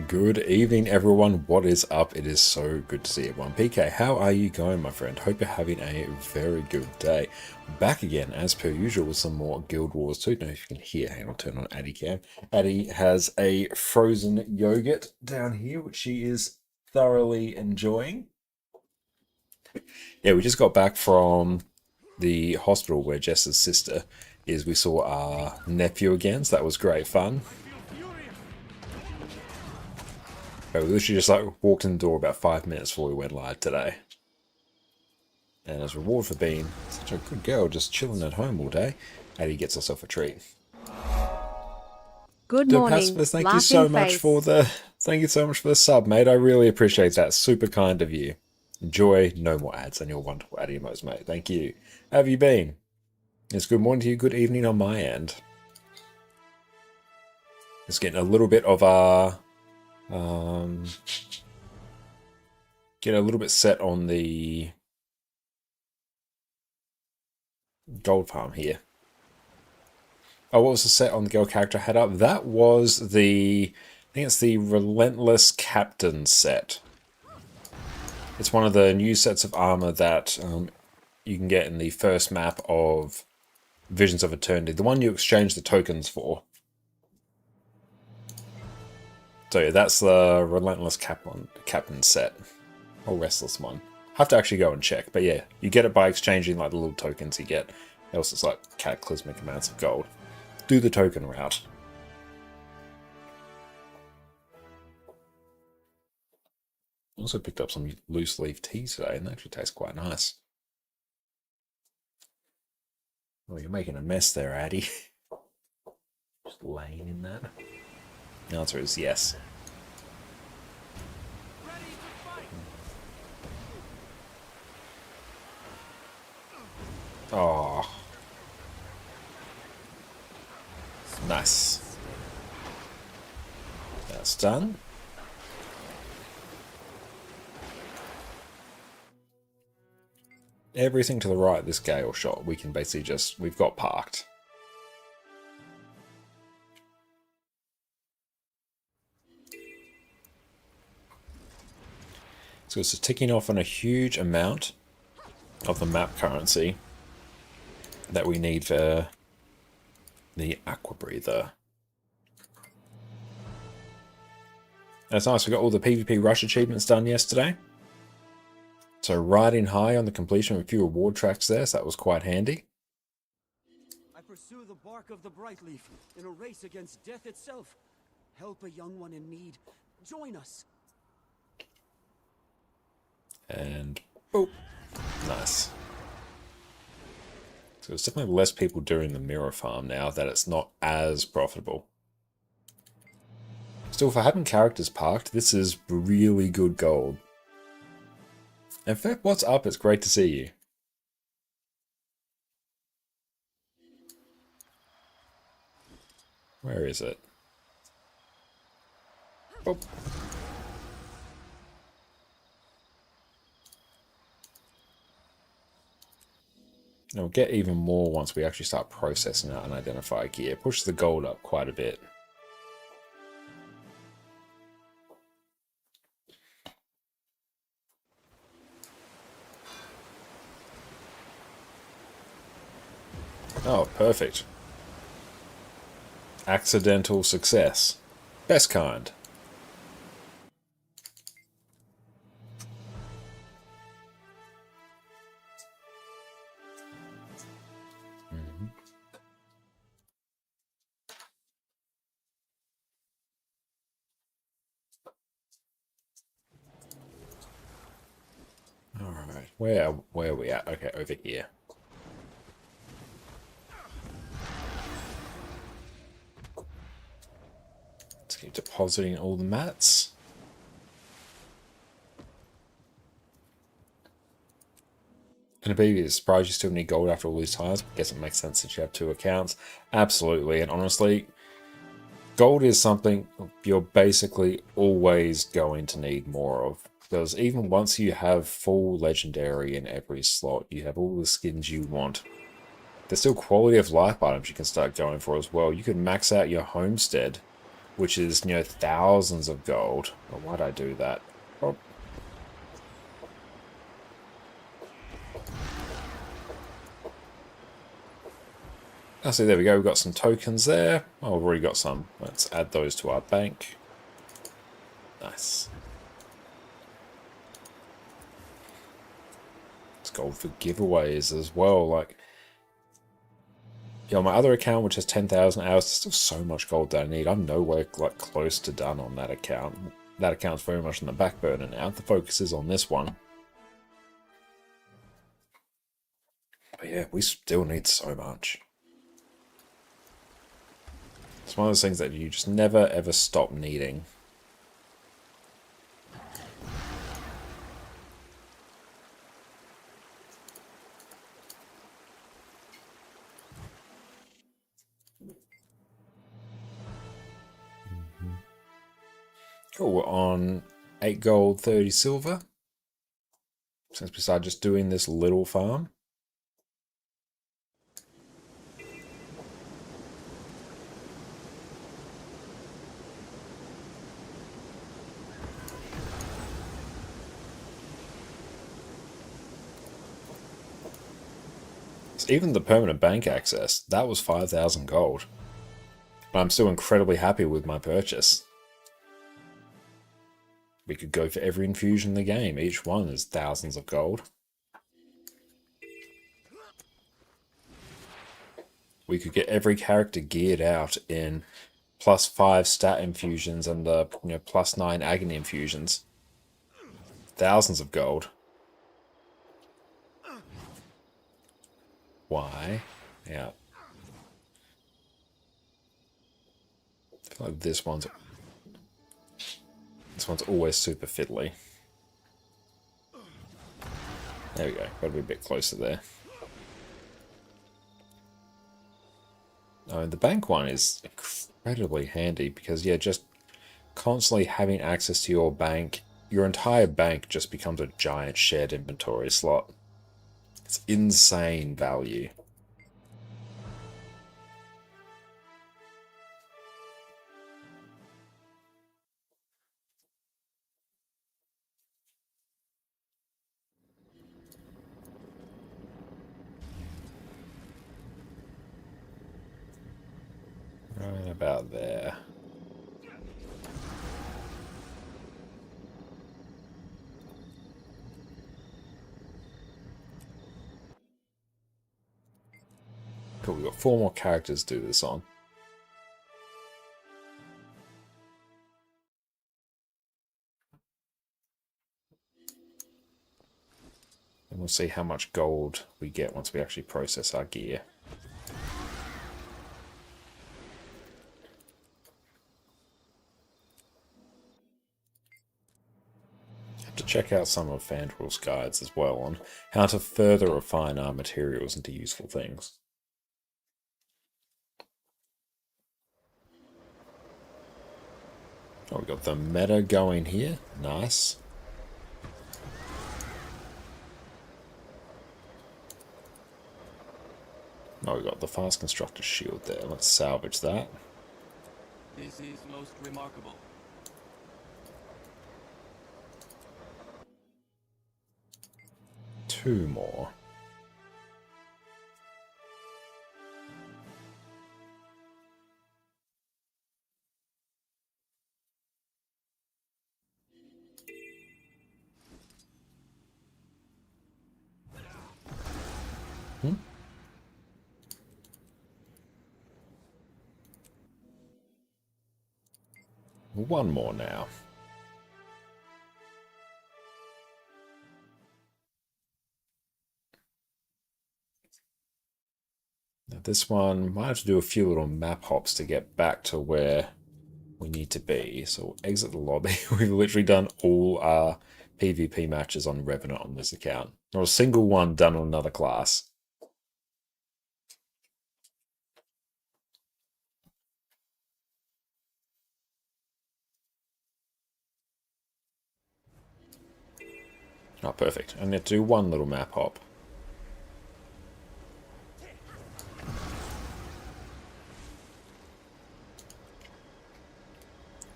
Good evening, everyone. What is up? It is so good to see everyone. PK, how are you going, my friend? Hope you're having a very good day. Back again, as per usual, with some more Guild Wars 2. Don't know if you can hear. Hang on, I'll turn on Addie cam. Addie has a frozen yogurt down here, which she is thoroughly enjoying. Yeah, we just got back from the hospital where Jess's sister is. We saw our nephew again, so that was great fun. We literally just walked in the door about 5 minutes before we went live today. And as a reward for being such a good girl, just chilling at home all day, Addie gets herself a treat. Good morning. Pacifist, thank you so much for the sub, mate. I really appreciate that. Super kind of you. Enjoy no more ads and your wonderful Addie emotes, mate. Thank you. How have you been? It's good morning to you, good evening on my end. It's getting a little bit of a get a little bit set on the gold farm here. Oh, what was the set on the girl character I had up? That was I think it's the Relentless Captain set. It's one of the new sets of armor that you can get in the first map of Visions of Eternity. The one you exchange the tokens for. So yeah, that's the Relentless Captain set. Or Restless one. Have to actually go and check. But yeah, you get it by exchanging like the little tokens you get. Else it's like cataclysmic amounts of gold. Do the token route. Also picked up some loose leaf tea today, and they actually taste quite nice. Oh, you're making a mess there, Addie. Just laying in that. The answer is yes. Oh. Nice. That's done. Everything to the right of this gale shot, we can basically we've got parked. So it's ticking off on a huge amount of the map currency that we need for the Aquabreather. That's nice, we got all the PvP rush achievements done yesterday. So riding high on the completion of a few reward tracks there, so that was quite handy. I pursue the bark of the bright leaf in a race against death itself. Help a young one in need. Join us. And boop. Nice. So there's definitely less people doing the mirror farm now that it's not as profitable. Still, for having characters parked, this is really good gold. In fact, what's up? It's great to see you. Where is it? Oh. And we'll get even more once we actually start processing out unidentified gear. Push the gold up quite a bit. Oh, perfect. Accidental success. Best kind. Alright, where are we at? Okay, over here. Let's keep depositing all the mats. Can it be surprised you still need gold after all these times? I guess it makes sense that you have two accounts. Absolutely, and honestly, gold is something you're basically always going to need more of. Because even once you have full legendary in every slot, you have all the skins you want. There's still quality of life items you can start going for as well. You can max out your homestead which is, you know, thousands of gold. Well, why'd I do that? Oh. Oh, see, there we go. We've got some tokens there. Oh, we've already got some. Let's add those to our bank. Nice. It's gold for giveaways as well. Like, yeah, on my other account, which has 10,000 hours, there's still so much gold that I need. I'm nowhere like close to done on that account. That account's very much on the back burner now. The focus is on this one. But yeah, we still need so much. It's one of those things that you just never ever stop needing. Cool, we're on 8 gold, 30 silver. Since we started just doing this little farm. So even the permanent bank access, that was 5,000 gold. But I'm still incredibly happy with my purchase. We could go for every infusion in the game. Each one is thousands of gold. We could get every character geared out in +5 stat infusions and the +9 agony infusions. Thousands of gold. Why? Yeah. I feel like this one's always super fiddly. There we go. Gotta be a bit closer there. The bank one is incredibly handy because, yeah, just constantly having access to your bank, your entire bank just becomes a giant shared inventory slot. It's insane value. Right about there. Cool, we've got 4 more characters to do this on. And we'll see how much gold we get once we actually process our gear. Have to check out some of Fandrel's guides as well on how to further refine our materials into useful things. Oh, we got the meta going here. Nice. Oh, we got the fast constructor shield there. Let's salvage that. This is most remarkable. 2 more. Hmm? 1 more now. Now this one might have to do a few little map hops to get back to where we need to be. So we'll exit the lobby. We've literally done all our PvP matches on Revenant on this account. Not a single one done on another class. Oh, perfect. I need to do 1 little map hop.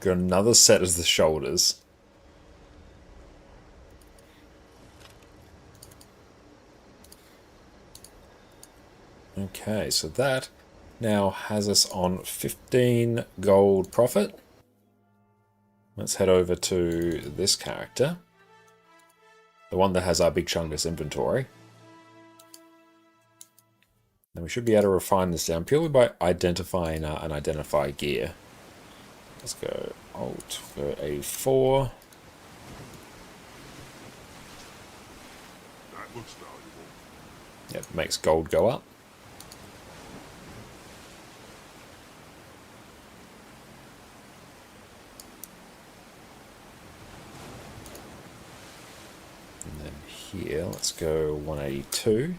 Got another set as the shoulders. Okay, so that now has us on 15 gold profit. Let's head over to this character. The one that has our big chungus inventory. Then we should be able to refine this down purely by identifying an identify gear. Let's go Alt, go A4. That looks valuable. Yep, makes gold go up. And then here, let's go 182.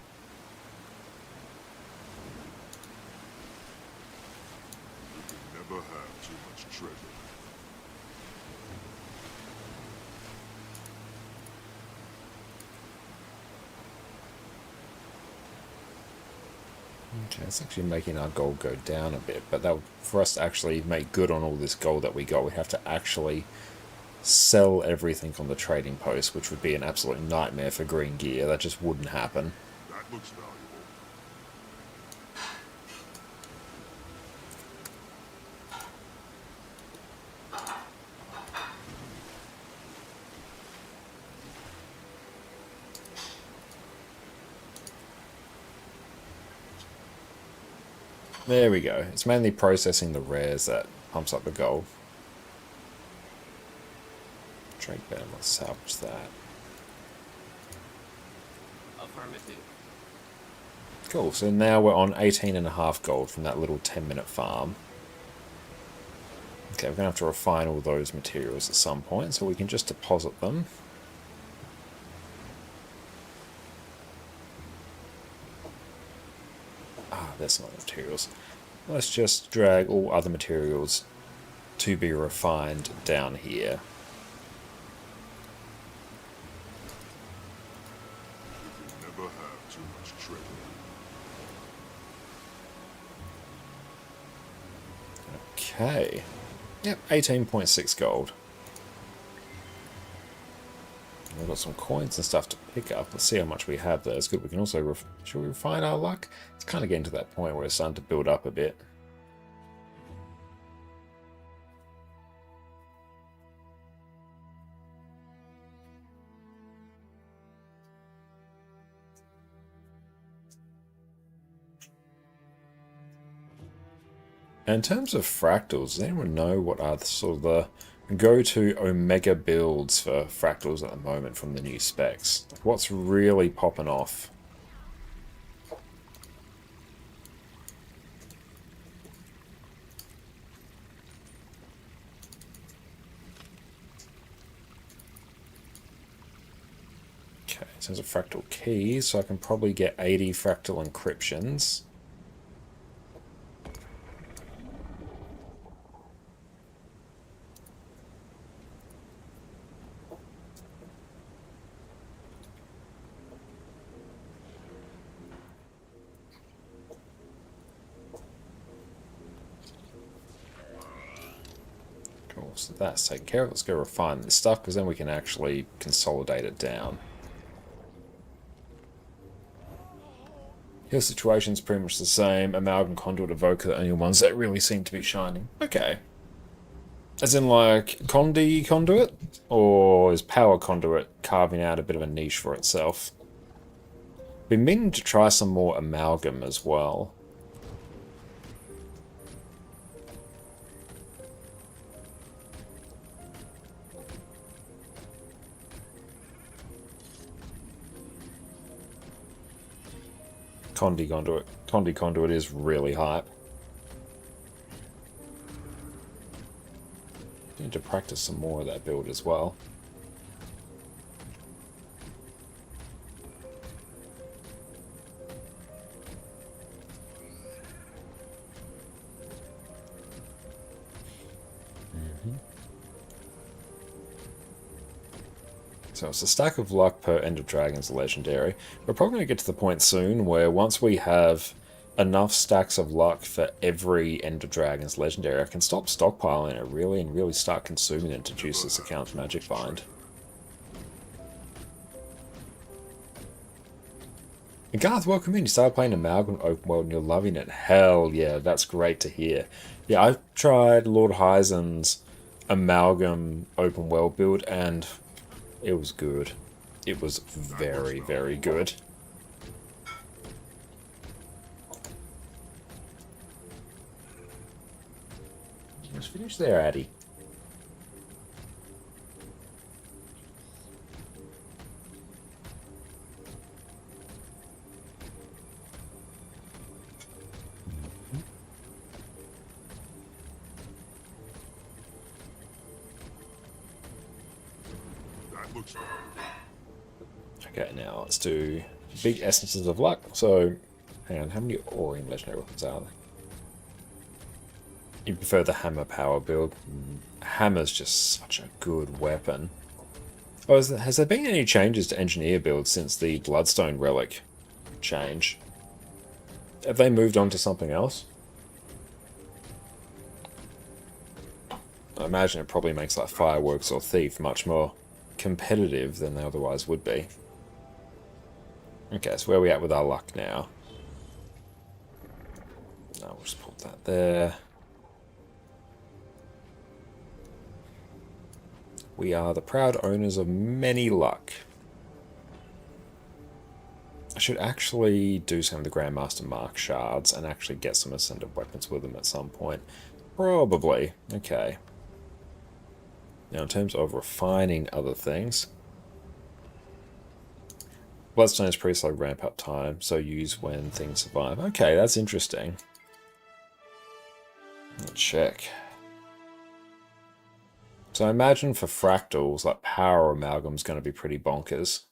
Never have too much treasure. Okay, it's actually making our gold go down a bit, but that for us to actually make good on all this gold that we got, we have to actually sell everything on the trading post, which would be an absolute nightmare for green gear. That just wouldn't happen. That looks valuable. There we go. It's mainly processing the rares that pumps up the gold. Drake Ben, let's salvage that. Affirmative. Cool, so now we're on 18.5 gold from that little 10-minute farm. Okay, we're going to have to refine all those materials at some point, so we can just deposit them. Ah, that's not the materials. Let's just drag all other materials to be refined down here. Never have too much treasure. Okay. Yep, 18.6 gold. We've got some coins and stuff to pick up. Let's see how much we have there. It's good. We can also... should we refine our luck? It's kind of getting to that point where it's starting to build up a bit. And in terms of fractals, does anyone know what are sort of the go-to Omega builds for fractals at the moment from the new specs? Like what's really popping off? Okay, in terms of fractal keys, so I can probably get 80 fractal encryptions. Cool, so that's taken care of. Let's go refine this stuff, because then we can actually consolidate it down. Your situation's pretty much the same. Amalgam, Conduit, Evoker, the only ones that really seem to be shining. Okay. As in, like, Condi Conduit? Or is Power Conduit carving out a bit of a niche for itself? Been meaning to try some more Amalgam as well. Condi Conduit is really hype. Need to practice some more of that build as well. So it's a stack of luck per End of Dragon's legendary. We're probably going to get to the point soon where once we have enough stacks of luck for every Ender Dragon's legendary, I can stop stockpiling it really and really start consuming it to juice this account's magic bind. And Garth, welcome in. You started playing Amalgam Open World and you're loving it. Hell yeah, that's great to hear. Yeah, I've tried Lord Hyzen's Amalgam Open World build and it was good. It was very, very good. Let's finish there, Addy. That looks valid. Okay, now let's do big essences of luck. So, hang on, how many Aurian legendary weapons are there? You prefer the hammer power build? Hammer's just such a good weapon. Oh, has there been any changes to engineer builds since the Bloodstone relic change? Have they moved on to something else? I imagine it probably makes like Fireworks or Thief much more competitive than they otherwise would be. Okay, so where are we at with our luck now? No, we'll just put that there. We are the proud owners of many luck. I should actually do some of the Grandmaster Mark shards and actually get some Ascended weapons with them at some point. Probably. Okay. Now in terms of refining other things, Bloodstone is pretty slow ramp up time, so use when things survive. Okay, that's interesting. Let's check. So I imagine for fractals, like power amalgam is going to be pretty bonkers.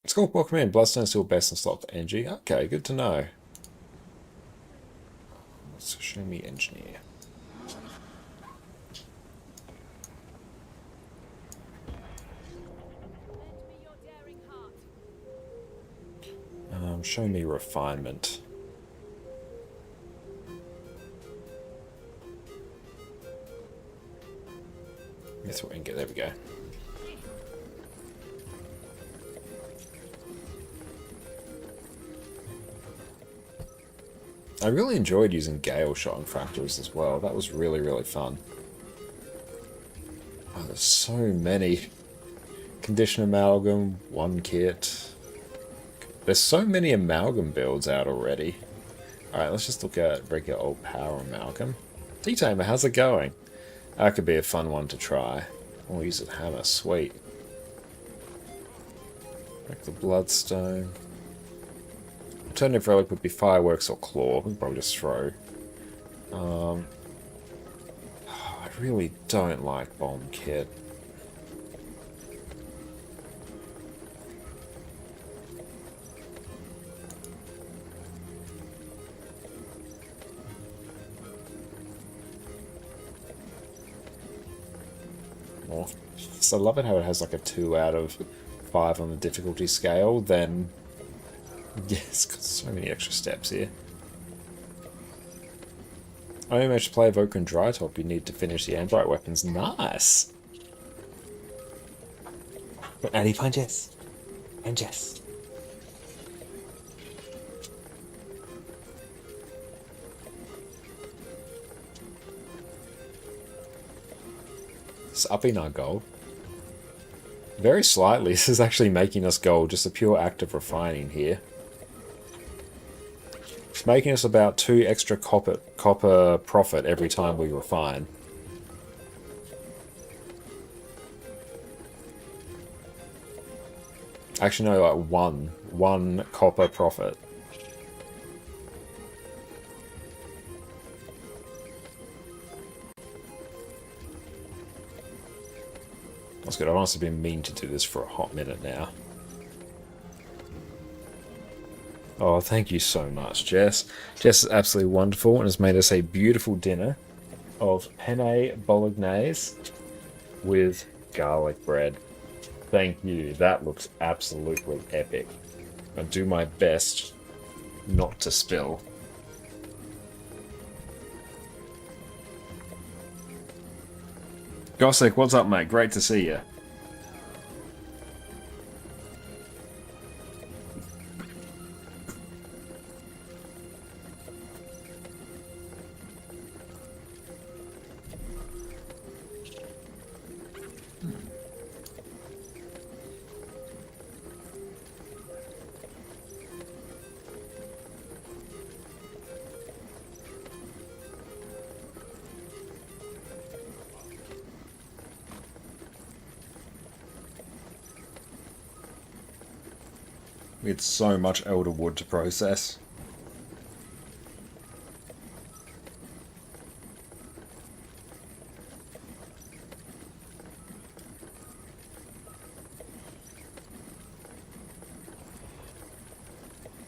It's cool, welcome in. Bloodstone's still best in slot for energy. Okay, good to know. Let's show me engineer. Show me refinement. That's what we can get. There we go. I really enjoyed using Gale Shot and Fractals as well. That was really, really fun. Oh, there's so many. Condition Amalgam, one kit. There's so many Amalgam builds out already. Alright, let's just look at regular old Power Amalgam. T-Tamer, how's it going? That could be a fun one to try. We'll use it hammer, sweet. Back the Bloodstone. Alternative relic would be Fireworks or Claw. We can probably just throw. I really don't like Bomb Kit. So I love it how it has like a 2 out of 5 on the difficulty scale, then yeah, it's got so many extra steps here. I only managed to play Evoker and Dry Top, you need to finish the Android weapons. Nice! But Annie punches. And Jess. It's upping our gold. Very slightly, this is actually making us gold, just a pure act of refining here. It's making us about 2 extra copper profit every time we refine. Actually no, like one copper profit. That's good. I've honestly been meaning to do this for a hot minute now. Oh, thank you so much, Jess. Jess is absolutely wonderful and has made us a beautiful dinner of penne bolognese with garlic bread. Thank you. That looks absolutely epic. I'll do my best not to spill. Gossick, what's up, mate? Great to see you. It's so much elder wood to process.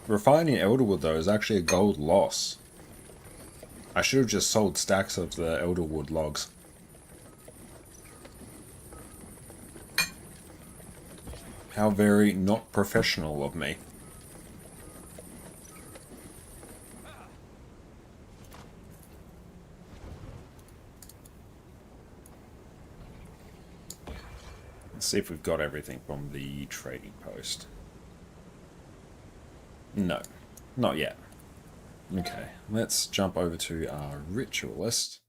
Refining elderwood, though, is actually a gold loss. I should have just sold stacks of the elderwood logs. How very not professional of me. Let's see if we've got everything from the trading post. No, not yet. Okay, let's jump over to our ritualist.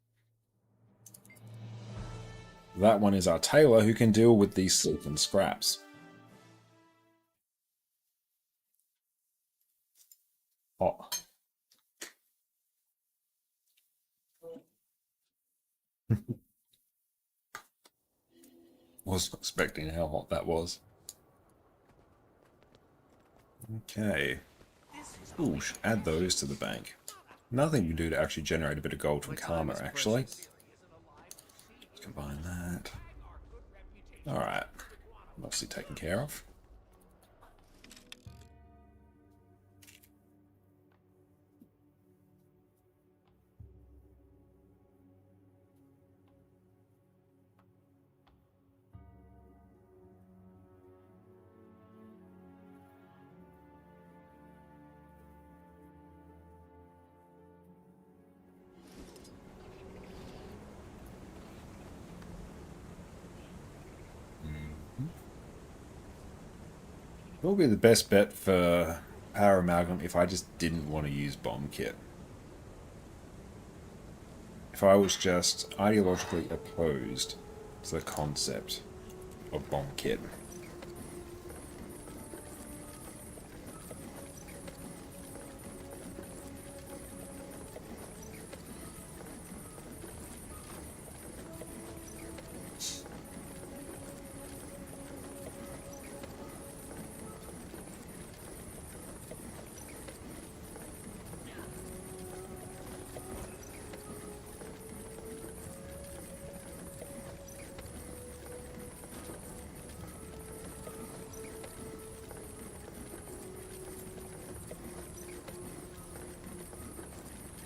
That one is our tailor who can deal with these silken scraps. Oh. Wasn't expecting how hot that was. Okay. Ooh, should add those to the bank. Another thing we can do to actually generate a bit of gold from karma, actually. Let's combine that. Alright. Mostly taken care of. What would be the best bet for Power Amalgam if I just didn't want to use Bomb Kit? If I was just ideologically opposed to the concept of Bomb Kit.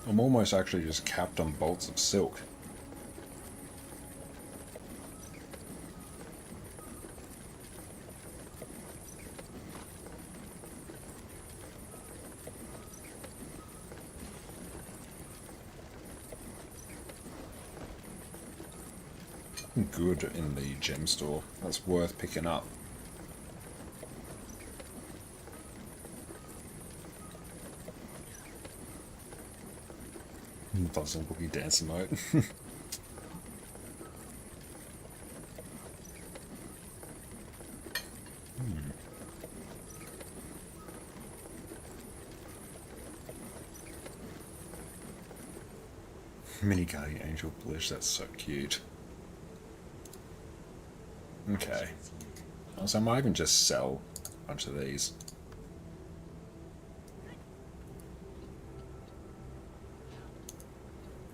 I'm almost actually just capped on bolts of silk. Good in the gem store. That's worth picking up. Buzzing boogie dance emote. Mini guardian angel blush, that's so cute. Okay. So I might even just sell a bunch of these.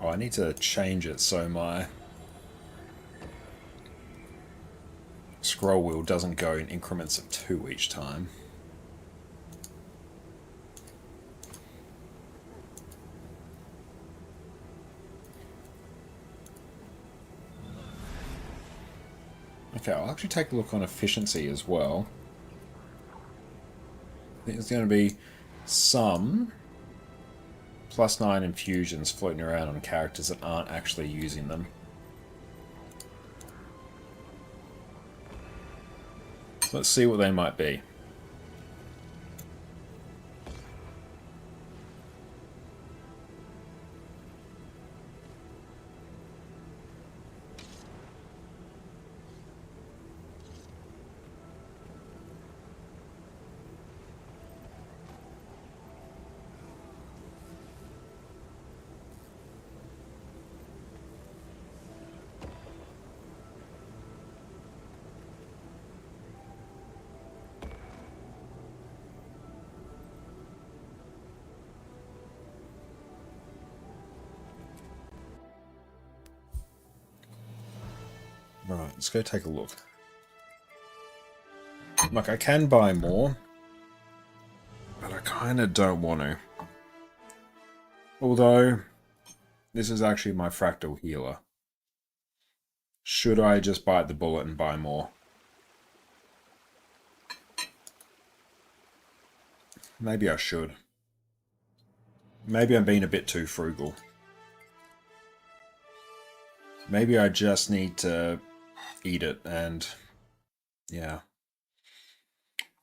Oh, I need to change it so my scroll wheel doesn't go in increments of 2 each time. Okay, I'll actually take a look on efficiency as well. I think there's going to be some +9 infusions floating around on characters that aren't actually using them. So let's see what they might be. Right, let's go take a look. Look, I can buy more, but I kind of don't want to. Although, this is actually my fractal healer. Should I just bite the bullet and buy more? Maybe I should. Maybe I'm being a bit too frugal. Maybe I just need to eat it and... yeah.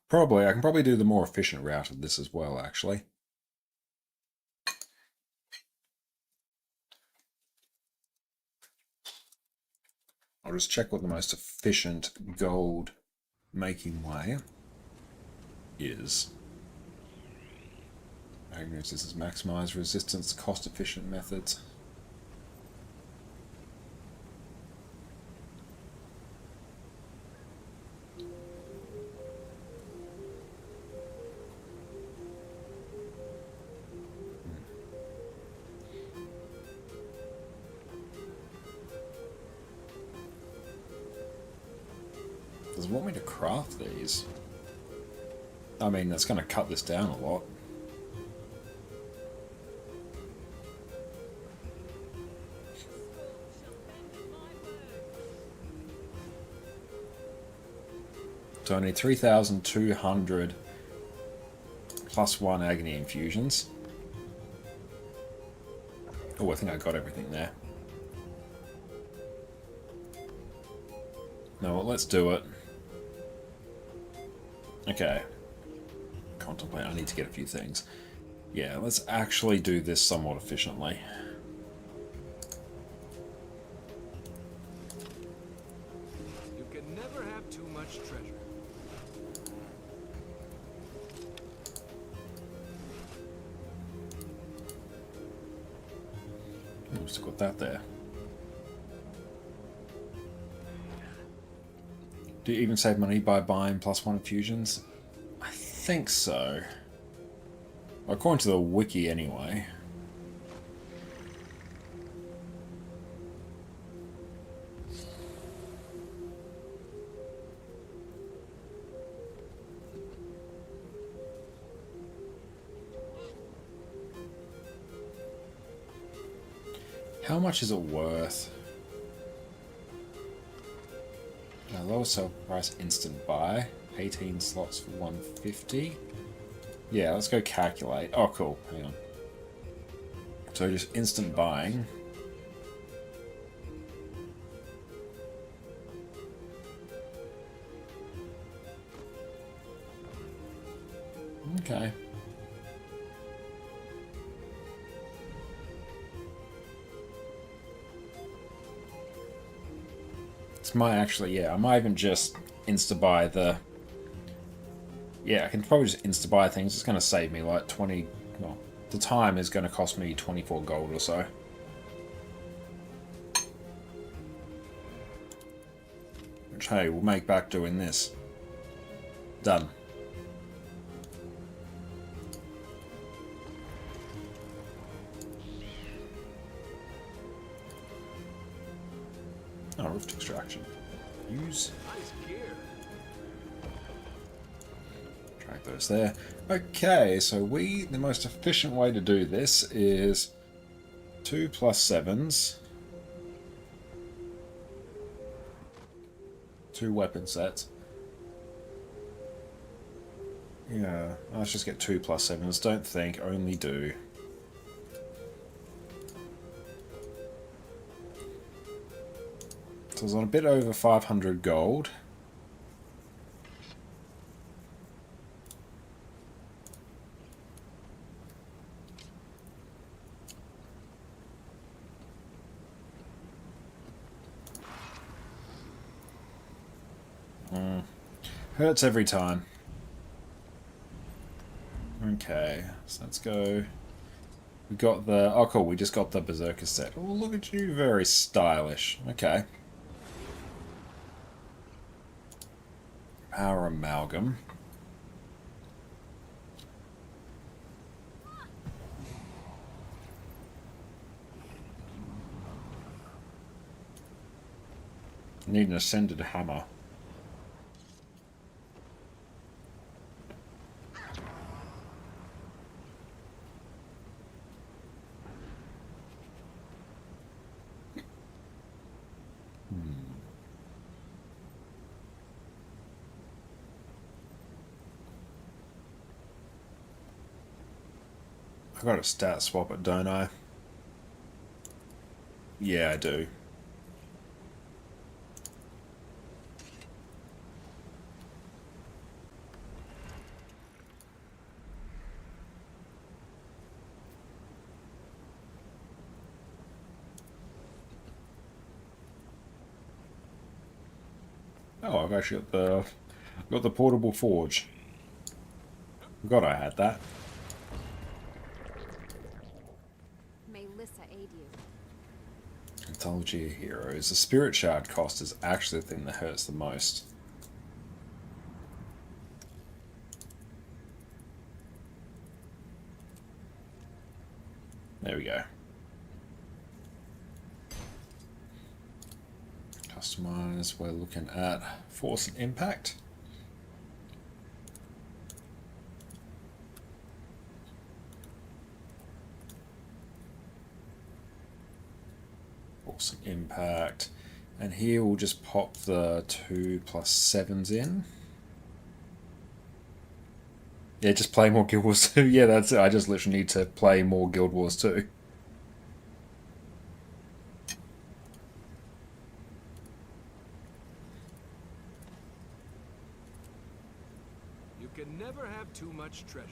Probably. I can probably do the more efficient route of this as well, actually. I'll just check what the most efficient gold making way is. This is maximize resistance, cost-efficient methods. Does it want me to craft these? I mean, that's going to cut this down a lot. So I need 3,200 +1 agony infusions. Oh, I think I got everything there. No, well, let's do it. Okay. Contemplate, I need to get a few things. Yeah, let's actually do this somewhat efficiently. You can never have too much treasure. I've just got that there. Do you even save money by buying +1 infusions? I think so. According to the wiki, anyway. How much is it worth? Lower sell price instant buy. 18 slots for 150. Yeah, let's go calculate. Oh, cool. Hang on. So just instant buying. Okay. Might actually, yeah, I might even just insta-buy the... Yeah, I can probably just insta-buy things. It's going to save me like 20... Well, the time is going to cost me 24 gold or so. Which, hey, we'll make back doing this. Done. Oh, rift extraction. Use. Nice gear. Track those there. Okay, so the most efficient way to do this is 2 +7s. 2 weapon sets. Yeah, let's just get 2 plus 7s. Don't think, only do. So it's on a bit over 500 gold. Hurts every time. Okay, so let's go. We got the... Oh, cool, we just got the Berserker set. Oh, look at you, very stylish. Okay. Power Amalgam. Need an Ascended Hammer. I got a stat swap it, don't I? Yeah, I do. Oh, I've actually got the portable forge. Forgot I had that. May Lissa aid you. Anthology of Heroes. The Spirit Shard cost is actually the thing that hurts the most. There we go. Customize, we're looking at Force and Impact. Force and Impact. And here we'll just pop the 2 plus 7s in. Yeah, just play more Guild Wars 2. Yeah, that's it. I just literally need to play more Guild Wars 2. You can never have too much treasure.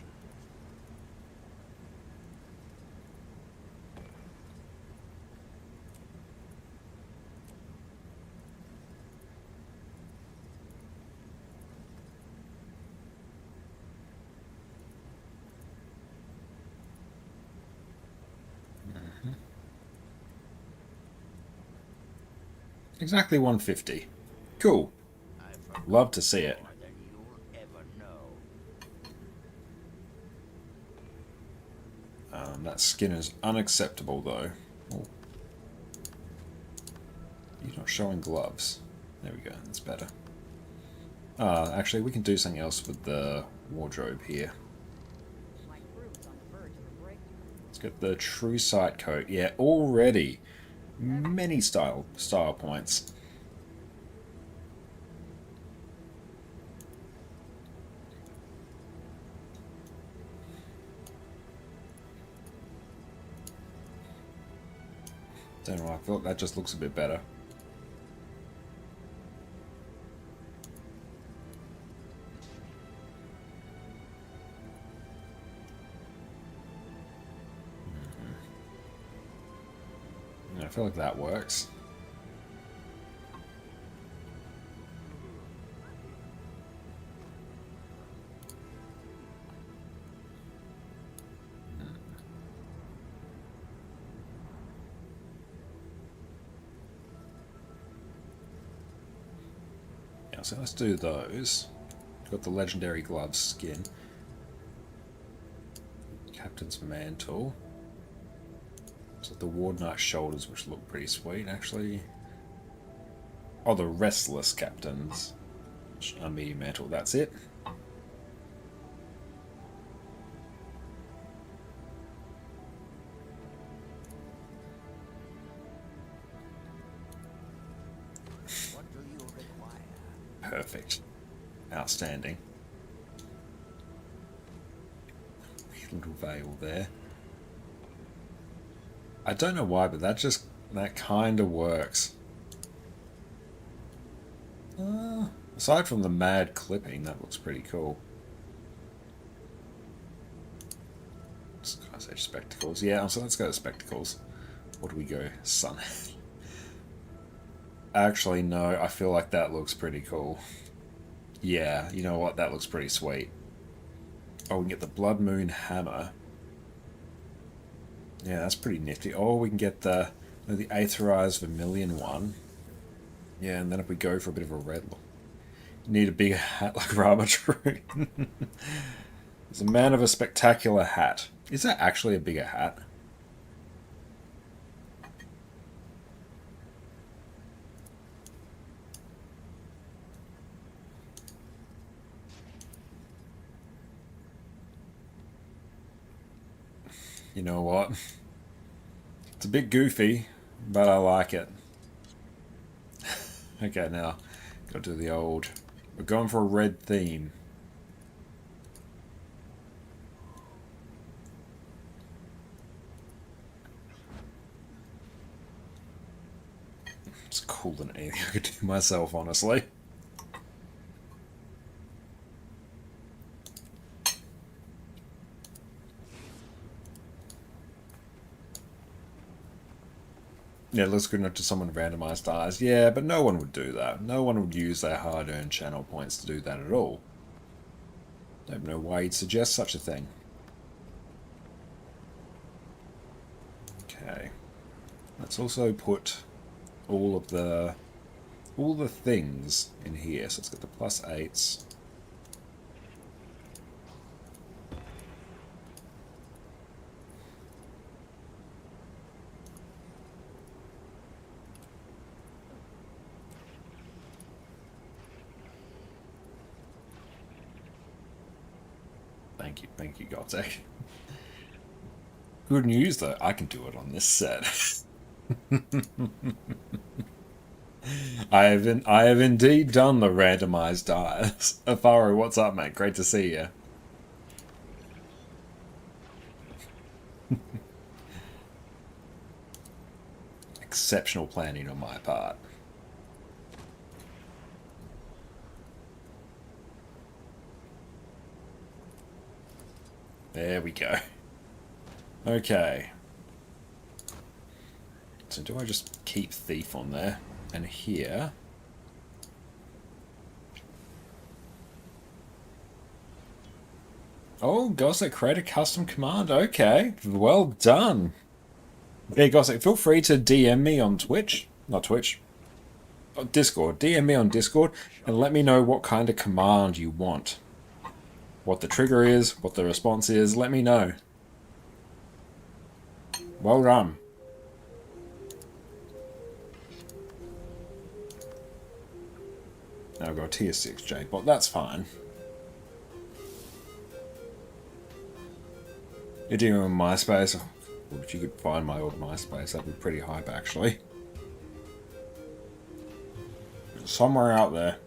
Exactly 150. Cool. Love to see it. That skin is unacceptable, though. Oh. You're not showing gloves. There we go, that's better. Actually, we can do something else with the wardrobe here. Let's get the True Sight coat. Yeah, already many style points. Don't know, I feel like that just looks a bit better. I feel like that works. Yeah, so let's do those. Got the legendary glove skin. Captain's mantle. So the Ward Knight shoulders, which look pretty sweet, actually. Oh, the Restless Captain's medium mantle, that's it. What do you require? Perfect. Outstanding. Weird little veil there. I don't know why, but that kind of works. Aside from the mad clipping, that looks pretty cool. Sky Sage spectacles. Yeah, so let's go to spectacles. What do we go? Sun. Actually, no, I feel like that looks pretty cool. Yeah, you know what? That looks pretty sweet. Oh, we can get the Blood Moon Hammer. Yeah, that's pretty nifty. Oh, we can get the Aetherized Vermilion one. Yeah, and then if we go for a bit of a red look. Need a bigger hat like Ramatru. He's a man of a spectacular hat. Is that actually a bigger hat? You know what? It's a bit goofy, but I like it. Okay, now, go to the old... We're going for a red theme. It's cooler than anything I could do myself, honestly. Yeah, it looks good enough to someone randomized eyes. Yeah, but no one would do that. No one would use their hard-earned channel points to do that at all. Don't know why you'd suggest such a thing. Okay. Let's also put all the things in here. So let's get the +8s. Thank you, Gotek. Good news though, I can do it on this set. I have indeed done the randomized dice. Afaro, what's up, mate? Great to see you. Exceptional planning on my part. There we go. Okay. So do I just keep Thief on there? And here... Oh, Gossett, create a custom command. Okay, well done. Yeah, Gossett, feel free to DM me on Twitch. Not Twitch. Discord. DM me on Discord and let me know what kind of command you want. What the trigger is, what the response is, let me know. Well done. Now I've got a tier 6 J-bot, that's fine. You're dealing with MySpace. Well, if you could find my old MySpace, that'd be pretty hype actually. Somewhere out there.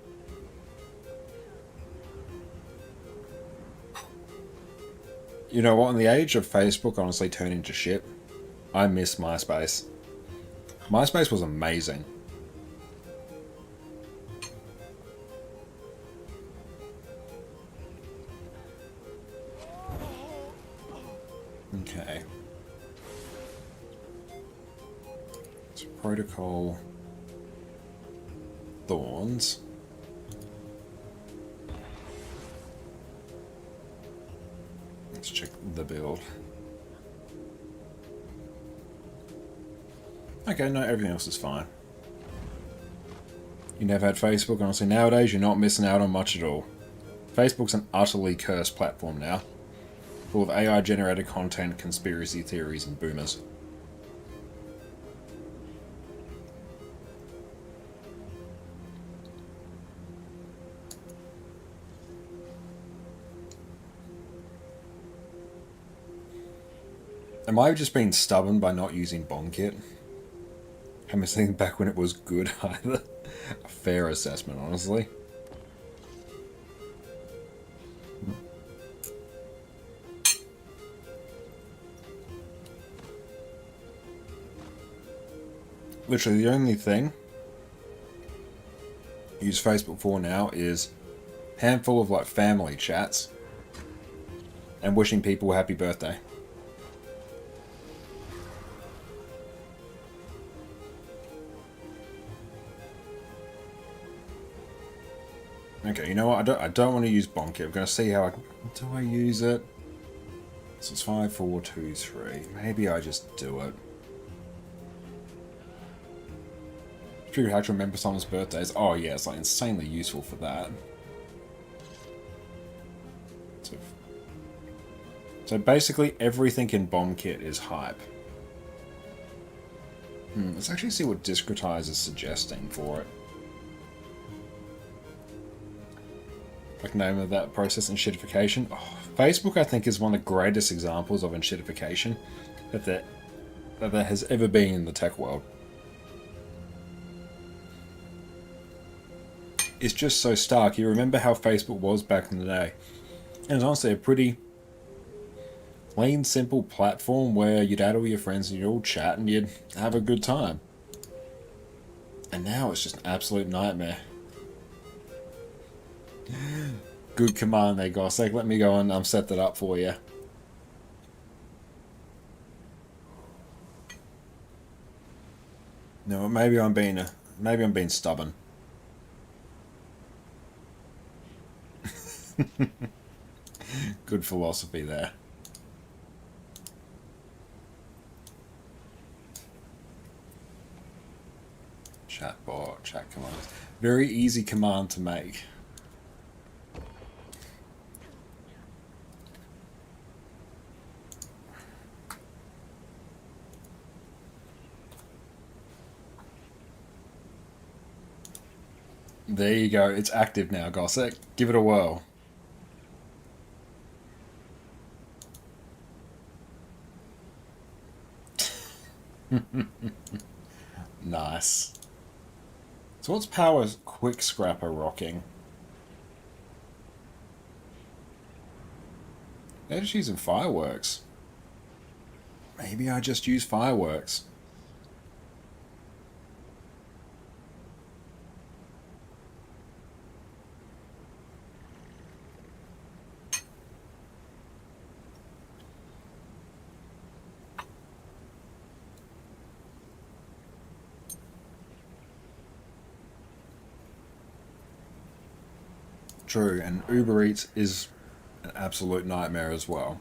You know what, in the age of Facebook honestly turning to shit, I miss MySpace. MySpace was amazing. Okay. It's Protocol Thorns. Let's check the build. Okay, no, everything else is fine. You never had Facebook, honestly. Nowadays, you're not missing out on much at all. Facebook's an utterly cursed platform now. Full of AI-generated content, conspiracy theories, and boomers. Am I just being stubborn by not using BombKit? I'm thinking back when it was good either. A fair assessment, honestly. Literally the only thing I use Facebook for now is a handful of like family chats and wishing people happy birthday. Okay, you know what? I don't want to use bomb kit. I'm going to see how do I use it. So it's 5, 4, 2, 3. Maybe I just do it. Figure out how to remember someone's birthdays. Oh yeah, it's like insanely useful for that. So basically everything in bomb kit is hype. Let's actually see what Discretize is suggesting for it. Like name of that process, enshittification. Oh, Facebook, I think, is one of the greatest examples of enshittification that there has ever been in the tech world. It's just so stark. You remember how Facebook was back in the day. And it's honestly a pretty plain, simple platform where you'd add all your friends and you'd all chat and you'd have a good time. And now it's just an absolute nightmare. Good command there, Gossek. Let me go and set that up for you. No, maybe I'm being stubborn. Good philosophy there. Chatbot, chat commands. Very easy command to make. There you go. It's active now, Gossek. Give it a whirl. Nice. So what's Power's Quick Scrapper rocking? They're just using fireworks. Maybe I just use fireworks. True, and Uber Eats is an absolute nightmare as well.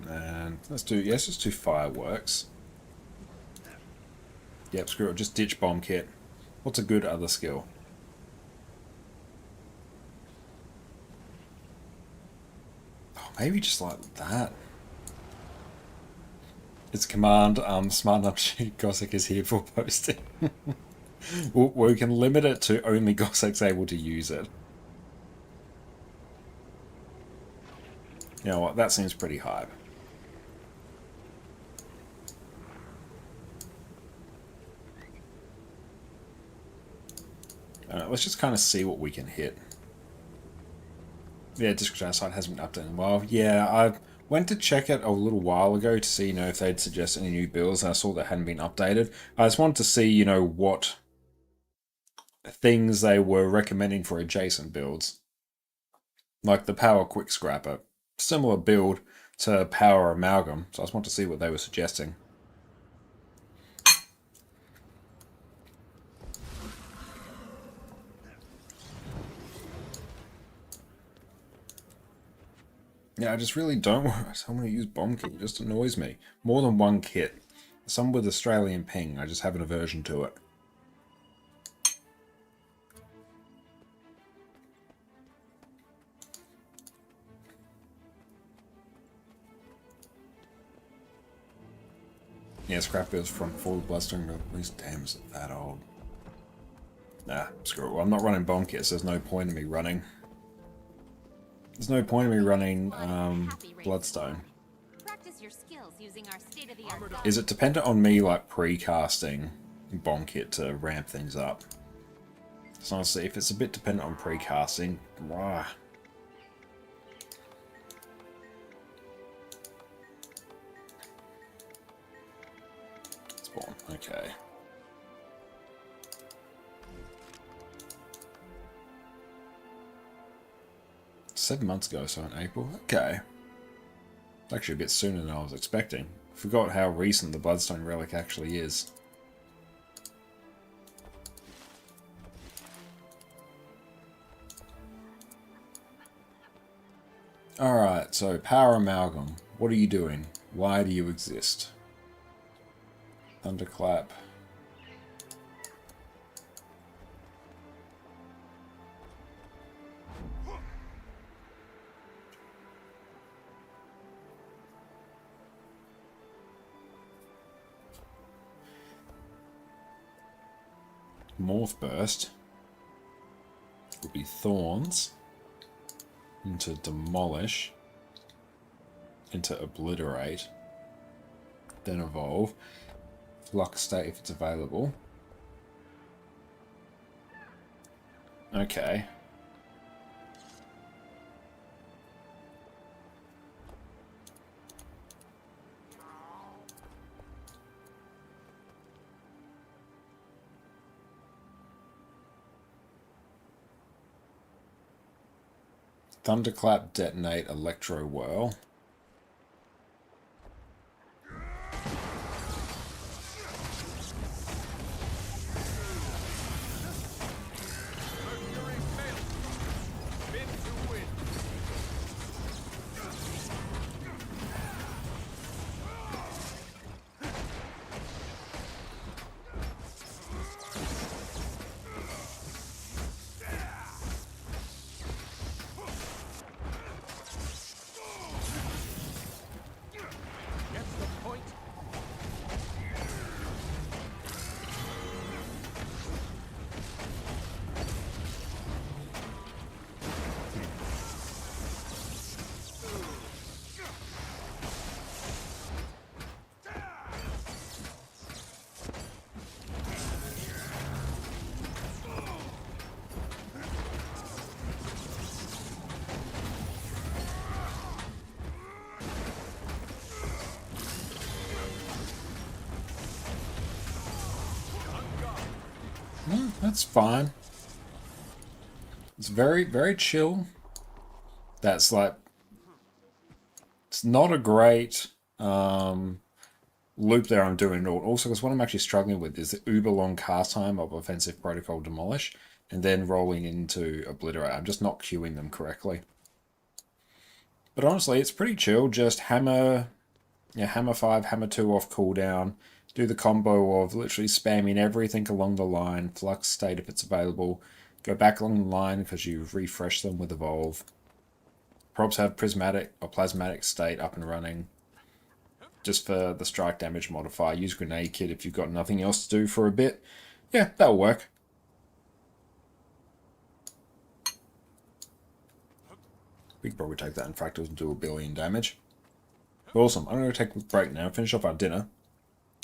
And let's do fireworks. Yep, screw it, just ditch bomb kit. What's a good other skill? Oh, maybe just like that. It's command, smart enough Gossek is here for posting. We can limit it to only Gossek's able to use it. You know what, that seems pretty hype. Let's just kind of see what we can hit. Yeah, Discord site hasn't been updated in a while. Yeah, I went to check it a little while ago to see, if they'd suggest any new builds, and I saw that hadn't been updated. I just wanted to see, what things they were recommending for adjacent builds. Like the Power Quick Scrapper. Similar build to Power Amalgam, so I just wanted to see what they were suggesting. Yeah, I just really don't want to use bomb kit. It just annoys me. More than one kit. Some with Australian ping, I just have an aversion to it. Yeah, scrap bills from full blustering release. Damn, is it that old? Nah, screw it. Well, I'm not running bomb kits, so there's no point in me running. There's no point in me running Bloodstone. Practice your skills using our state-of-the-art. Is it dependent on me like pre-casting bomb kit to ramp things up? So honestly, if it's a bit dependent on pre-casting, Okay. $7 months ago, so in April. Okay. Actually a bit sooner than I was expecting. Forgot how recent the Bloodstone relic actually is. Alright, so Power Amalgam. What are you doing? Why do you exist? Thunderclap. Morph Burst would be Thorns into Demolish into Obliterate, then Evolve, Flux State if it's available. Okay. Thunderclap, Detonate, Electro Whirl. That's fine. It's very, very chill. That's like... It's not a great loop there I'm doing. Also, because what I'm actually struggling with is the uber long cast time of Offensive Protocol Demolish and then rolling into Obliterate. I'm just not queuing them correctly. But honestly, it's pretty chill. Just hammer 5, hammer 2 off cooldown. Do the combo of literally spamming everything along the line, Flux State if it's available, go back along the line because you've refreshed them with Evolve. Props have Prismatic or Plasmatic State up and running just for the strike damage modifier. Use Grenade Kit if you've got nothing else to do for a bit. Yeah, that'll work. We could probably take that in Fractals and do 1 billion damage. Awesome. I'm going to take a break now, finish off our dinner.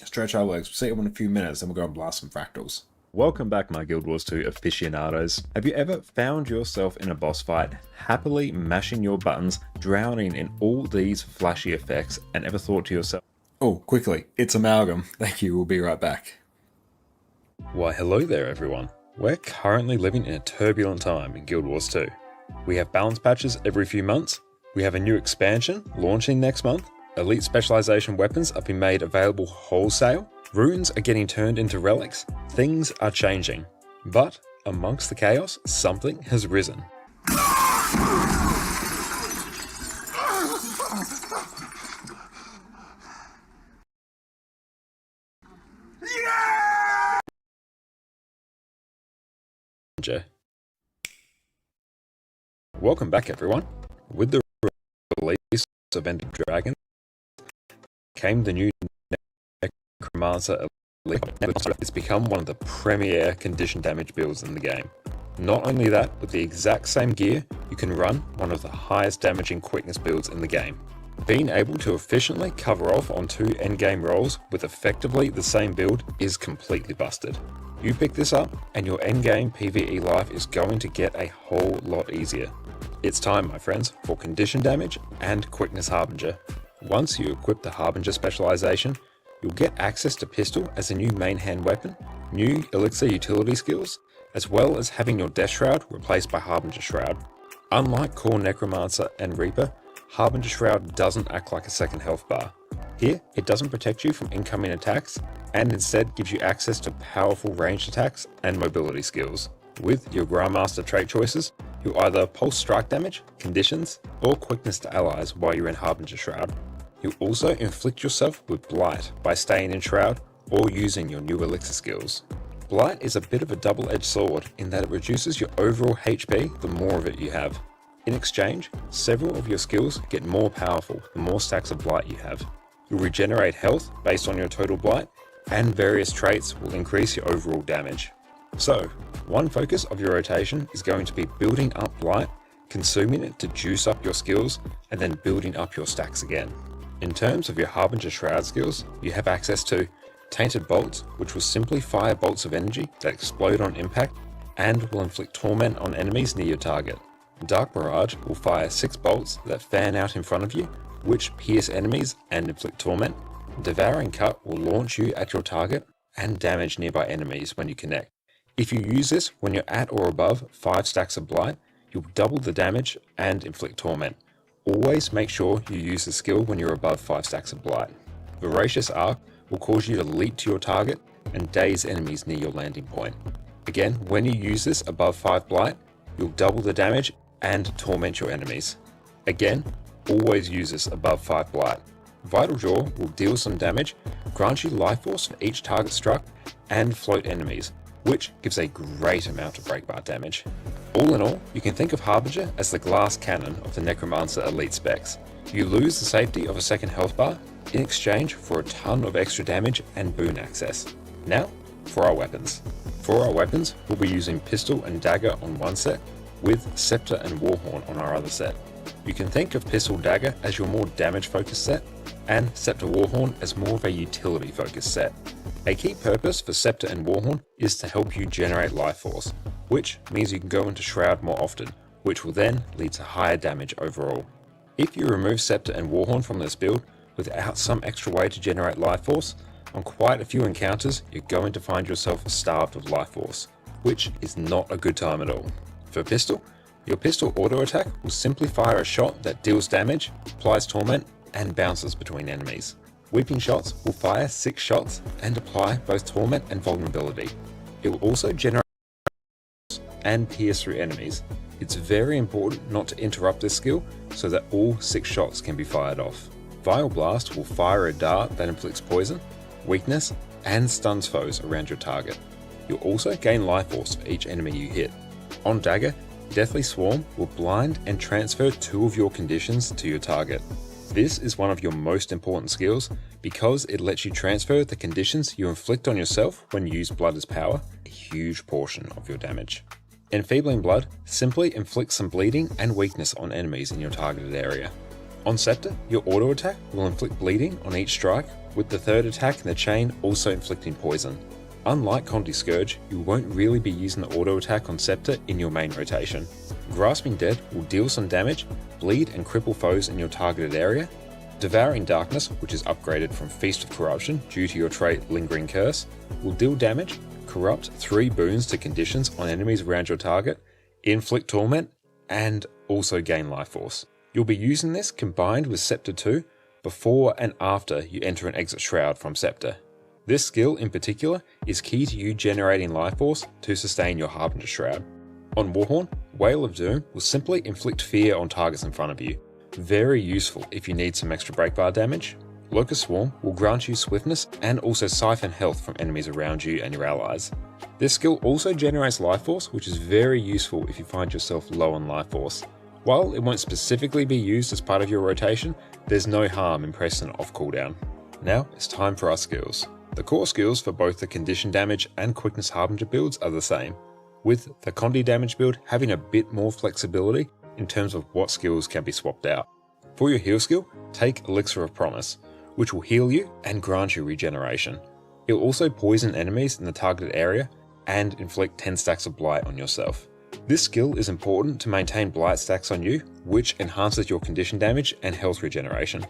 Stretch our legs, see you in a few minutes, then we'll go and blast some fractals. Welcome back, my Guild Wars 2 aficionados. Have you ever found yourself in a boss fight, happily mashing your buttons, drowning in all these flashy effects, and ever thought to yourself, oh, quickly, it's Amalgam. Thank you, we'll be right back. Why, hello there, everyone. We're currently living in a turbulent time in Guild Wars 2. We have balance patches every few months, we have a new expansion launching next month, elite specialization weapons are being made available wholesale, runes are getting turned into relics, things are changing. But amongst the chaos, something has risen. Welcome back, everyone. With the release of End of Dragon came the new Necromancer Elite. It's become one of the premier condition damage builds in the game. Not only that, with the exact same gear, you can run one of the highest damaging quickness builds in the game. Being able to efficiently cover off on 2 endgame rolls with effectively the same build is completely busted. You pick this up and your endgame PvE life is going to get a whole lot easier. It's time, my friends, for condition damage and quickness Harbinger. Once you equip the Harbinger specialization, you'll get access to Pistol as a new main hand weapon, new Elixir utility skills, as well as having your Death Shroud replaced by Harbinger Shroud. Unlike core Necromancer and Reaper, Harbinger Shroud doesn't act like a second health bar. Here, it doesn't protect you from incoming attacks, and instead gives you access to powerful ranged attacks and mobility skills. With your Grandmaster trait choices, you'll either pulse strike damage, conditions, or quickness to allies while you're in Harbinger Shroud. You'll also inflict yourself with Blight by staying in Shroud or using your new Elixir skills. Blight is a bit of a double-edged sword in that it reduces your overall HP the more of it you have. In exchange, several of your skills get more powerful the more stacks of Blight you have. You'll regenerate health based on your total Blight, and various traits will increase your overall damage. So, one focus of your rotation is going to be building up Blight, consuming it to juice up your skills, and then building up your stacks again. In terms of your Harbinger Shroud skills, you have access to Tainted Bolts, which will simply fire bolts of energy that explode on impact and will inflict torment on enemies near your target. Dark Barrage will fire 6 bolts that fan out in front of you, which pierce enemies and inflict torment. Devouring Cut will launch you at your target and damage nearby enemies when you connect. If you use this when you're at or above 5 stacks of Blight, you'll double the damage and inflict torment. Always make sure you use the skill when you're above 5 stacks of Blight. Voracious Arc will cause you to leap to your target and daze enemies near your landing point. Again, when you use this above 5 Blight, you'll double the damage and torment your enemies. Again, always use this above 5 Blight. Vital Jaw will deal some damage, grant you life force for each target struck, and float enemies, which gives a great amount of break bar damage. All in all, you can think of Harbinger as the glass cannon of the Necromancer elite specs. You lose the safety of a second health bar in exchange for a ton of extra damage and boon access. Now, for our weapons. For our weapons, we'll be using Pistol and Dagger on one set, with Scepter and Warhorn on our other set. You can think of Pistol Dagger as your more damage focused set, and Scepter Warhorn as more of a utility focused set. A key purpose for Scepter and Warhorn is to help you generate life force, which means you can go into Shroud more often, which will then lead to higher damage overall. If you remove Scepter and Warhorn from this build without some extra way to generate life force, on quite a few encounters you're going to find yourself starved of life force, which is not a good time at all. For Pistol, your Pistol auto attack will simply fire a shot that deals damage, applies torment, and bounces between enemies. Weeping Shots will fire 6 shots and apply both torment and vulnerability. It will also generate and pierce through enemies. It's very important not to interrupt this skill so that all 6 shots can be fired off. Vile Blast will fire a dart that inflicts poison, weakness, and stuns foes around your target. You'll also gain life force for each enemy you hit. On Dagger, Deathly Swarm will blind and transfer 2 of your conditions to your target. This is one of your most important skills because it lets you transfer the conditions you inflict on yourself when you use Blood as power, a huge portion of your damage. Enfeebling Blood simply inflicts some bleeding and weakness on enemies in your targeted area. On Scepter, your auto attack will inflict bleeding on each strike, with the third attack in the chain also inflicting poison. Unlike Conti Scourge, you won't really be using the auto attack on Scepter in your main rotation. Grasping Dead will deal some damage, bleed and cripple foes in your targeted area. Devouring Darkness, which is upgraded from Feast of Corruption due to your trait Lingering Curse, will deal damage, corrupt 3 boons to conditions on enemies around your target, inflict torment, and also gain life force. You'll be using this combined with Scepter 2 before and after you enter an exit Shroud from Scepter. This skill in particular is key to you generating life force to sustain your Harbinger Shroud. On Warhorn, Wail of Doom will simply inflict fear on targets in front of you. Very useful if you need some extra break bar damage. Locust Swarm will grant you swiftness and also siphon health from enemies around you and your allies. This skill also generates life force, which is very useful if you find yourself low on life force. While it won't specifically be used as part of your rotation, there's no harm in pressing it off cooldown. Now it's time for our skills. The core skills for both the condition damage and quickness Harbinger builds are the same, with the Condi damage build having a bit more flexibility in terms of what skills can be swapped out. For your heal skill, take Elixir of Promise, which will heal you and grant you regeneration. It will also poison enemies in the targeted area and inflict 10 stacks of Blight on yourself. This skill is important to maintain Blight stacks on you, which enhances your condition damage and health regeneration.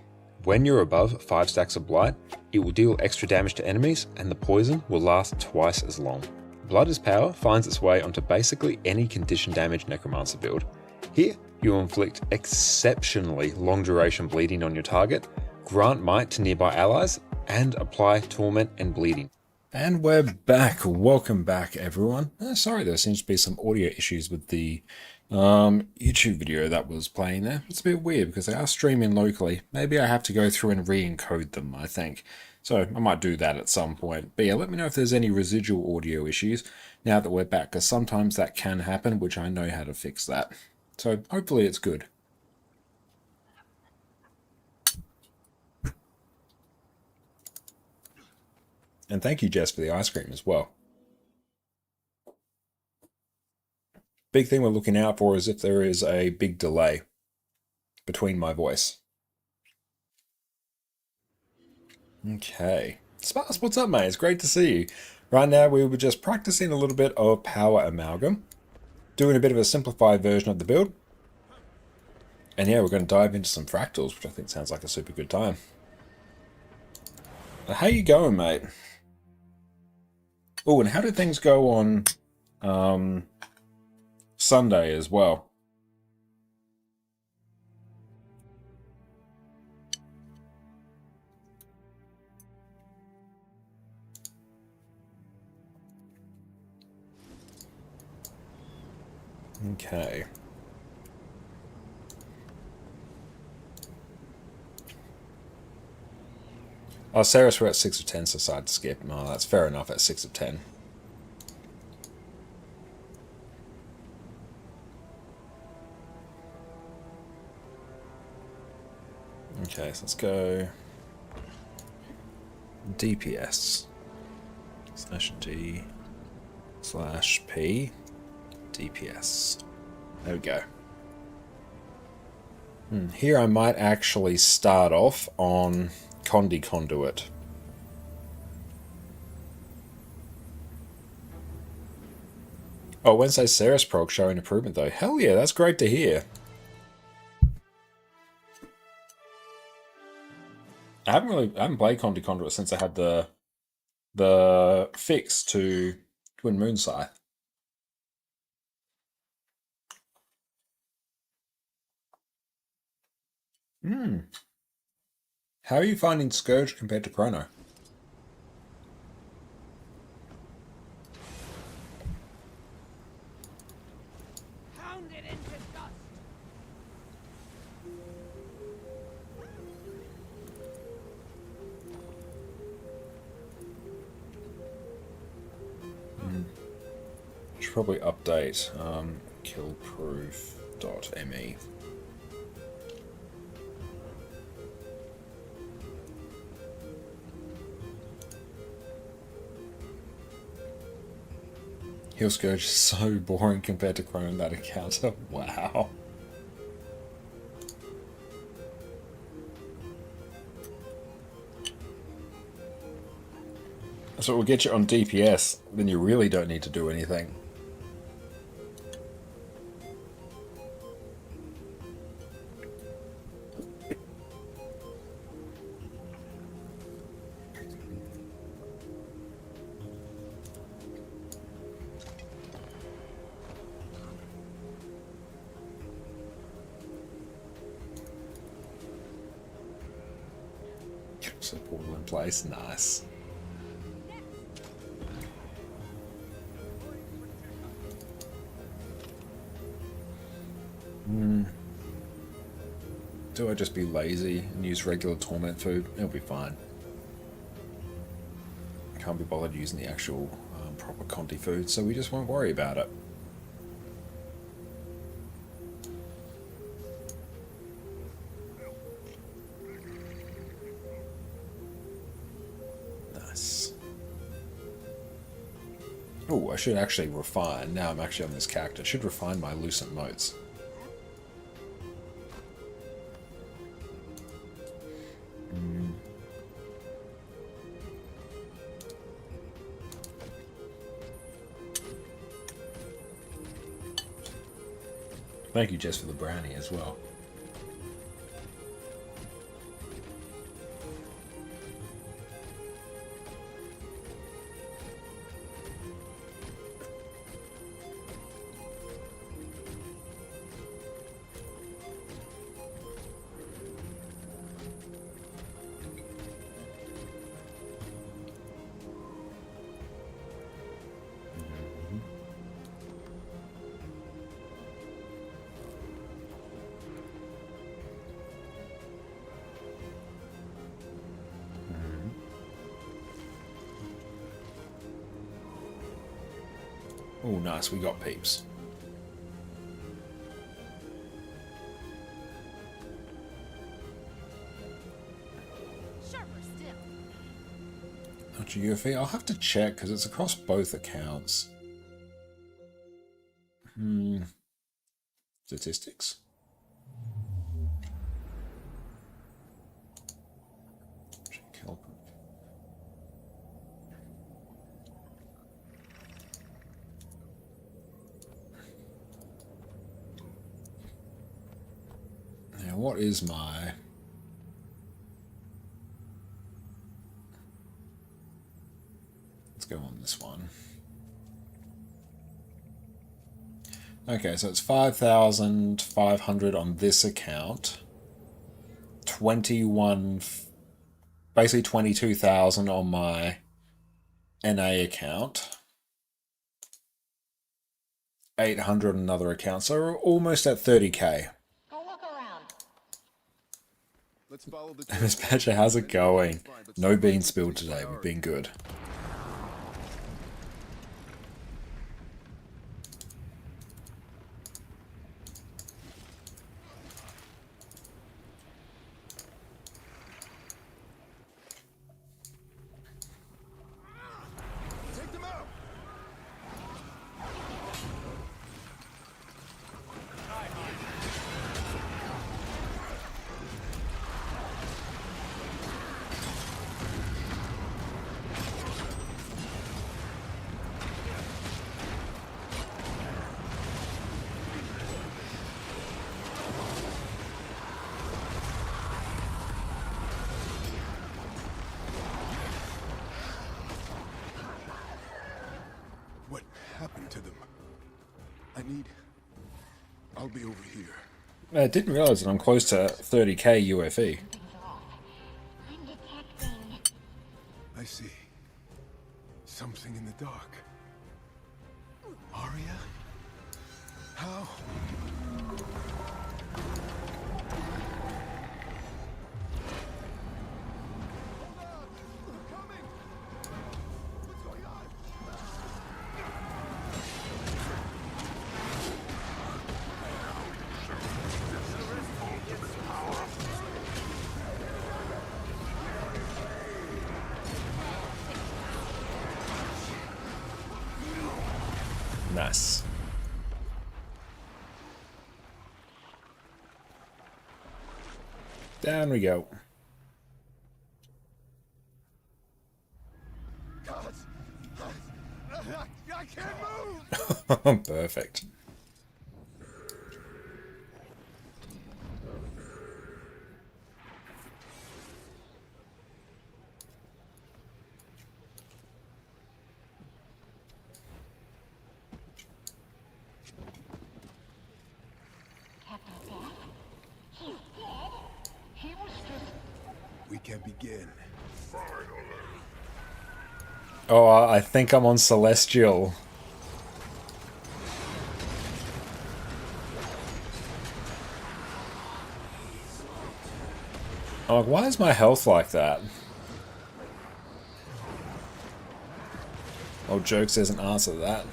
When you're above 5 stacks of blight, it will deal extra damage to enemies and the poison will last twice as long. Blood's power finds its way onto basically any condition damage necromancer build. Here, you will inflict exceptionally long duration bleeding on your target, grant might to nearby allies, and apply torment and bleeding. And we're back. Welcome back, everyone. Sorry, there seems to be some audio issues with the YouTube video that was playing there. It's a bit weird because they are streaming locally. Maybe I have to go through and re-encode them, I think. So I might do that at some point. But yeah, let me know if there's any residual audio issues now that we're back, because sometimes that can happen, which I know how to fix that. So hopefully it's good. And thank you, Jess, for the ice cream as well. Big thing we're looking out for is if there is a big delay between my voice. Okay. Sparse, what's up, mate? It's great to see you. Right now, we were just practicing a little bit of Power Amalgam, doing a bit of a simplified version of the build. And yeah, we're going to dive into some fractals, which I think sounds like a super good time. How you going, mate? Oh, and how did things go on Sunday as well? Okay. Oh, Sarah's we're at 6 of 10, so side skip. Oh, that's fair enough at 6 of 10. Okay, so let's go DPS /D /P DPS. There we go. Here I might actually start off on Conduit. Oh, Wednesday Ceres prog showing improvement though. Hell yeah, that's great to hear. I haven't played Conduit since I had the fix to Twin Moon Scythe. How are you finding Scourge compared to Chrono? Pound it into dust. Should probably update killproof.me. Heal Scourge is so boring compared to Chrono that encounter. Wow. So it will get you on DPS, then you really don't need to do anything. So portal in place, nice. Do I just be lazy and use regular torment food? It'll be fine. I can't be bothered using the actual proper Conti food, so we just won't worry about it. Nice. Oh, I should actually refine. Now I'm actually on this character. I should refine my Lucent Motes. Thank you, Jess, for the brownie as well. Oh, nice, we got peeps. Sharper still. Not your UFE. I'll have to check because it's across both accounts. Statistics? Now, what is my... Let's go on this one. Okay, so it's 5,500 on this account. 21... Basically 22,000 on my NA account. 800 on another account. So we're almost at 30k. Let's follow the Miss Badger, how's it going? No beans spilled today. We've been good. Take them out. What happened to them? I'll be over here. I didn't realize that I'm close to 30k UFE. I see. Something in the dark. Arya? How? Nice. Down we go. I can't move! Perfect. We can begin. Oh, I think I'm on Celestial. I'm like, why is my health like that? Oh, Jokes doesn't answer that.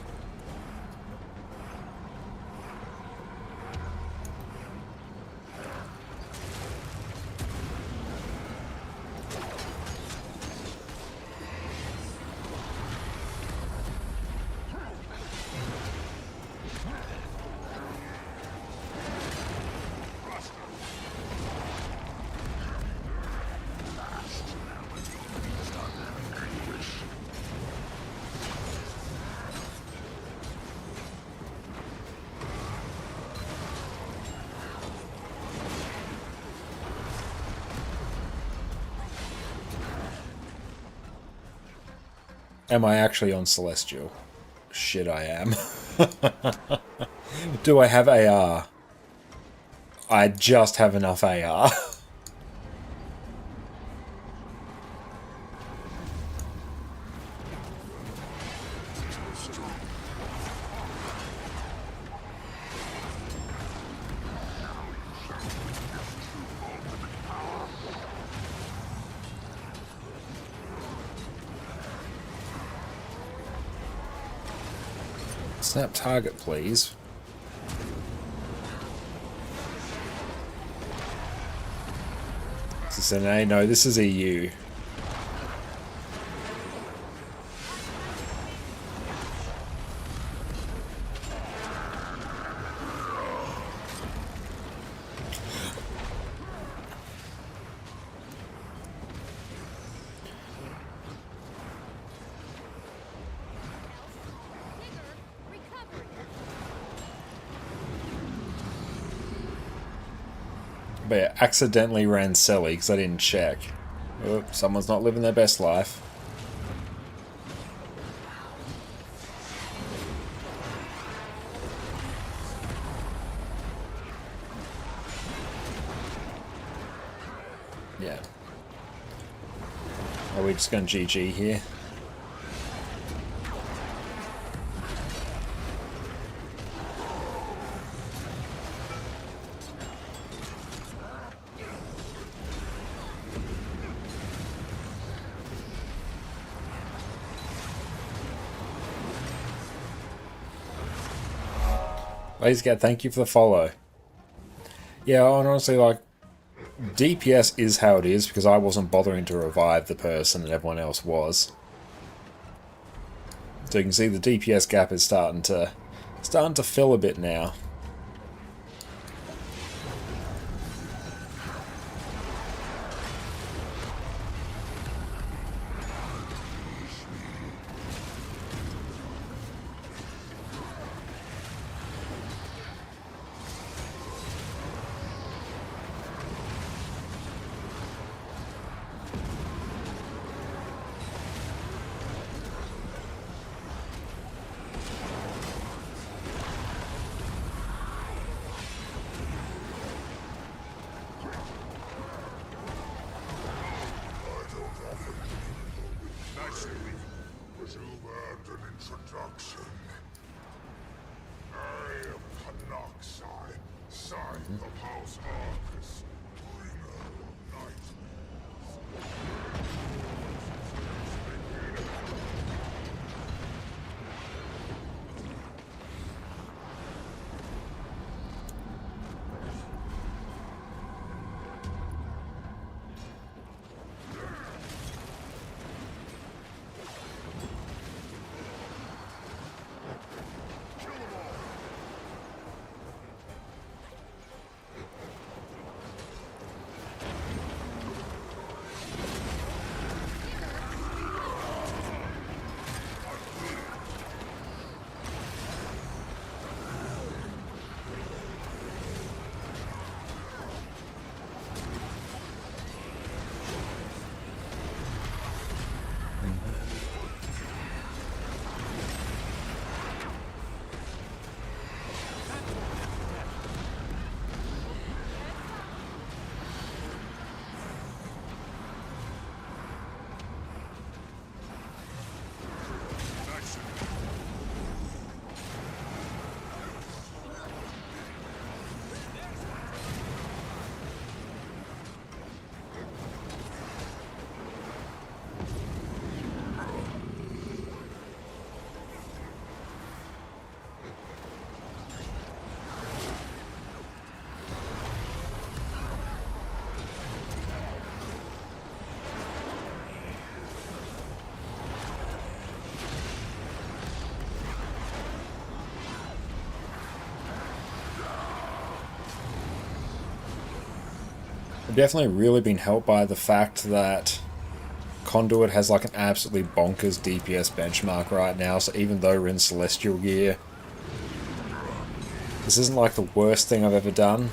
Am I actually on Celestial? Shit, I am. Do I have AR? I just have enough AR. Snap target, please. Is this an A? No, this is a U. But yeah, accidentally ran Selly because I didn't check. Oh, someone's not living their best life. Yeah. Are we just going to GG here? Ladies and thank you for the follow. Yeah, honestly, like, DPS is how it is because I wasn't bothering to revive the person and everyone else was. So you can see the DPS gap is starting to fill a bit now. I've definitely really been helped by the fact that Conduit has like an absolutely bonkers DPS benchmark right now, so even though we're in Celestial gear, this isn't like the worst thing I've ever done.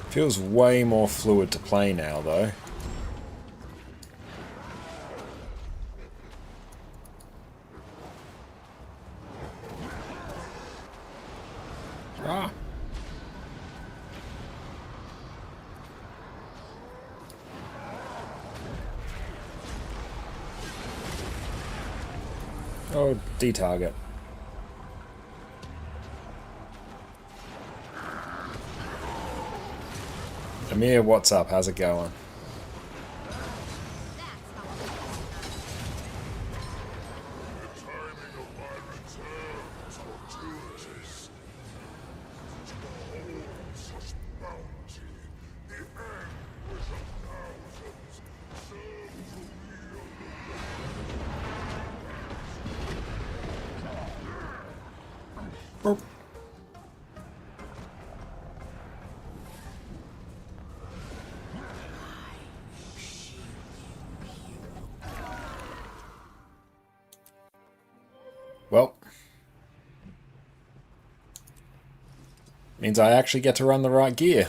Feels way more fluid to play now though. Ah. Oh, D-target. Amir, what's up? How's it going? Burp. Well, means I actually get to run the right gear.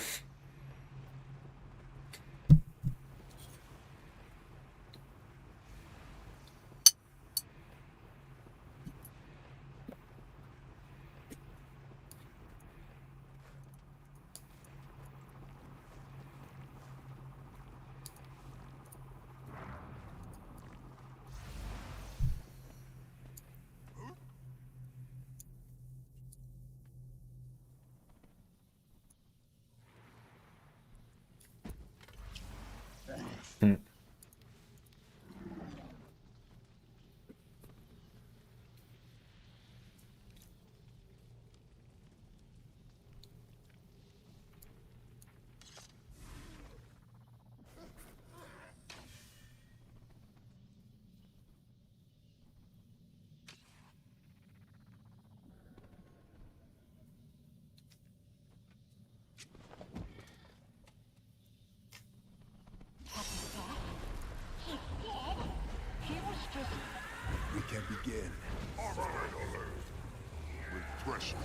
We can begin. Refreshing.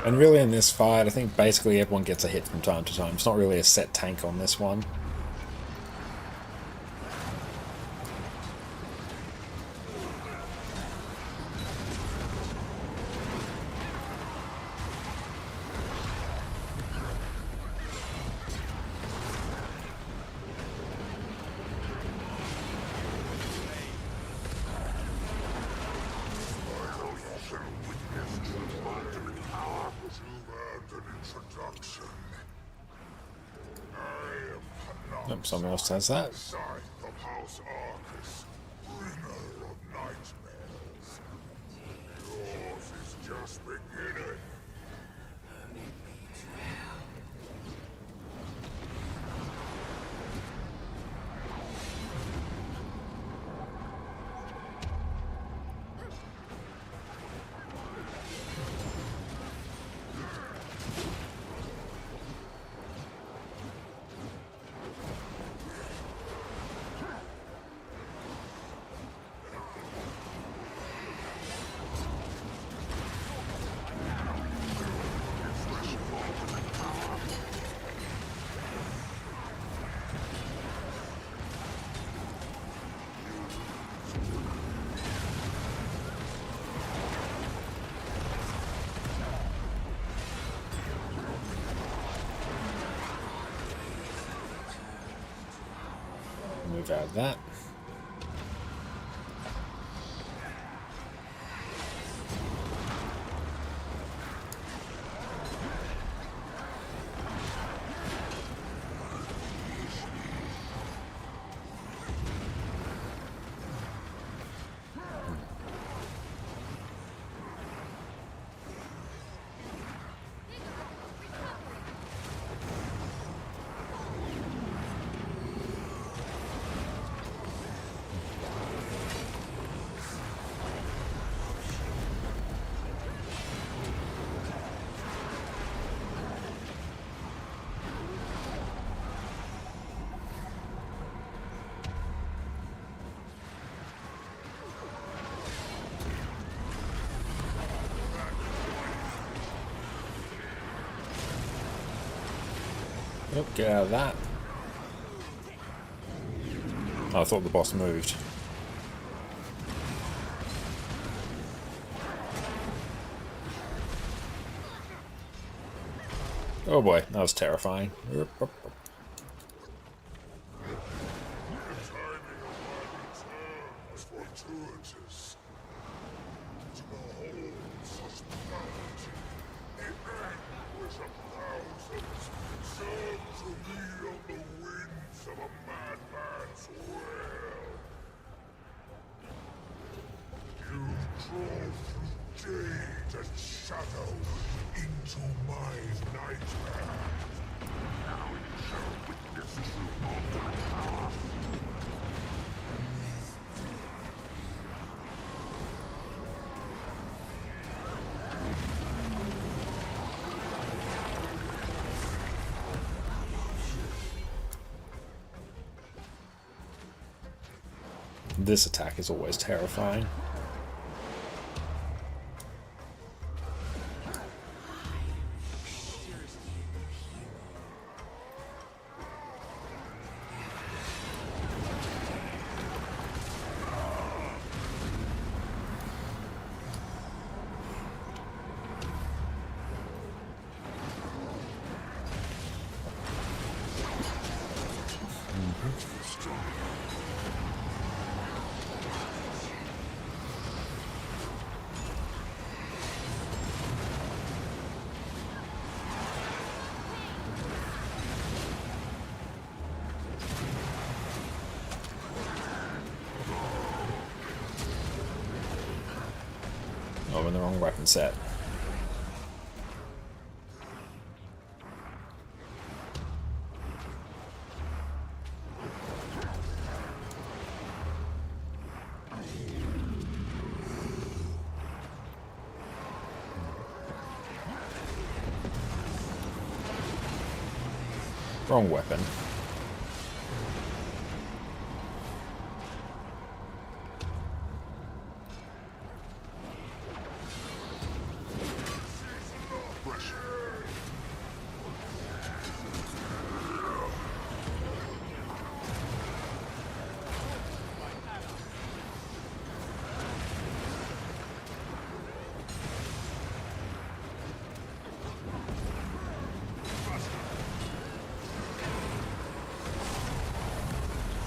And really in this fight, I think basically everyone gets a hit from time to time. It's not really a set tank on this one. Nope, someone else has that. Move out of that. Oh, get out of that. Oh, I thought the boss moved. Oh boy, that was terrifying. Fortuitous. To behold such bounty, the anguish of thousands, serve to lead on the winds of a madman's will. You draw through jade and shadow into my nightmare. Now you shall witness true ultimate power. This attack is always terrifying. Oh, I'm in the wrong weapon set. Wrong weapon.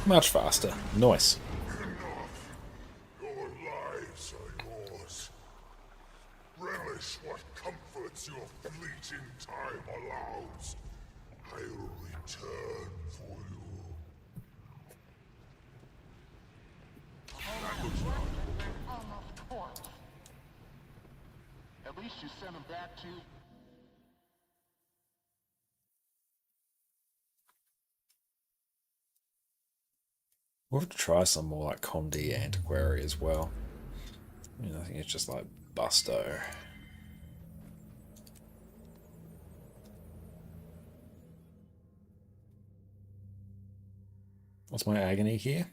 Much faster. Nice. Your lives are yours. Relish what comforts your fleeting time allows. I'll return for you. Almost corpse. At least you sent him back to... We'll have to try some more like Conde Antiquary as well. I mean, I think it's just like Busto. What's my agony here?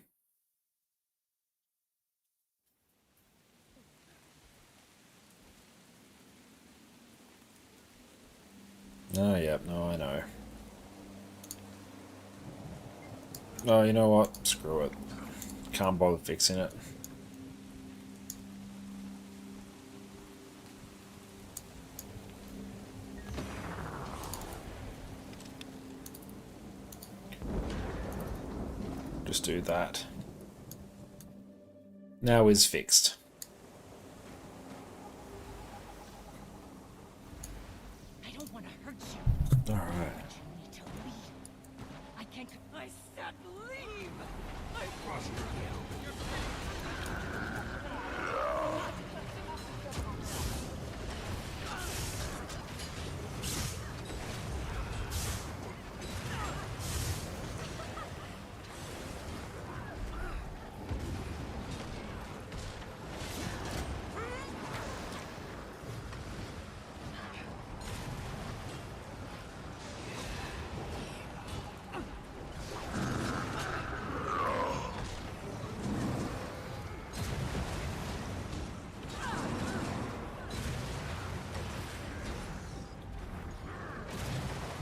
Oh, yep, no, I know. Oh, you know what? Screw it. Can't bother fixing it. Just do that. Now is fixed. I don't want to hurt you. Alright. You need to leave. I can't. I said leave! I trust you.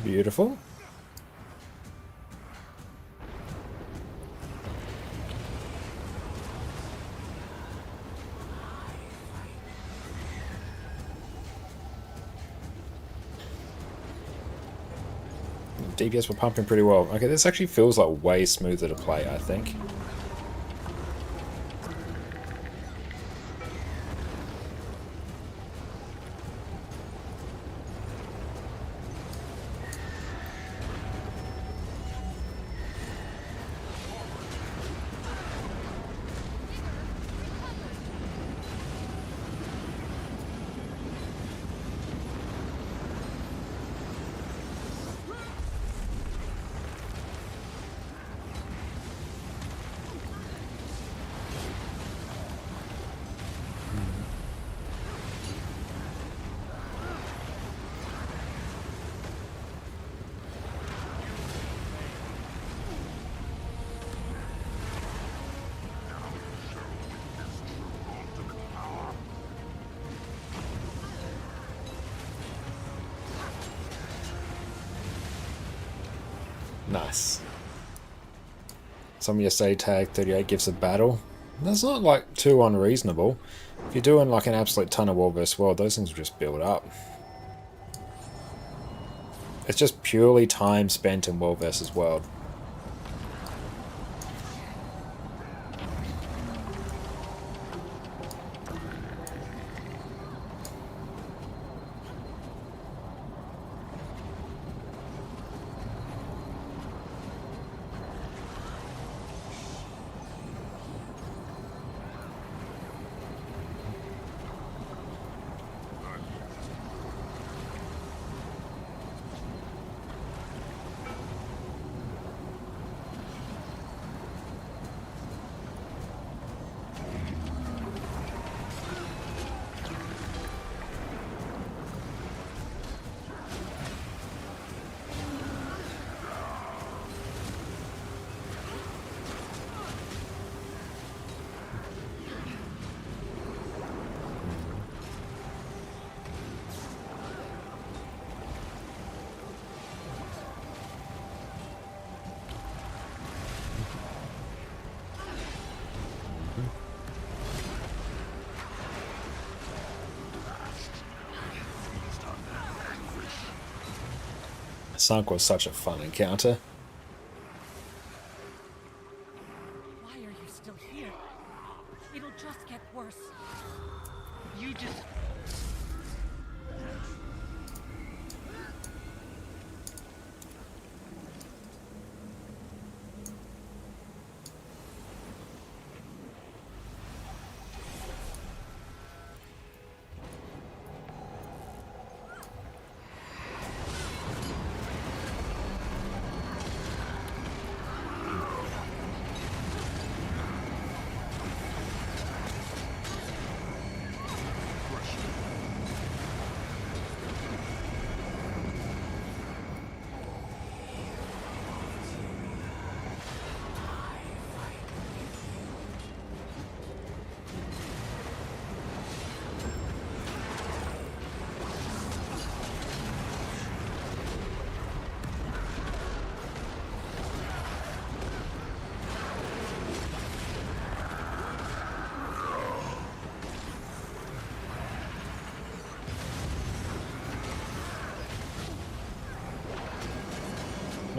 Beautiful. DPS were pumping pretty well. Okay, this actually feels like way smoother to play, I think. Nice. Some of your say tag 38 gives a battle. That's not like too unreasonable. If you're doing like an absolute ton of world versus world, those things will just build up. It's just purely time spent in world versus world. Sunk was such a fun encounter. Why are you still here? It'll just get worse. You just...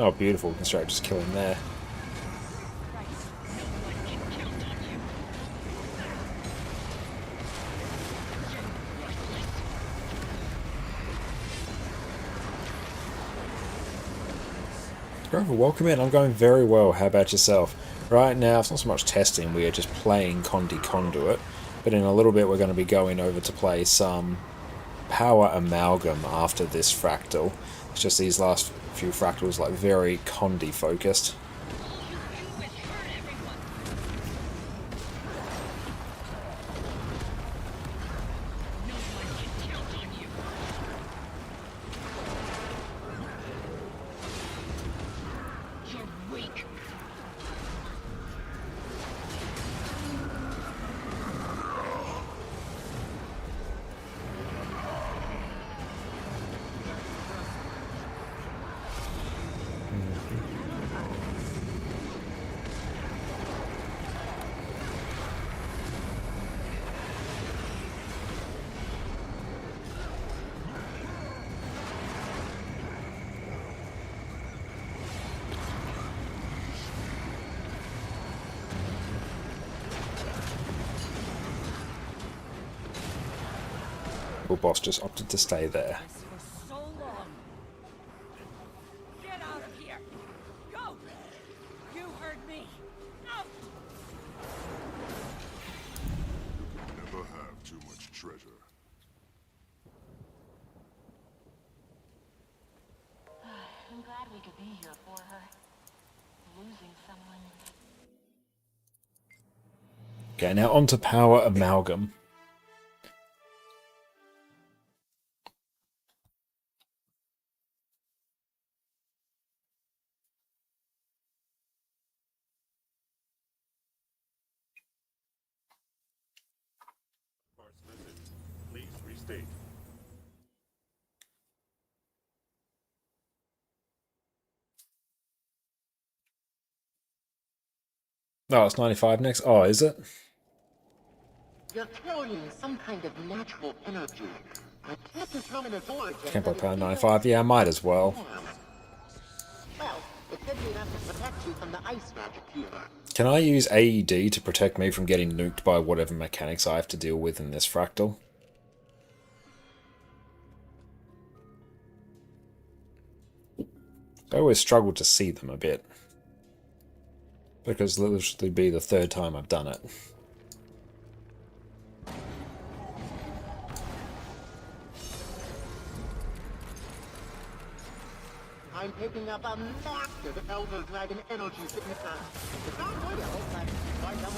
Oh, beautiful. We can straight just kill him there. Grover, welcome in. I'm going very well. How about yourself? Right now, it's not so much testing. We are just playing Conduit. But in a little bit, we're going to be going over to play some Power Amalgam after this Fractal. It's just these last few Fractals, like, very Condi focused. Rebel boss just opted to stay there. This for so long. Get out of here. Go. You heard me. Out. Never have too much treasure. I'm glad we could be here for her. Losing someone. Okay, now on to Power Amalgam. Please restate. Oh, it's 95 next. Oh, is it? You're carrying some kind of natural energy. I can't determine its origin. Can't play but Power it 95. Yeah, I might as well. Well, it could be enough to protect you from the ice magic here. Can I use AED to protect me from getting nuked by whatever mechanics I have to deal with in this fractal? I always struggle to see them a bit. Because this will be the third time I've done it. I'm picking up a massive Elder Dragon energy signature. It's not real, but I know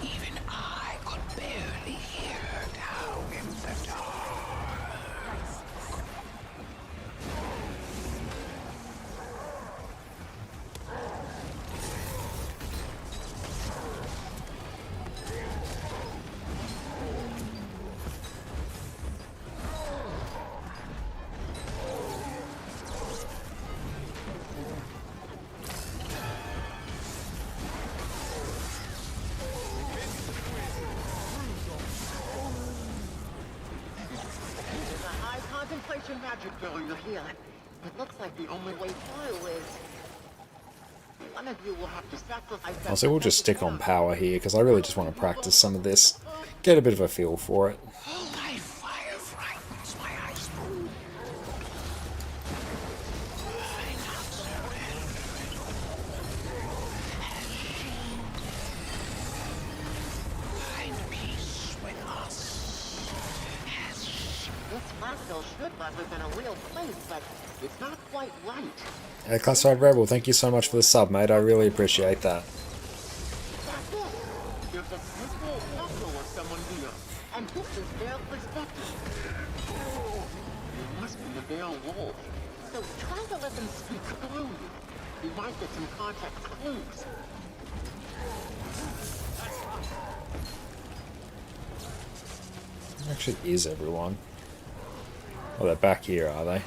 Even I could barely hear down in the dark. there's a high concentration magic barrier here. It looks like the only way through is... One of you will have to sacrifice that. Also, we'll just stick on power here, because I really just want to practice some of this. Get a bit of a feel for it. My fire frightens my ice. Find peace with us. This fractal should represent a real place, but it's not quite right. Classified Rebel, thank you so much for the sub, mate. I really appreciate that. That's it. There's a simple echo of someone here, and this is their perspective. You must be the bare wolf. So try to let them speak through you. You might get some contact clues. Where actually is everyone? Oh, they're back here, are they?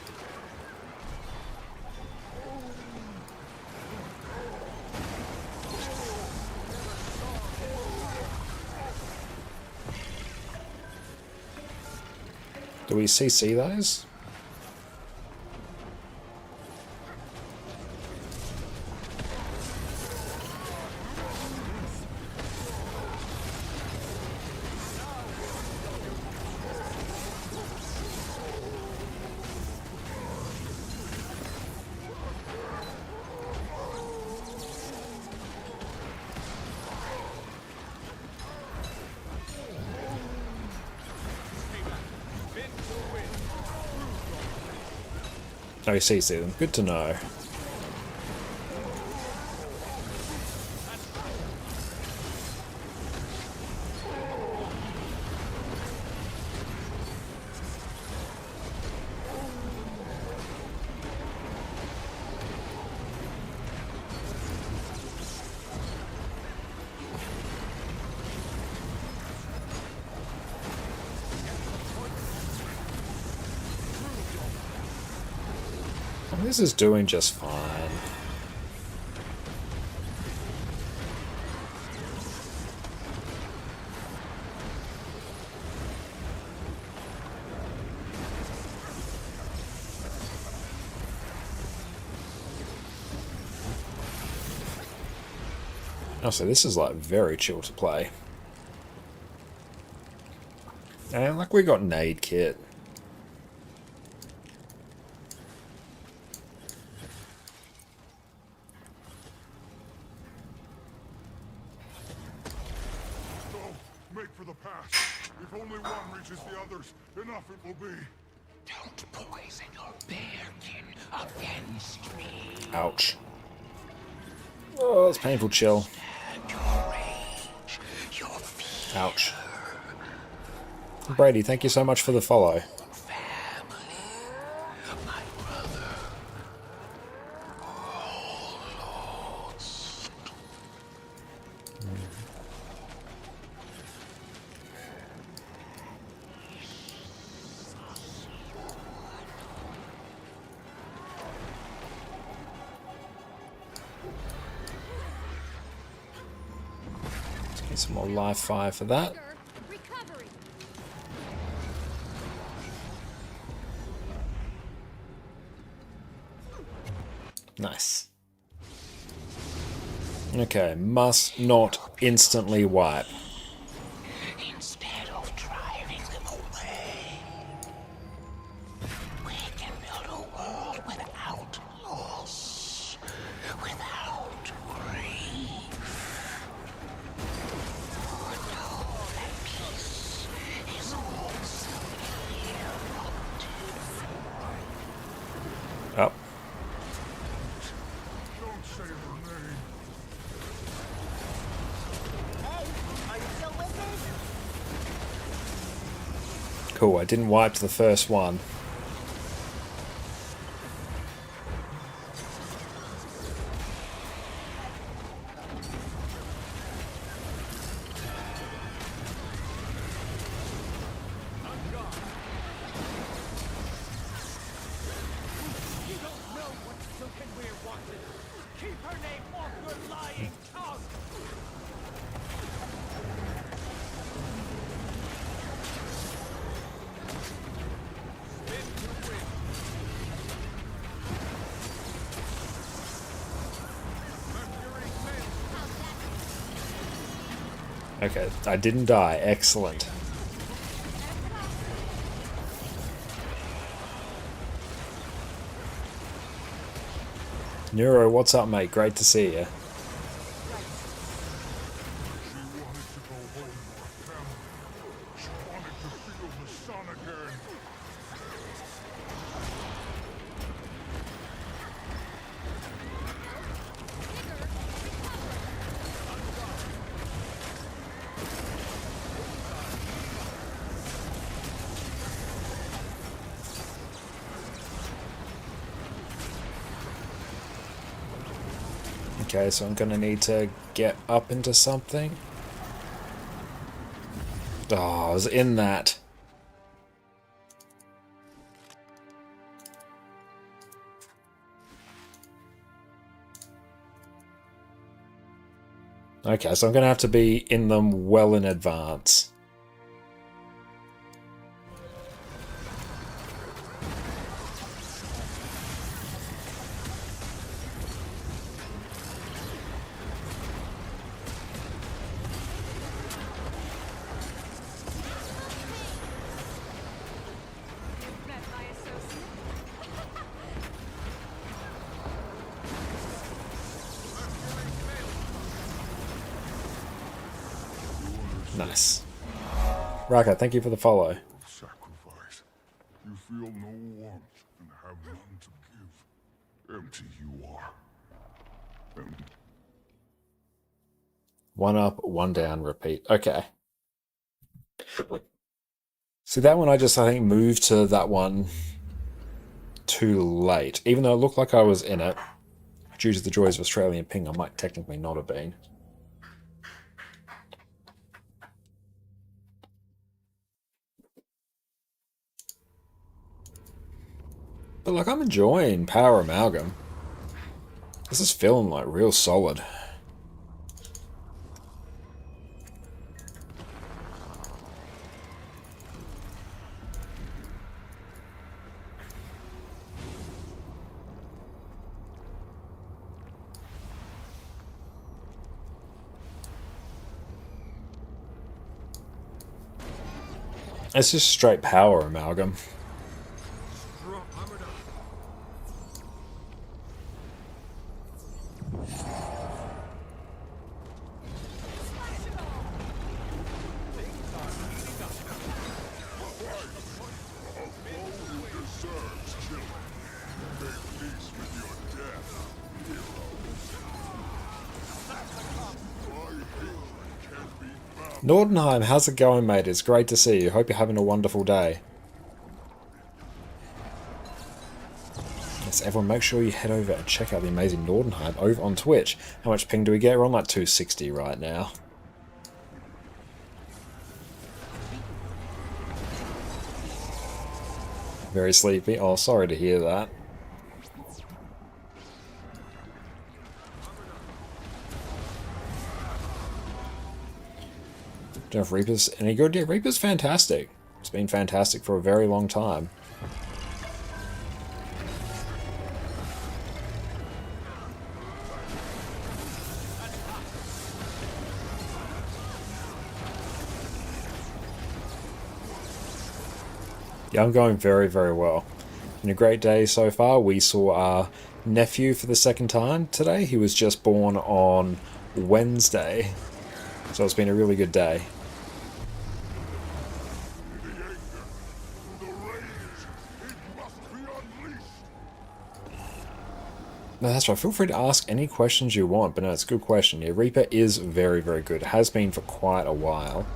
Do we CC those? Oh, you CC them. Good to know. This is doing just fine. Oh, so this is like very chill to play. And like we got an aid kit. So, make for the pass. If only one reaches the others, enough it will be. Don't poison your bearkin against me. Ouch. Oh, it's painful chill. And your rage, your fear, Ouch. Brady, thank you so much for the follow. family, my brother, all lost. Let's get some more live fire for that. Recovery. Nice. Okay, must not instantly wipe. Instead of driving them away, we can build a world without loss, without grief. Know that peace is also erupted. Up. Don't say her name. Hey, are you still with me? Cool, I didn't wipe the first one. You don't know what Silken Weir wanted. Keep her name off your lying tongue. Okay, I didn't die. Excellent. Neuro, what's up, mate? Great to see you. She wanted to go home to her family. She wanted to feel the sun again. Okay, so I'm gonna need to get up into something. Oh, I was in that. Okay, so I'm gonna have to be in them well in advance. Met my associate. Nice. Raka, thank you for the follow. Sacrifice. You feel no warmth and have none to give. Empty you are. Empty. One up, one down, repeat. Okay. See, that one I think, moved to that one too late. Even though it looked like I was in it, due to the joys of Australian ping, I might technically not have been. But, like, I'm enjoying Power Amalgam. This is feeling, like, real solid. It's just straight power amalgam. Nordenheim, how's it going, mate? It's great to see you. Hope you're having a wonderful day. Yes, everyone, make sure you head over and check out the amazing Nordenheim over on Twitch. How much ping do we get? We're on like 260 right now. Very sleepy. Oh, sorry to hear that. Don't know if Reaper's any good. Yeah, Reaper's fantastic. It's been fantastic for a very long time. Yeah, I'm going very, very well. Been a great day so far. We saw our nephew for the second time today. He was just born on Wednesday. So it's been a really good day. No, that's right. Feel free to ask any questions you want, but no, it's a good question. Yeah, Reaper is very, very good. It has been for quite a while.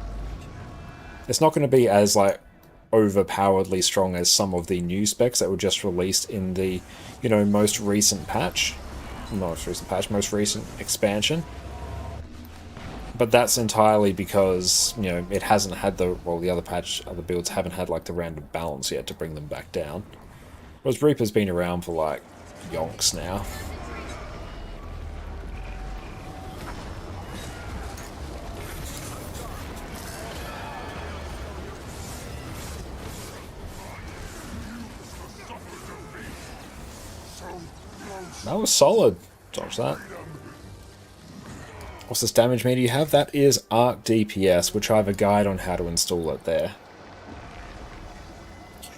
It's not going to be as, like, overpoweredly strong as some of the new specs that were just released in the, you know, most recent patch. Most recent expansion. But that's entirely because, you know, it hasn't had the, well, the other builds haven't had, like, the random balance yet to bring them back down. Whereas Reaper's been around for, like, yonks now. That was solid. Dodge that. What's this damage meter you have? That is Arc DPS, which I have a guide on how to install it there.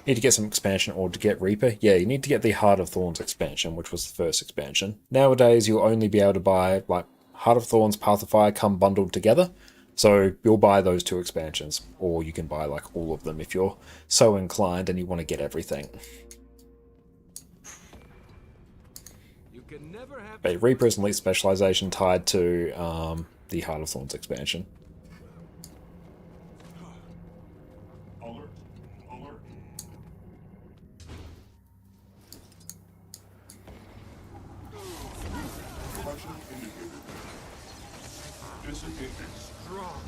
Need to get some expansion or to get Reaper? Yeah, you need to get the Heart of Thorns expansion, which was the first expansion. Nowadays, you'll only be able to buy, like, Heart of Thorns, Path of Fire come bundled together. So you'll buy those two expansions, or you can buy, like, all of them if you're so inclined and you want to get everything. But Reaper is an elite specialization tied to the Heart of Thorns expansion. Alert. Alert. Pressure indicated. Disengaging. Strong.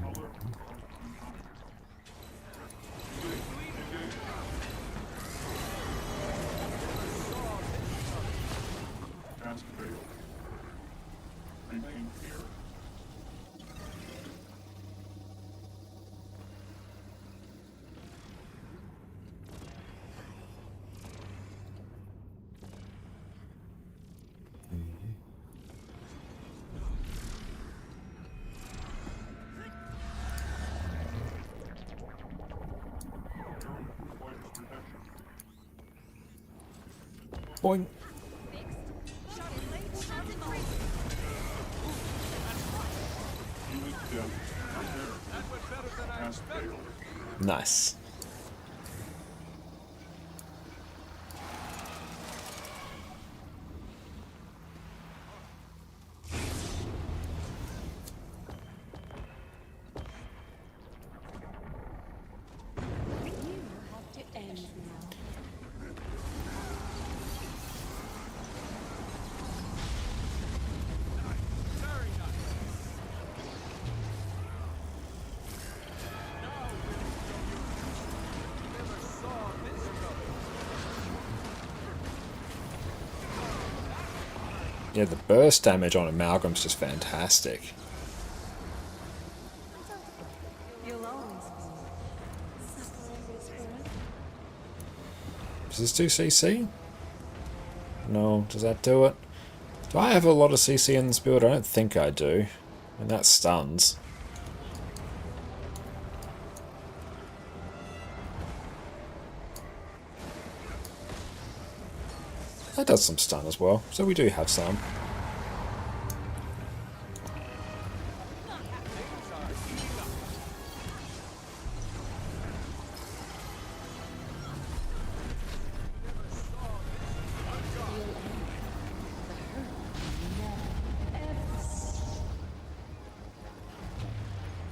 Alert. Task failed. Remain here. Boing. Nice. Yeah, the burst damage on Amalgam's just fantastic. Does this do CC? No, does that do it? Do I have a lot of CC in this build? I don't think I do. And that stuns. That does some stun as well, so we do have some.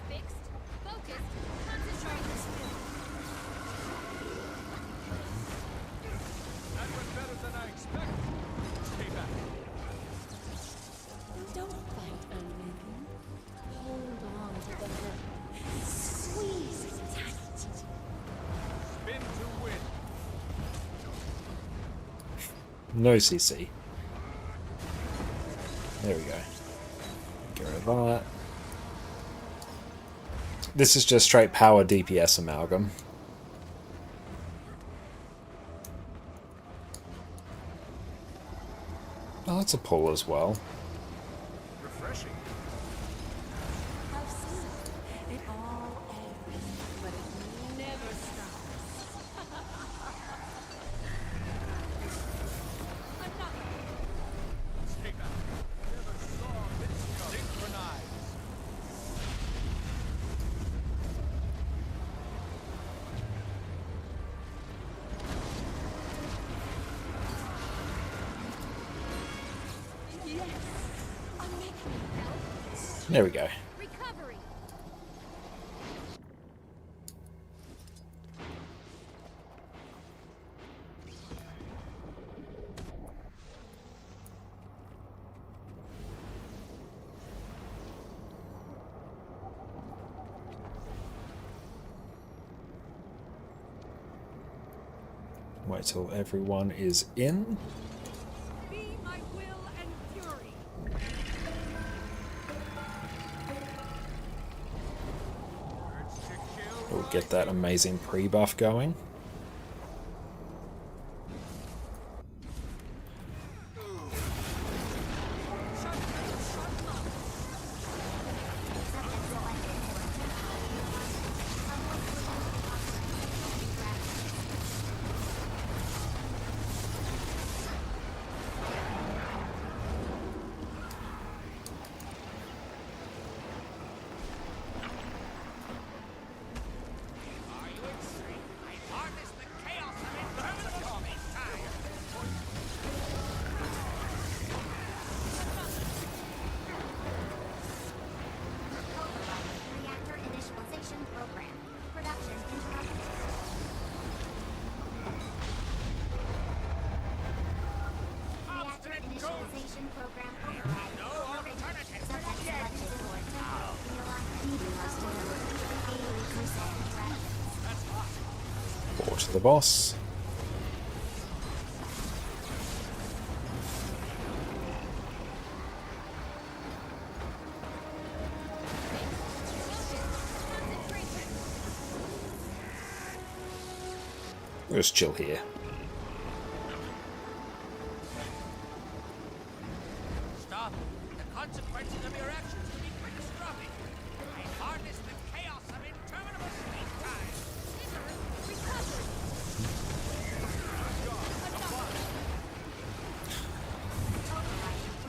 Fixed, focused, concentrated. That went better than I expected. Stay back. Don't fight a little. Hold on to the hook. Squeeze it tight. Spin to win. No CC. There we go. Get rid of that. This is just straight power DPS amalgam. Oh, that's a pull as well. Refreshing. I've seen it. It all ends, but it never stops. Another. Stay back. Never saw this coming. Synchronize. Yes. I'm making it help. There we go. Recovery. Wait till everyone is in. Be my will and fury. We'll get that amazing pre-buff going. Reactor initialization program. Production interrupted. Reactor initialization program override. No alternative. Subject selected for temporal meeting must deliver 80% fractions. Forward to the boss. We'll just chill here. Stop. The consequences of your actions will be catastrophic. I harness the chaos of interminable space-time.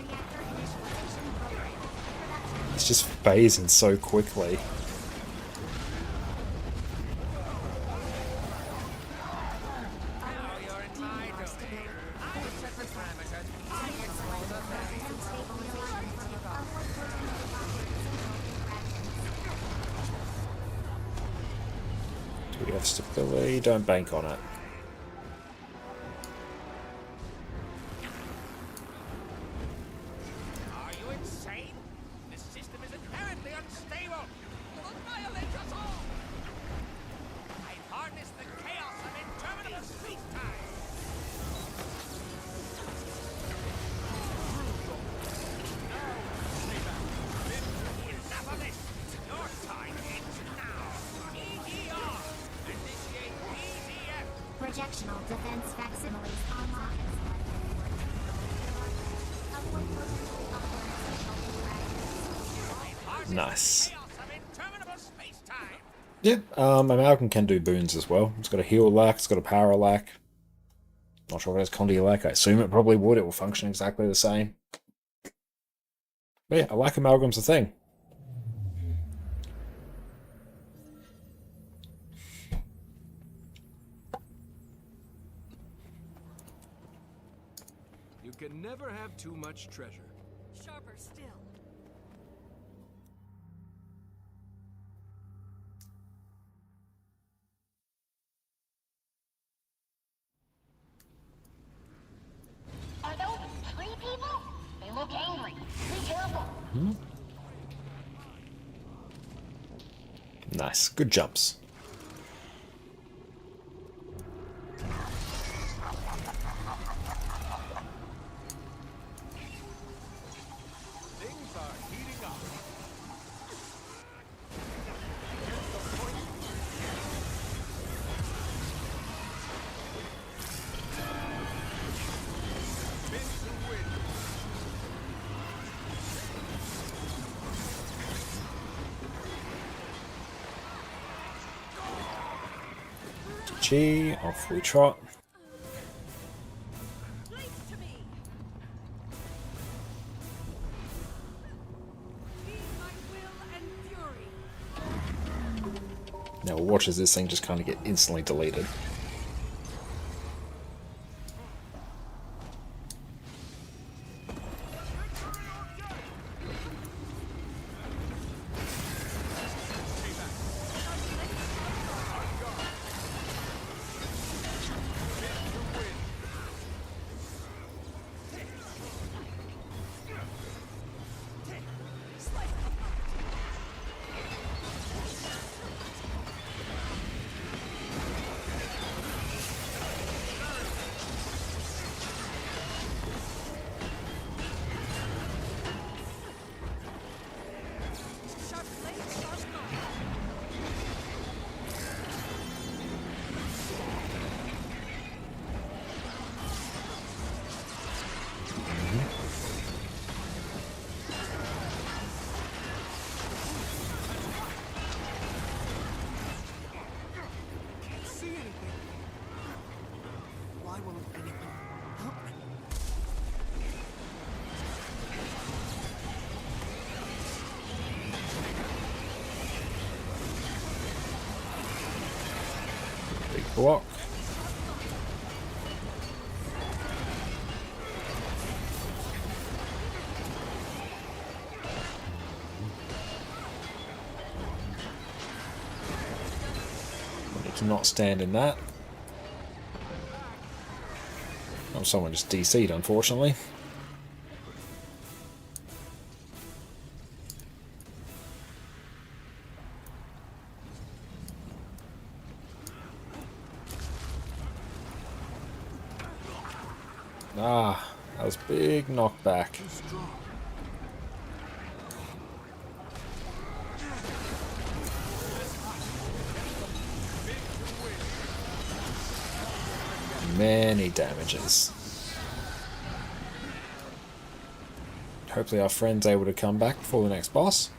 Reactor initialization program. Production. It's just phasing so quickly. Now you're in my domain. I set the parameters. I control the variables. Do we have stability? Don't bank on it. Are you insane? This system is inherently unstable. It will annihilate us all. I harness the chaos of interminable space-time. Enough of this. Your time ends now. EDR. Initiate PDF. Projectional defense facsimiles online. Nice. Chaos of interminable space-time. Yep, Amalgam can do boons as well. It's got a heal lack, it's got a power lack. Not sure what its quantity like. I assume it probably would. It will function exactly the same. But yeah, I like amalgam's a thing. You can never have too much treasure. Sharper still. Are those tree people? They look angry. Be careful. Nice. Good jumps. Things are heating up. GG, off we trot. Leap to me. Be my will and fury. Now we'll watch as this thing just kind of get instantly deleted. Sharp blade, sharp knife. Can't see anything. Why won't anyone help me? Big block. We need to not stand in that. Oh, someone just DC'd, unfortunately. Ah, that was big knockback. Too strong. Many damages. Hopefully our friend's able to come back before the next boss.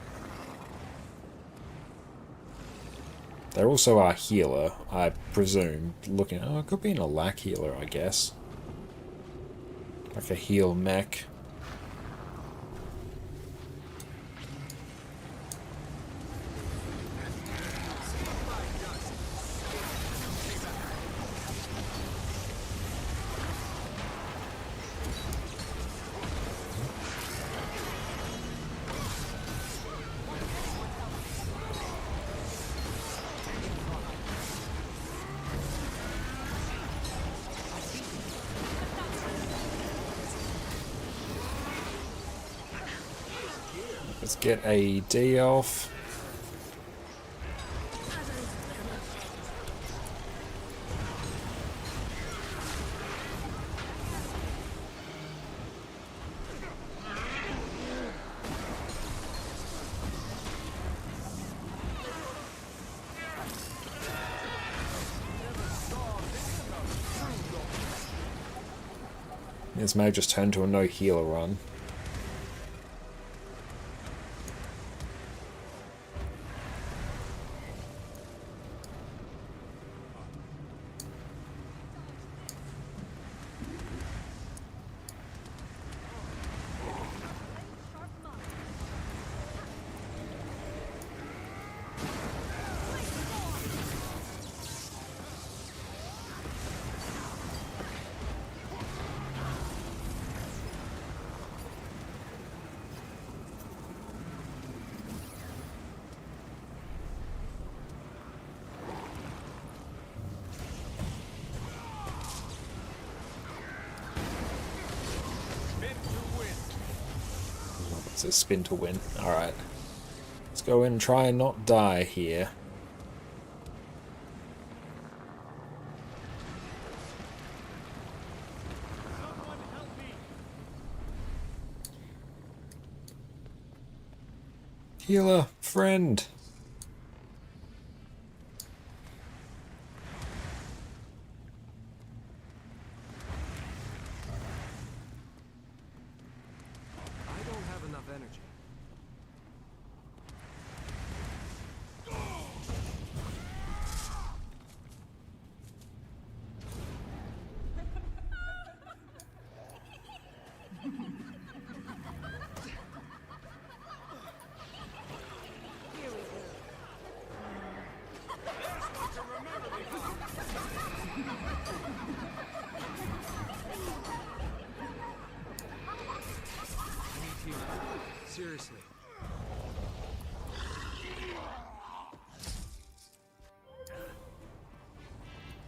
They're also our healer, I presume. Looking, oh, it could be an Alack healer, I guess. Like a heal mech. Let's get a D off. This may just turn to a no healer run. to spin to win. Alright. Let's go in and try and not die here. Someone help me! Healer, friend. I don't have enough energy. Seriously.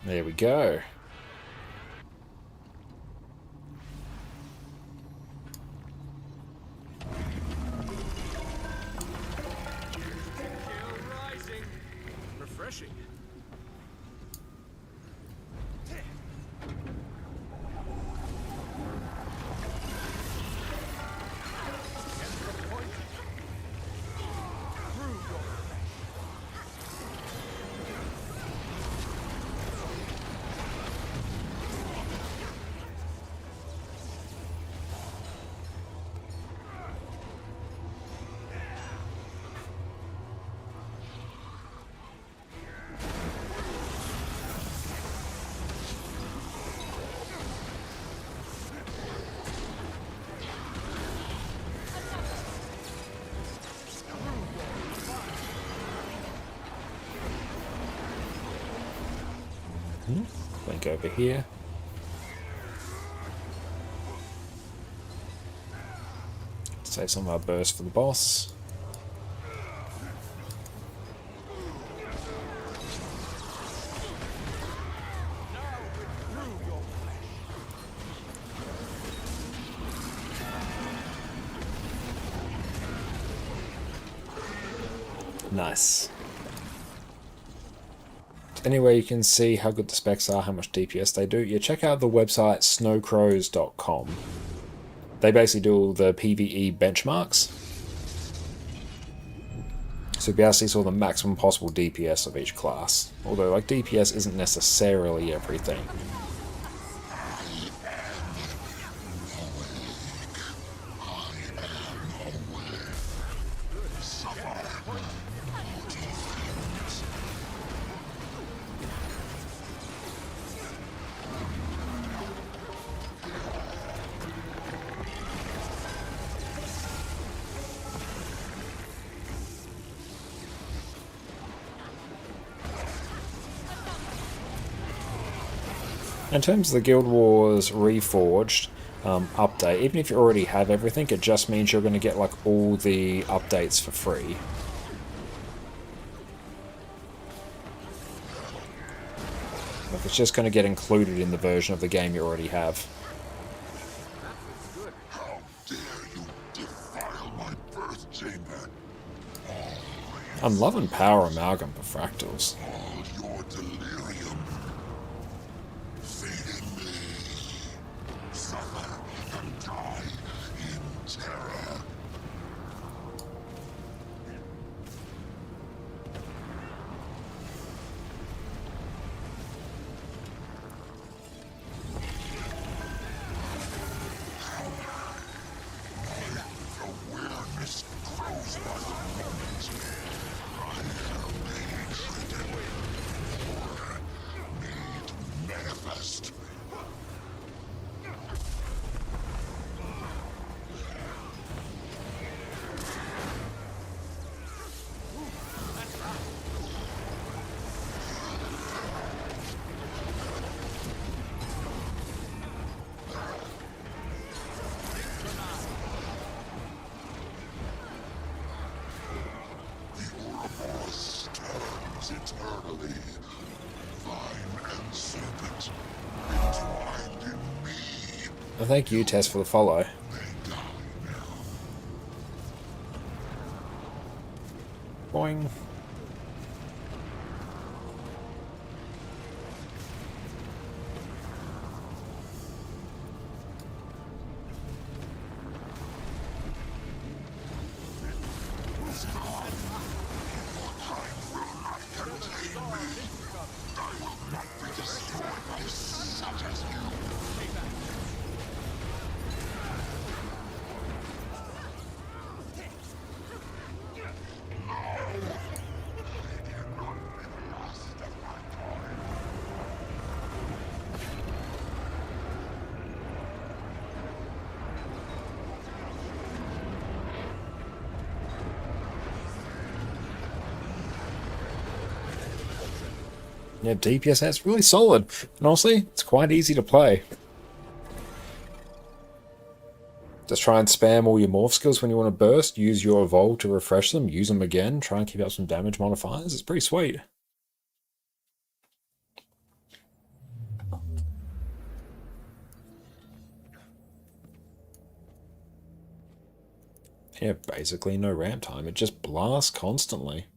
There we go. Gale rising. Refreshing. Link over here. Save some of our burst for the boss. Nice. Anyway, you can see how good the specs are, how much DPS they do. Yeah, check out the website snowcrows.com. They basically do all the PvE benchmarks. So you'll be able to see sort of the maximum possible DPS of each class. Although, like, DPS isn't necessarily everything. In terms of the Guild Wars Reforged update, even if you already have everything, it just means you're going to get like all the updates for free. Like, it's just going to get included in the version of the game you already have. How dare you defile my birth chamber? I'm loving Power Amalgam for fractals. All your delirium. Feeding me. Suffer and die in terror. Awareness grows by the moment. I am made hidden, or made manifest. The Ouroboros turns eternally. Vine and serpent entwined in me. Well, thank you, Tess, for the follow. They die now. Boing. Yeah, DPS that's really solid. And honestly, it's quite easy to play. Just try and spam all your morph skills when you want to burst. Use your evolve to refresh them. Use them again. Try and keep up some damage modifiers. It's pretty sweet. Yeah, basically no ramp time. It just blasts constantly.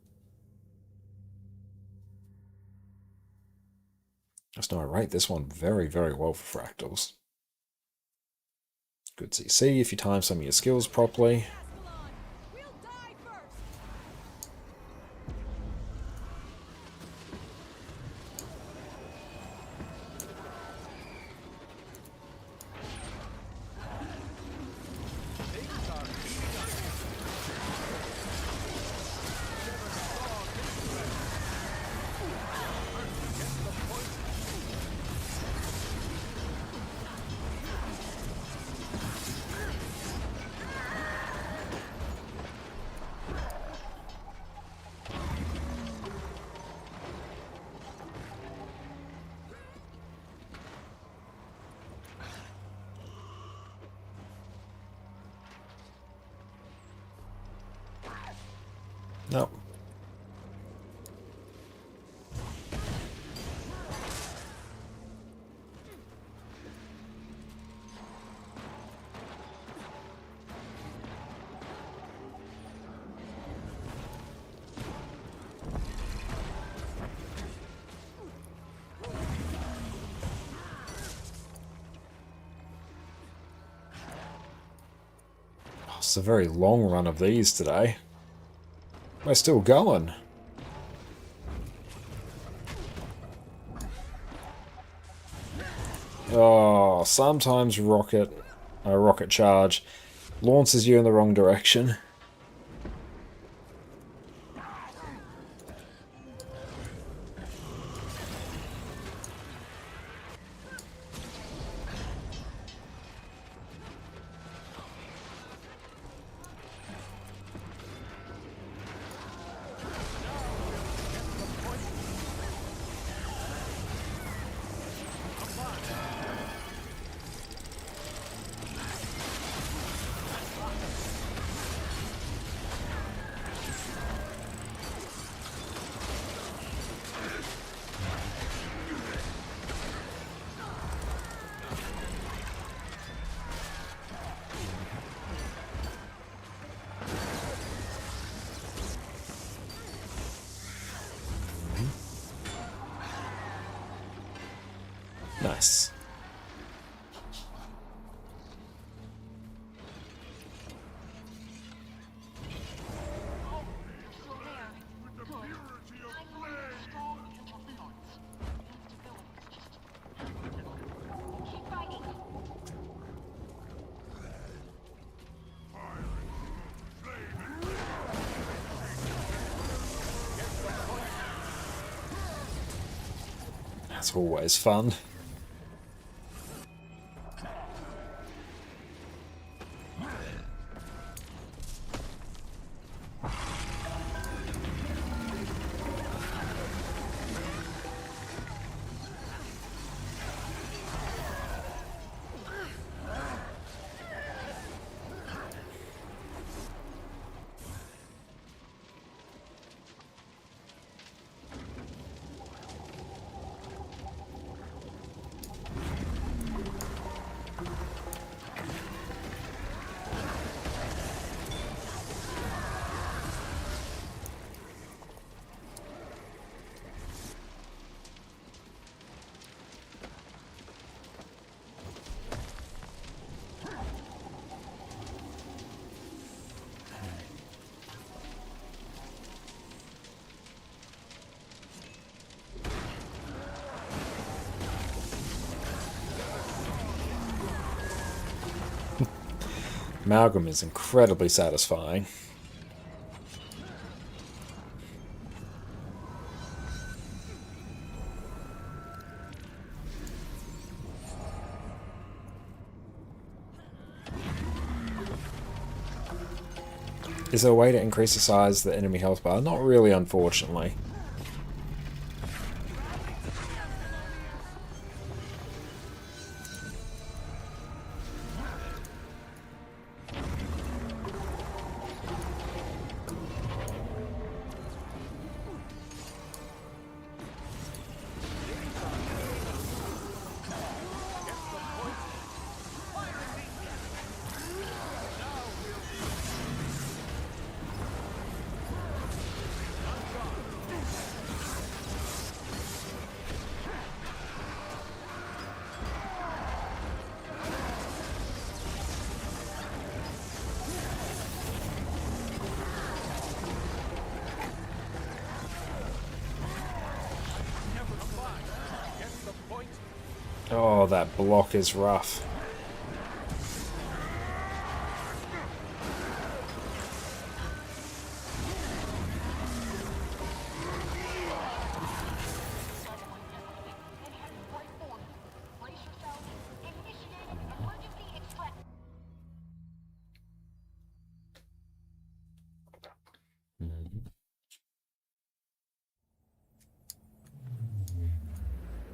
Just know I rate this one very, very well for fractals. Good CC if you time some of your skills properly. Nope. It's a very long run of these today. We're still going. Oh, sometimes rocket charge launches you in the wrong direction. Nice. That's always fun. Amalgam is incredibly satisfying. Is there a way to increase the size of the enemy health bar? Not really, unfortunately. Oh, that block is rough.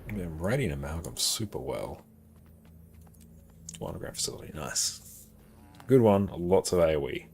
I'm writing Amalgam super well. Monograph facility, nice. Good one, lots of AoE.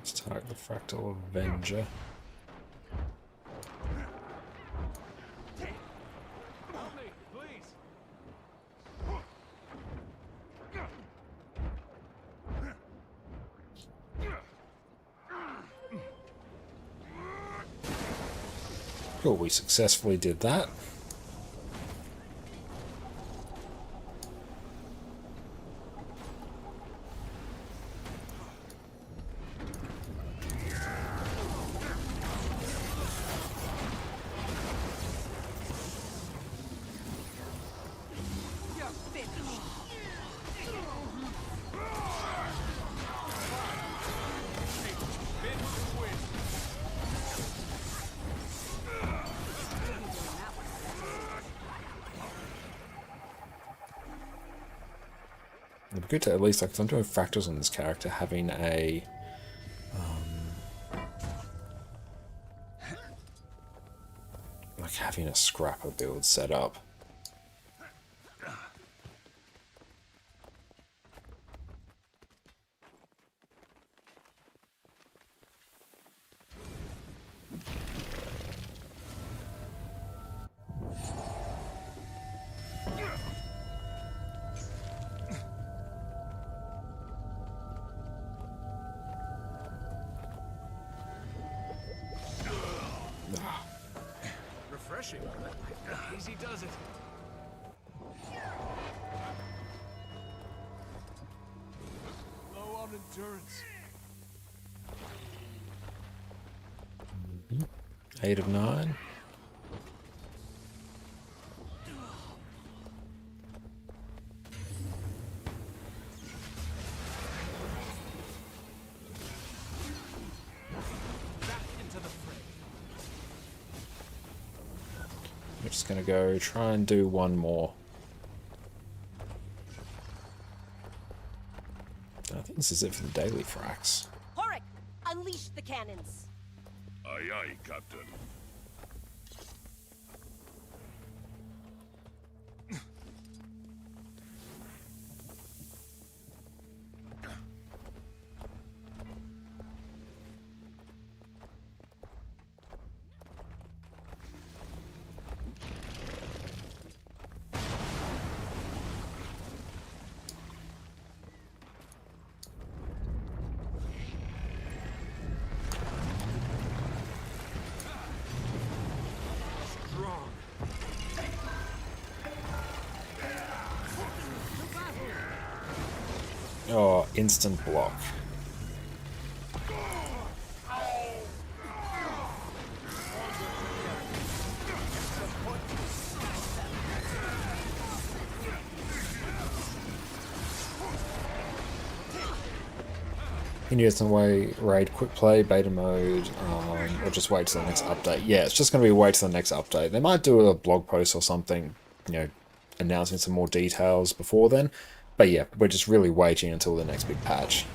Let's target the Fractal Avenger. Cool, we successfully did that. It'd be good to at least, like, if I'm doing fractals on this character, having a like having a scrapper build set up. Refreshing. Easy does it. Low on endurance. 8 of 9. Back into the fray. Just gonna go try and do one more. I think this is it for the daily fracs. Horik, unleash the cannons. Aye, aye, Captain. Oh, instant block. Continuous way raid quick play beta mode, or just wait till the next update. Yeah, it's just going to be wait till the next update. They might do a blog post or something, you know, announcing some more details before then. But yeah, we're just really waiting until the next big patch.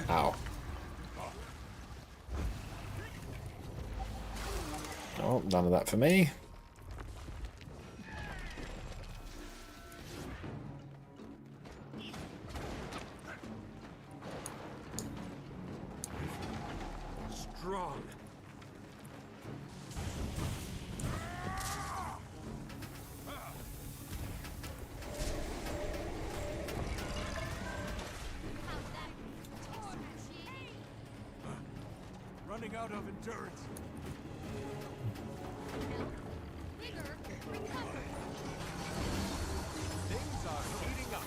Ow. Oh, none of that for me. Strong. Running out of endurance. Things are heating up.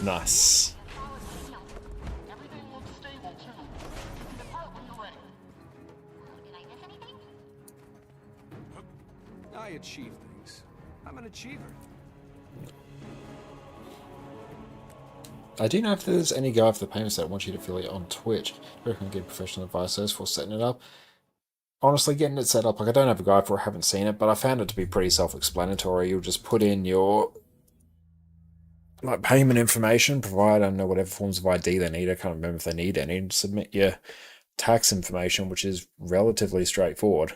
Nice. Everything looks stable too. Depart when you're ready. Did I miss anything? I achieve things. I'm an achiever. I do know if there's any guide for the payments that want you to affiliate on Twitch. I recommend getting professional advice for setting it up. Honestly, getting it set up, like I don't have a guide for it, I haven't seen it, but I found it to be pretty self-explanatory. You'll just put in your like payment information, provide, I don't know, whatever forms of ID they need. I can't remember if they need any. And submit your tax information, which is relatively straightforward.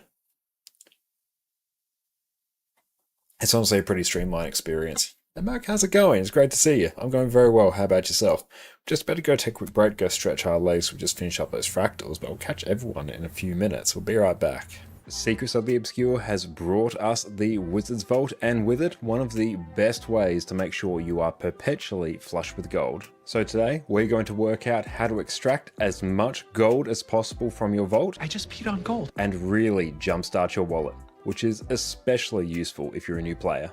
It's honestly a pretty streamlined experience. And Mark, how's it going? It's great to see you. I'm going very well. How about yourself? Just better go take a quick break, go stretch our legs. We'll just finish up those fractals, but we'll catch everyone in a few minutes. We'll be right back. Secrets of the Obscure has brought us the Wizard's Vault, and with it, one of the best ways to make sure you are perpetually flush with gold. So today, we're going to work out how to extract as much gold as possible from your vault. I just peed on gold. And really jumpstart your wallet, which is especially useful if you're a new player.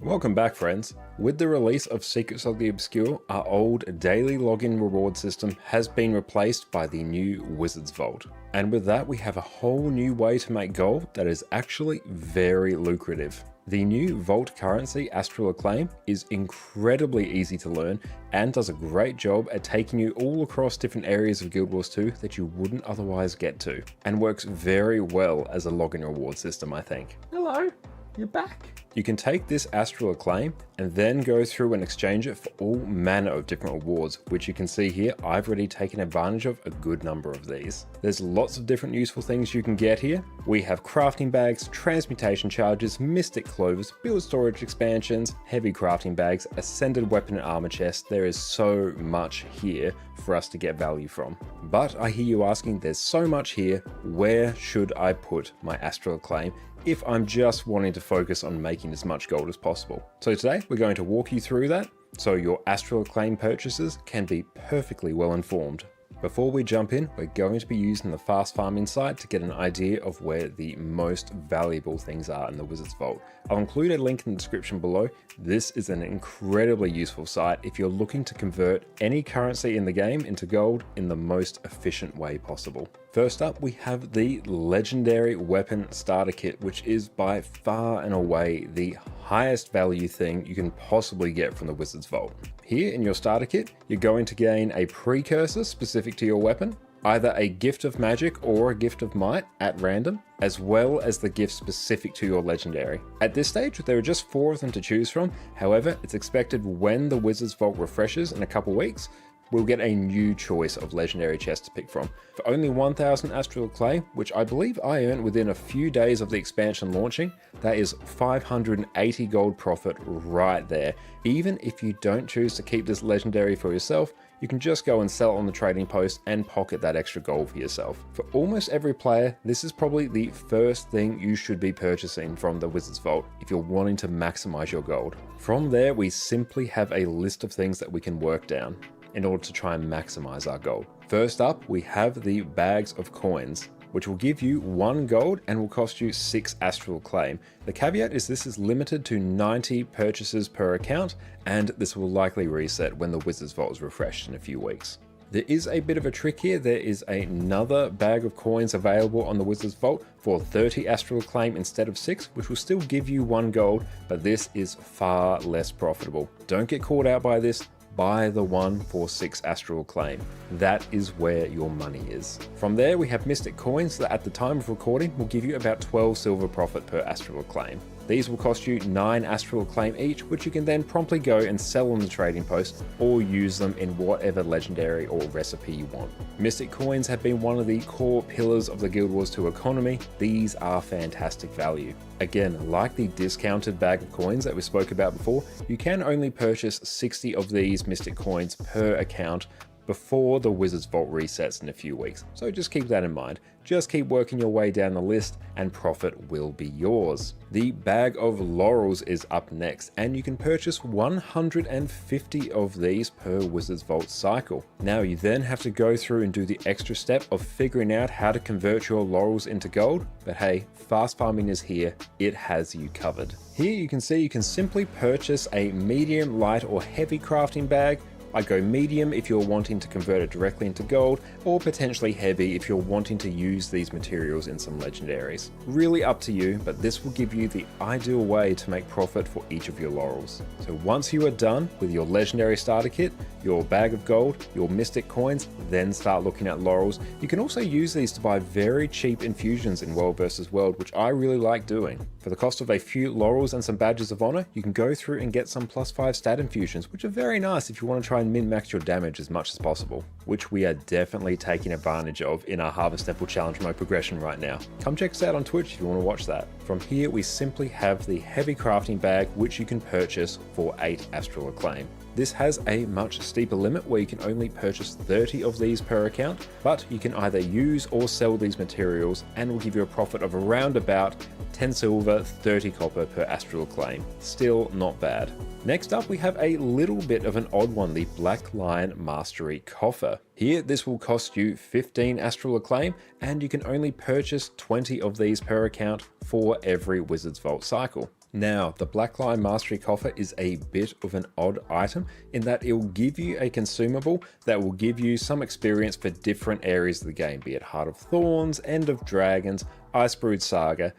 Welcome back, friends. With the release of Secrets of the Obscure, our old daily login reward system has been replaced by the new Wizard's Vault. And with that, we have a whole new way to make gold that is actually very lucrative. The new vault currency, Astral Acclaim, is incredibly easy to learn and does a great job at taking you all across different areas of Guild Wars 2 that you wouldn't otherwise get to, and works very well as a login reward system, I think. Hello, you're back. You can take this Astral Acclaim and then go through and exchange it for all manner of different rewards, which you can see here. I've already taken advantage of a good number of these. There's lots of different useful things you can get here. We have crafting bags, transmutation charges, mystic clovers, build storage expansions, heavy crafting bags, ascended weapon and armor chests. There is so much here for us to get value from. But I hear you asking, there's so much here, where should I put my Astral Acclaim if I'm just wanting to focus on making as much gold as possible? So today we're going to walk you through that so your Astral Acclaim purchases can be perfectly well informed. Before we jump in, we're going to be using the fast farming site to get an idea of where the most valuable things are in the Wizard's Vault. I'll include a link in the description below. This is an incredibly useful site if you're looking to convert any currency in the game into gold in the most efficient way possible. First up, we have the Legendary Weapon Starter Kit, which is by far and away the highest value thing you can possibly get from the Wizard's Vault. Here in your starter kit, you're going to gain a precursor specific to your weapon, either a gift of magic or a gift of might at random, as well as the gift specific to your legendary. At this stage, there are just 4 of them to choose from. However, it's expected when the Wizard's Vault refreshes in a couple weeks, we'll get a new choice of legendary chest to pick from. For only 1000 Astral Clay, which I believe I earned within a few days of the expansion launching, that is 580 gold profit right there. Even if you don't choose to keep this legendary for yourself, you can just go and sell it on the trading post and pocket that extra gold for yourself. For almost every player, this is probably the first thing you should be purchasing from the Wizard's Vault if you're wanting to maximize your gold. From there, we simply have a list of things that we can work down in order to try and maximize our gold. First up, we have the bags of coins, which will give you 1 gold and will cost you 6 Astral Claim. The caveat is this is limited to 90 purchases per account, and this will likely reset when the Wizard's Vault is refreshed in a few weeks. There is a bit of a trick here. There is another bag of coins available on the Wizard's Vault for 30 Astral Claim instead of 6, which will still give you 1 gold, but this is far less profitable. Don't get caught out by this. Buy the one for 6 Astral Claim. That is where your money is. From there, we have Mystic Coins that at the time of recording will give you about 12 silver profit per Astral Claim. These will cost you 9 Astral Claim each, which you can then promptly go and sell on the trading post or use them in whatever legendary or recipe you want. Mystic Coins have been one of the core pillars of the Guild Wars 2 economy. These are fantastic value. Again, like the discounted bag of coins that we spoke about before, you can only purchase 60 of these Mystic Coins per account before the Wizard's Vault resets in a few weeks. So just keep that in mind. Just keep working your way down the list and profit will be yours. The Bag of Laurels is up next, and you can purchase 150 of these per Wizard's Vault cycle. Now you then have to go through and do the extra step of figuring out how to convert your laurels into gold, but hey, fast farming is here, it has you covered. Here you can see you can simply purchase a medium, light or heavy crafting bag. I go medium if you're wanting to convert it directly into gold, or potentially heavy if you're wanting to use these materials in some legendaries. Really up to you, but this will give you the ideal way to make profit for each of your laurels. So once you are done with your legendary starter kit, your bag of gold, your mystic coins, then start looking at laurels. You can also use these to buy very cheap infusions in World vs. World, which I really like doing. For the cost of a few laurels and some badges of honor, you can go through and get some +5 stat infusions, which are very nice if you want to try and min-max your damage as much as possible, which we are definitely taking advantage of in our Harvest Temple Challenge mode progression right now. Come check us out on Twitch if you want to watch that. From here, we simply have the heavy crafting bag, which you can purchase for 8 Astral Acclaim. This has a much steeper limit where you can only purchase 30 of these per account, but you can either use or sell these materials and will give you a profit of around about 10 silver, 30 copper per Astral Acclaim. Still not bad. Next up, we have a little bit of an odd one, the Black Lion Mastery Coffer. Here, this will cost you 15 Astral Acclaim, and you can only purchase 20 of these per account for every Wizard's Vault cycle. Now, the Black Lion Mastery Coffer is a bit of an odd item in that it will give you a consumable that will give you some experience for different areas of the game, be it Heart of Thorns, End of Dragons, Icebrood Saga,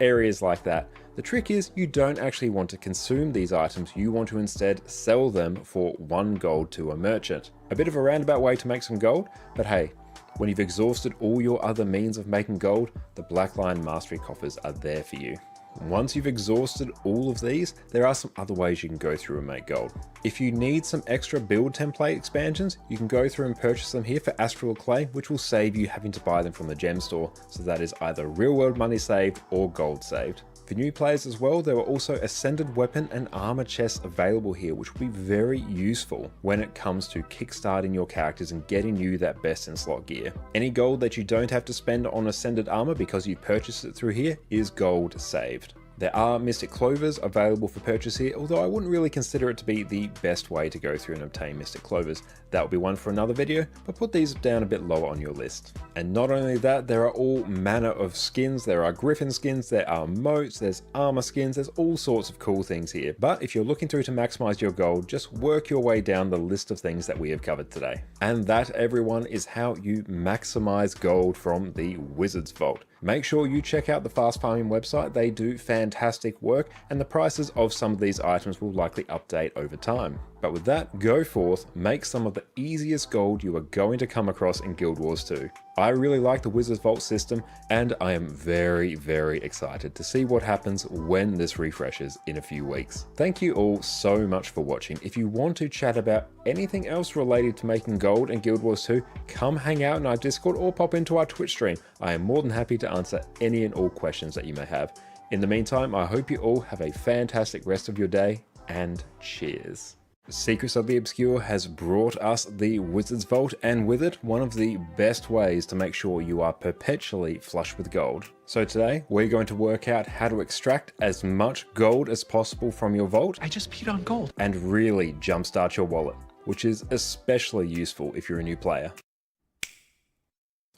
areas like that. The trick is you don't actually want to consume these items, you want to instead sell them for 1 gold to a merchant. A bit of a roundabout way to make some gold, but hey, when you've exhausted all your other means of making gold, the Black Lion Mastery Coffers are there for you. Once you've exhausted all of these, there are some other ways you can go through and make gold. If you need some extra build template expansions, you can go through and purchase them here for Astral Clay, which will save you having to buy them from the gem store, so that is either real world money saved or gold saved. For new players as well, there are also Ascended Weapon and Armor chests available here, which will be very useful when it comes to kickstarting your characters and getting you that best in slot gear. Any gold that you don't have to spend on Ascended Armor because you purchased it through here is gold saved. There are Mystic Clovers available for purchase here, although I wouldn't really consider it to be the best way to go through and obtain Mystic Clovers. That will be one for another video, but put these down a bit lower on your list. And not only that, there are all manner of skins. There are griffin skins, there are moats, there's armor skins, there's all sorts of cool things here. But if you're looking through to maximize your gold, just work your way down the list of things that we have covered today. And that, everyone, is how you maximize gold from the Wizard's Vault. Make sure you check out the Fast Farming website. They do fantastic work, and the prices of some of these items will likely update over time. But with that, go forth, make some of the easiest gold you are going to come across in Guild Wars 2. I really like the Wizard's Vault system, and I am very, very excited to see what happens when this refreshes in a few weeks. Thank you all so much for watching. If you want to chat about anything else related to making gold in Guild Wars 2, come hang out in our Discord or pop into our Twitch stream. I am more than happy to answer any and all questions that you may have. In the meantime, I hope you all have a fantastic rest of your day, and cheers. Secrets of the Obscure has brought us the Wizard's Vault, and with it, one of the best ways to make sure you are perpetually flush with gold. So today, we're going to work out how to extract as much gold as possible from your vault. I just peed on gold. And really jumpstart your wallet, which is especially useful if you're a new player.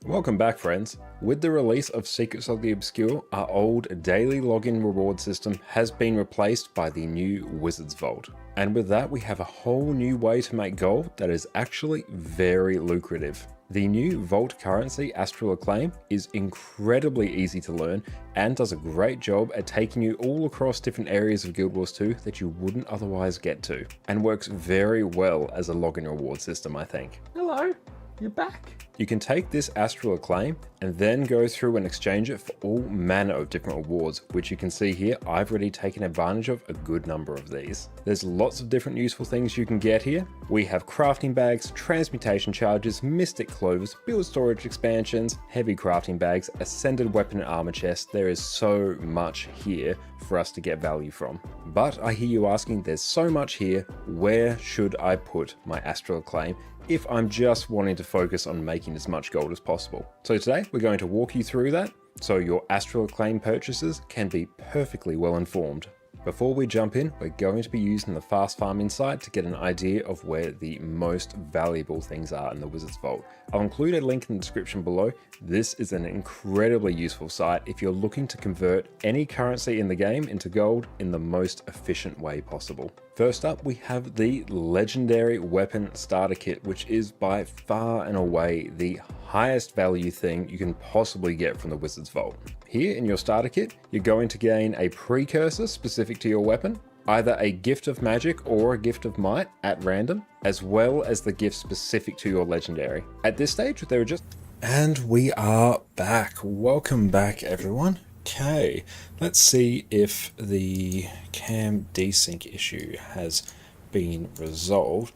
Welcome back, friends. With the release of Secrets of the Obscure, our old daily login reward system has been replaced by the new Wizard's Vault. And with that, we have a whole new way to make gold that is actually very lucrative. The new Vault currency, Astral Acclaim, is incredibly easy to learn and does a great job at taking you all across different areas of Guild Wars 2 that you wouldn't otherwise get to, and works very well as a login reward system, I think. Hello, you're back. You can take this Astral Acclaim and then go through and exchange it for all manner of different rewards, which you can see here. I've already taken advantage of a good number of these. There's lots of different useful things you can get here. We have crafting bags, transmutation charges, mystic clovers, build storage expansions, heavy crafting bags, ascended weapon and armor chests. There is so much here for us to get value from. But I hear you asking, there's so much here, where should I put my Astral Acclaim if I'm just wanting to focus on making as much gold as possible? So today we're going to walk you through that so your Astral Acclaim purchases can be perfectly well informed. Before we jump in, we're going to be using the Fast Farming site to get an idea of where the most valuable things are in the Wizard's Vault. I'll include a link in the description below. This is an incredibly useful site if you're looking to convert any currency in the game into gold in the most efficient way possible. First up, we have the Legendary Weapon Starter Kit, which is by far and away the highest value thing you can possibly get from the Wizard's Vault. Here in your starter kit, you're going to gain a precursor specific to your weapon, either a gift of magic or a gift of might at random, as well as the gift specific to your legendary. At this stage, there are just... And we are back. Welcome back, everyone. Okay, let's see if the cam desync issue has been resolved.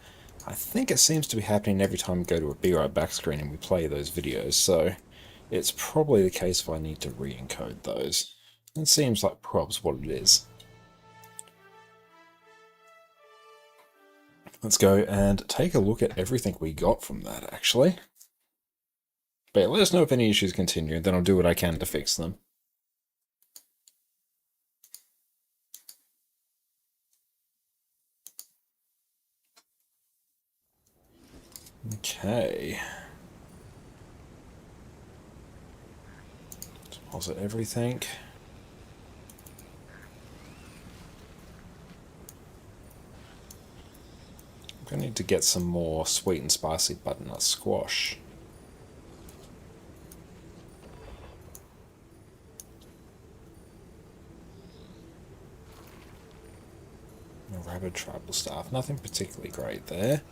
I think it seems to be happening every time we go to a Be Right Back screen and we play those videos, so it's probably the case if I need to re-encode those. It seems like prob's what it is. Let's go and take a look at everything we got from that, actually. But yeah, let us know if any issues continue, then I'll do what I can to fix them. Okay. Deposit everything. I'm going to need to get some more sweet and spicy butternut squash. A rabid tribal staff. Nothing particularly great there.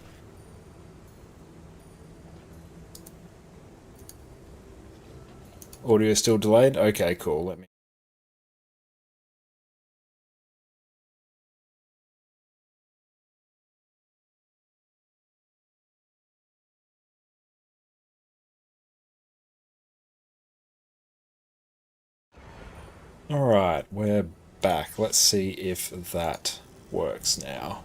Audio still delayed? Okay, cool. Let me... Alright, we're back. Let's see if that works now.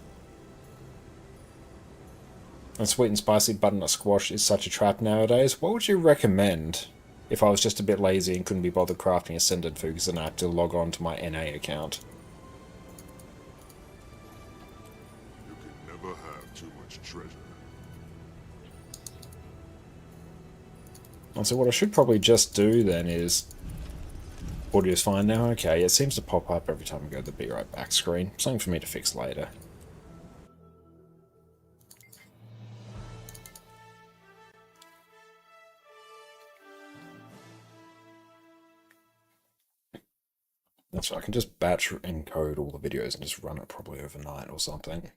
And sweet and spicy butternut squash is such a trap nowadays. What would you recommend if I was just a bit lazy and couldn't be bothered crafting ascended food, because then I have to log on to my NA account. You can never have too much treasure. And so what I should probably just do then is... Audio's fine now? Okay, it seems to pop up every time I go to the Be Right Back screen. Something for me to fix later. That's right, I can just batch encode all the videos and just run it probably overnight or something.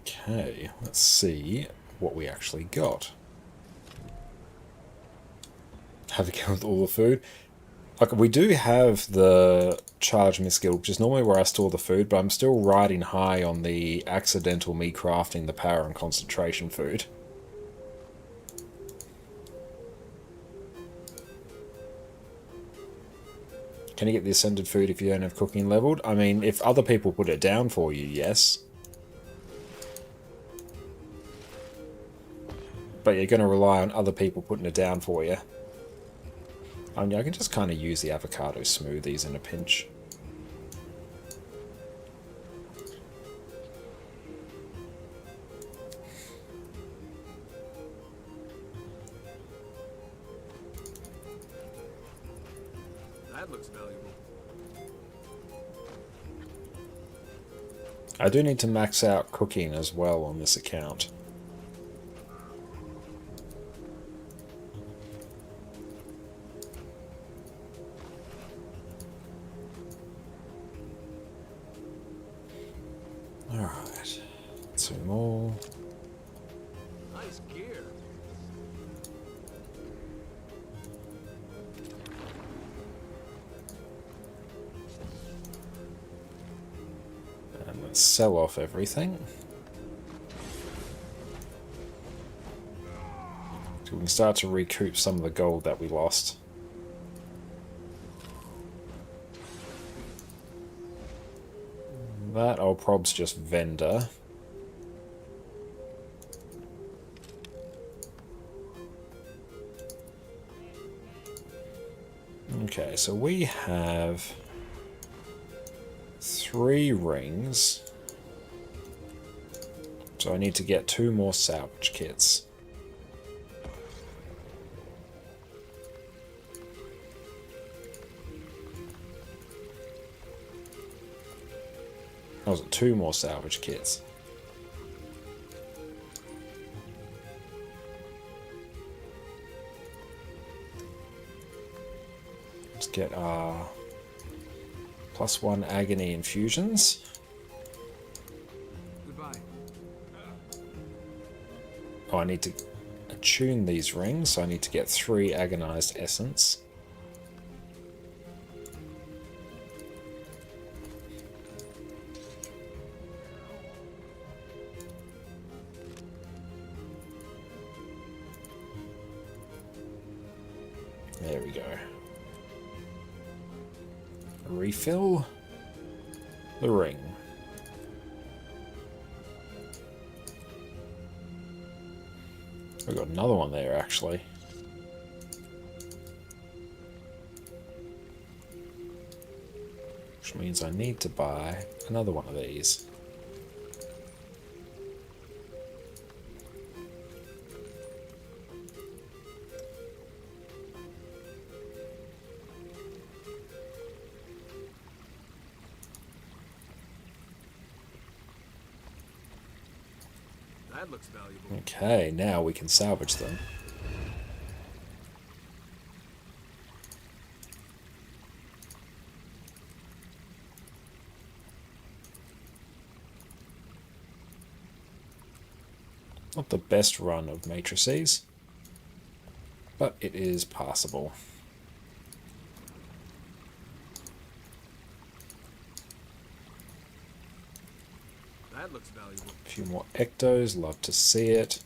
Okay, let's see what we actually got. Have a go with all the food. Like, we do have the charge miss skill, which is normally where I store the food, but I'm still riding high on the accidental me crafting the power and concentration food. Can you get the ascended food if you don't have cooking leveled? I mean, if other people put it down for you, yes. But you're going to rely on other people putting it down for you. I mean, I can just kind of use the avocado smoothies in a pinch. That looks valuable. I do need to max out cooking as well on this account. Alright, 2 more. Nice gear. And let's sell off everything. So we can start to recoup some of the gold that we lost. That I'll prob's just vendor. Okay, so we have 3 rings. So I need to get 2 more salvage kits. Oh, was it 2 more salvage kits? Let's get our +1 agony infusions. Goodbye. Oh, I need to attune these rings, so I need to get 3 agonized essence. There we go. Refill the ring. We've got another one there, actually. Which means I need to buy another one of these. That looks valuable. Okay, now we can salvage them. Not the best run of matrices, but it is passable. That looks valuable. A few more ectos, love to see it.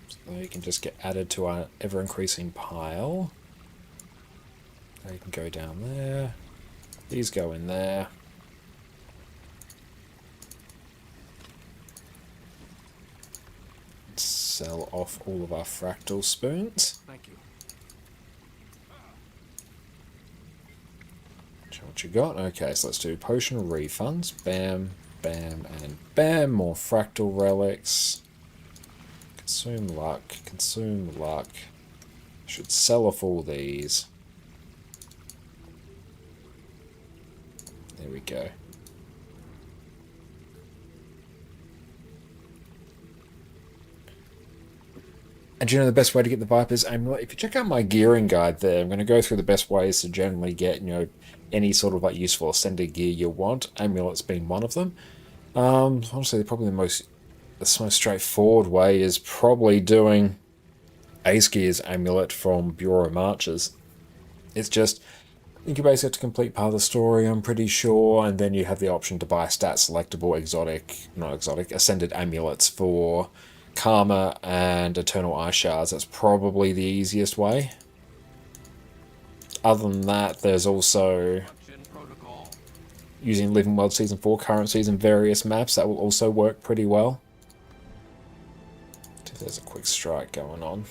So they can just get added to our ever-increasing pile. They can go down there. These go in there. Sell off all of our fractal spoons. Thank you. Show what you got. Okay, so let's do potion refunds. Bam, bam, and bam. More fractal relics. Consume luck. Consume luck. Should sell off all these. There we go. And you know the best way to get the Viper's amulet? If you check out my gearing guide there, I'm going to go through the best ways to generally get, any sort of useful ascended gear you want. Amulets being one of them. Honestly, probably the most straightforward way is probably doing Ace Gear's amulet from Bureau Marches. It's just, I think you basically have to complete part of the story, I'm pretty sure, and then you have the option to buy stat-selectable ascended amulets for Karma and Eternal Eye Shards. That's probably the easiest way. Other than that, there's also using Living World Season 4 currencies in various maps. That will also work pretty well. There's a quick strike going on.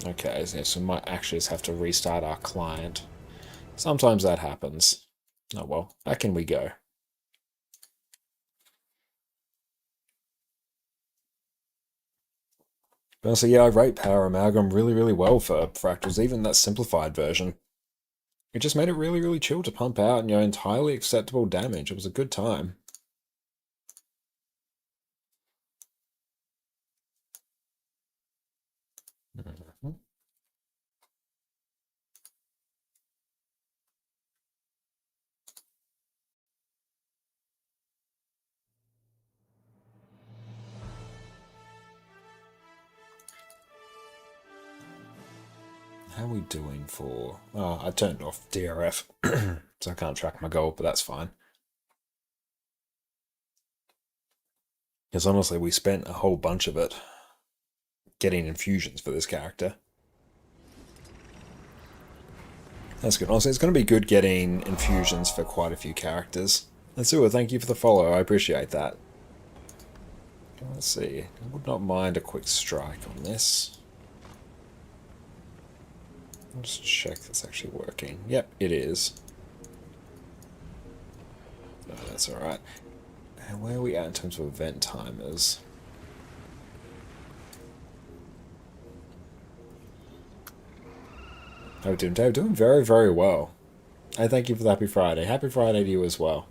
Okay, so we might actually just have to restart our client. Sometimes that happens. Oh well, back in we go. But honestly, yeah, I rate Power Amalgam really, really well for Fractals, even that simplified version. It just made it really, really chill to pump out, entirely acceptable damage. It was a good time. How are we doing for... Oh, I turned off DRF, so I can't track my gold, but that's fine. Because honestly, we spent a whole bunch of it getting infusions for this character. That's good. Honestly, it's going to be good getting infusions for quite a few characters. Let's do it. Thank you for the follow. I appreciate that. Let's see. I would not mind a quick strike on this. I'll just check that's actually working. Yep, it is. No, that's alright. And where are we at in terms of event timers? How are we doing, Dave? Doing very, very well. And thank you for the Happy Friday. Happy Friday to you as well.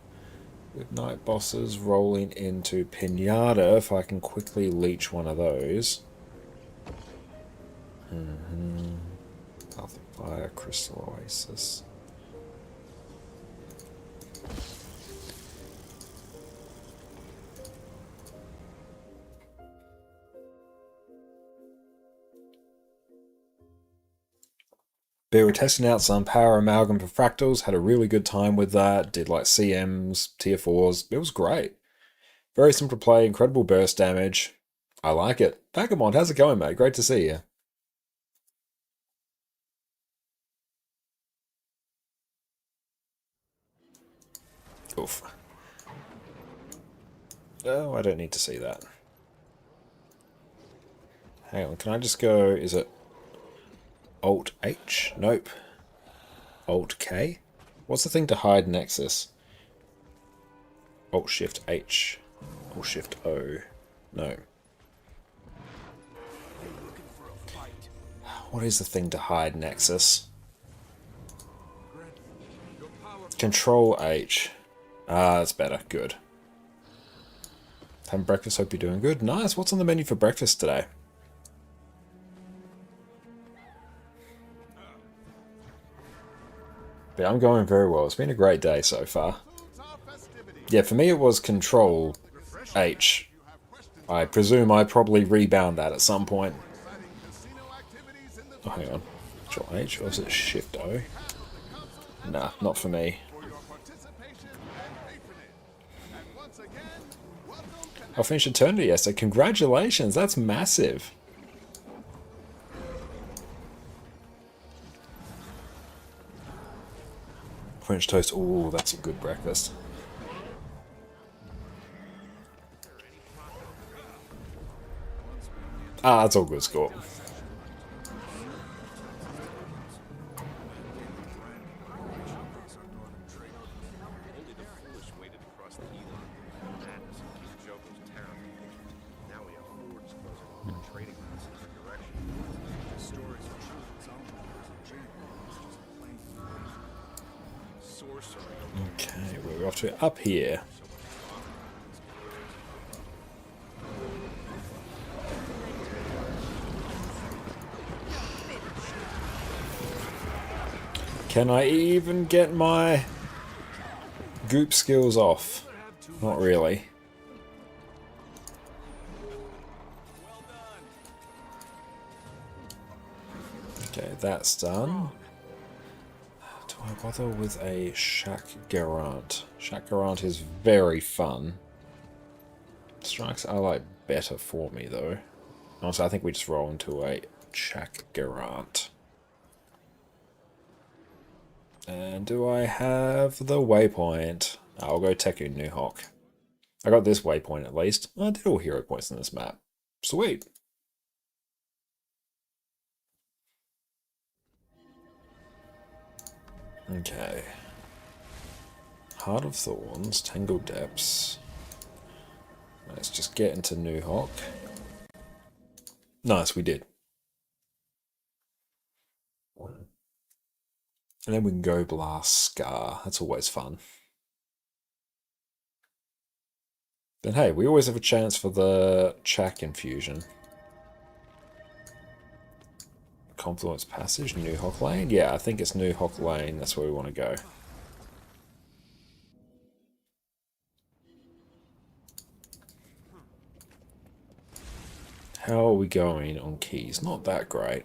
With night bosses rolling into Pinata, if I can quickly leech one of those. Path of Fire, Crystal Oasis. But we were testing out some Power Amalgam for Fractals, had a really good time with that, did CMs, tier 4s, it was great. Very simple to play, incredible burst damage. I like it. Vagabond, how's it going, mate? Great to see you. Oof. Oh, I don't need to see that. Hang on, can I just go, is it Alt H? Nope. Alt K? What's the thing to hide Nexus? Alt Shift H. Alt Shift O. No. What is the thing to hide Nexus? Control H. Ah, that's better. Good. Having breakfast, hope you're doing good. Nice. What's on the menu for breakfast today? But I'm going very well. It's been a great day so far. Yeah, for me it was Control H. I presume I probably rebound that at some point. Oh, hang on. Control H, or is it Shift O? Nah, not for me. I'll finish Eternity yesterday. Congratulations, that's massive. French toast. Ooh, that's a good breakfast. Ah, that's all good, Score. Okay, we're off to up here. Can I even get my goop skills off? Not really. Okay, that's done. Do I bother with a Shack Garant? Shack Garant is very fun. Strikes are like better for me though. Also, I think we just roll into a Shack Garant. And do I have the waypoint? I'll go Teku New Hawk. I got this waypoint at least. I did all hero points in this map. Sweet. Okay. Heart of Thorns, Tangled Depths. Let's just get into New Hawk. Nice, we did. And then we can go blast Scar. That's always fun. Then hey, we always have a chance for the Chak infusion. Confluence Passage, New Hawk Lane? Yeah, I think it's New Hawk Lane. That's where we want to go. How are we going on keys? Not that great.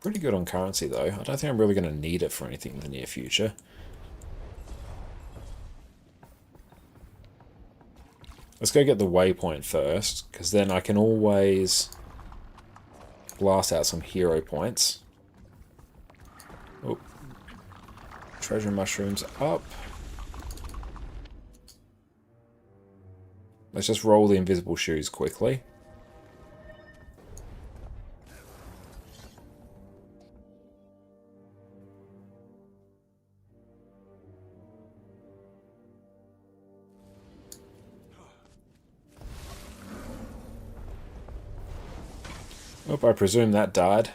Pretty good on currency though. I don't think I'm really going to need it for anything in the near future. Let's go get the waypoint first, because then I can always blast out some hero points. Oh. Treasure mushrooms up. Let's just roll the invisible shoes quickly. Oh, I presume that died.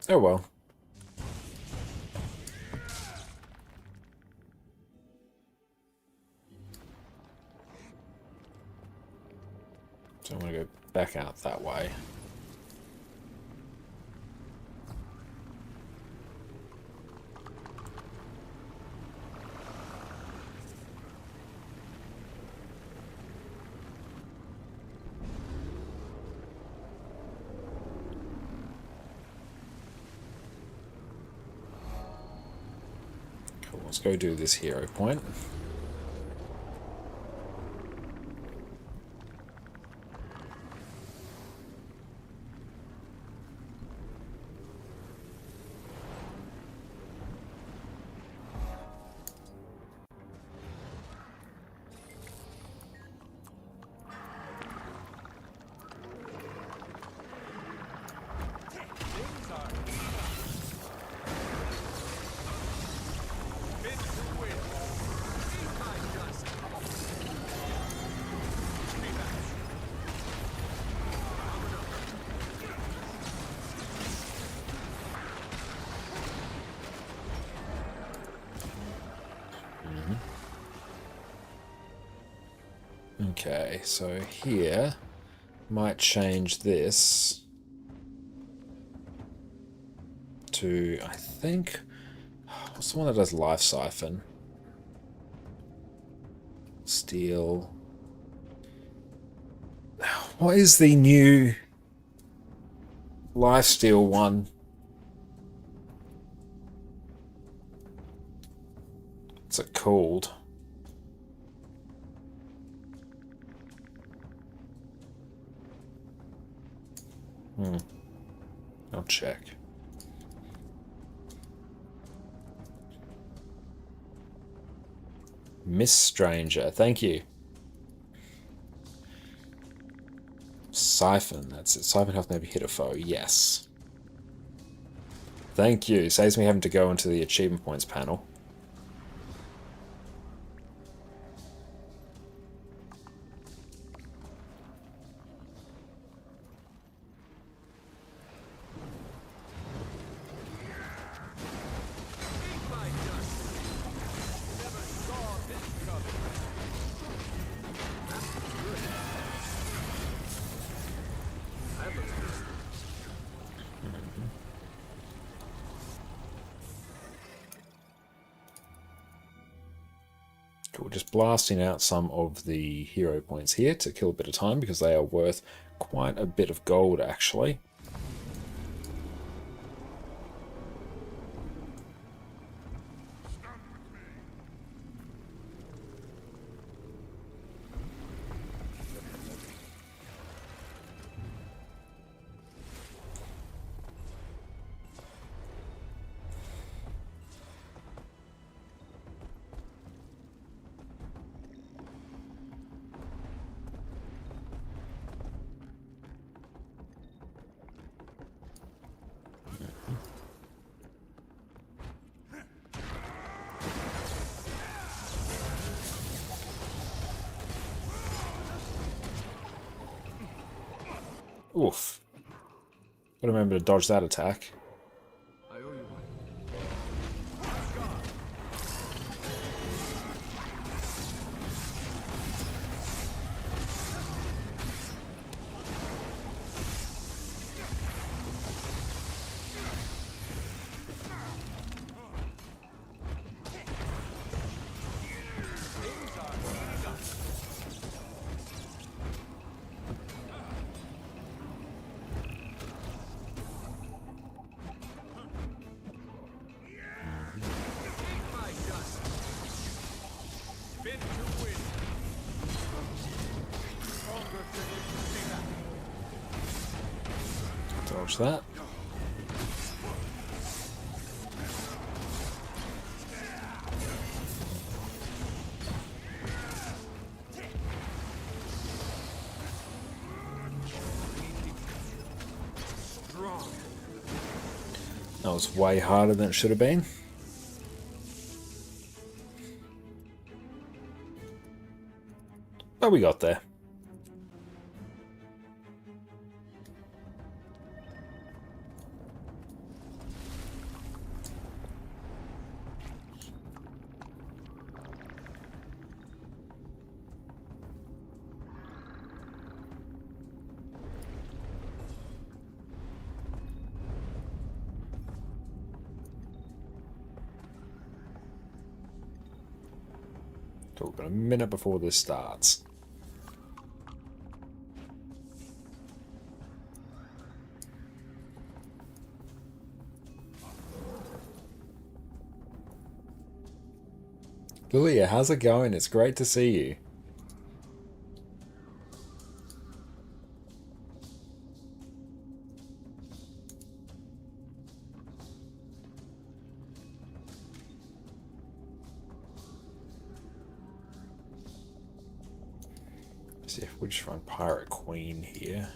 Oh well. So I'm going to go back out that way. Cool, let's go do this hero point. Okay, so here might change this to, I think, what's the one that does Life Siphon? Steel. What is the new Lifesteal one. What's it called? I'll check. Miss Stranger, thank you. Siphon, that's it. Siphon health maybe hit a foe, yes. Thank you. Saves me having to go into the achievement points panel. Cool, just blasting out some of the hero points here to kill a bit of time because they are worth quite a bit of gold actually. Oof. Gotta remember to dodge that attack. Dodge that. That was way harder than it should have been. But we got there. Cool, got a minute before this starts. Lilia, how's it going? It's great to see you. See if we just run Pirate Queen here.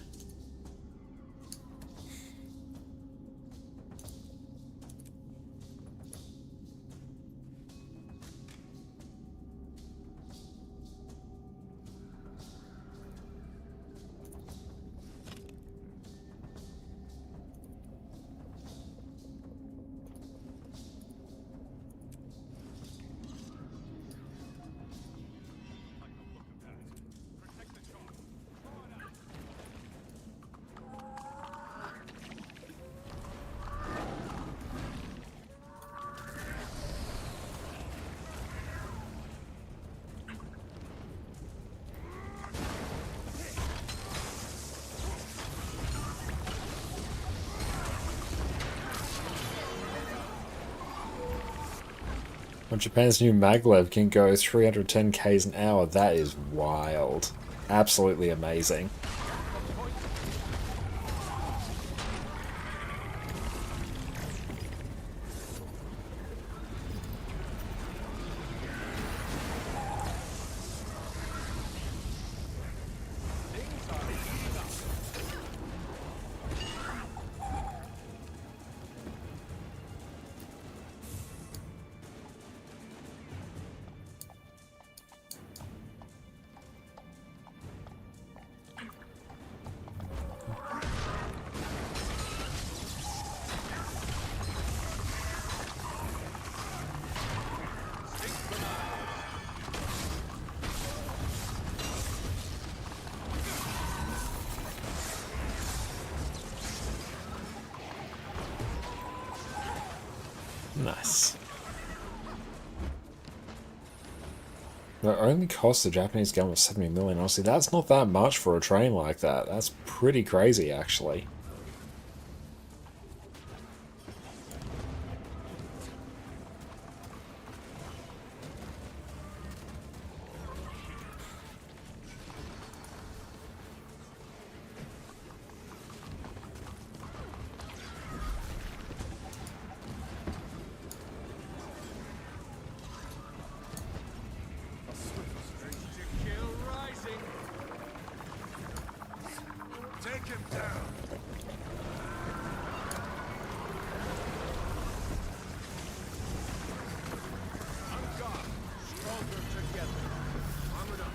When Japan's new maglev can go 310 k's an hour, that is wild. Absolutely amazing. Nice. The only cost the Japanese government was 70 million. Honestly, that's not that much for a train like that. That's pretty crazy, actually. Take him down. On guard. Stronger together. Armored up.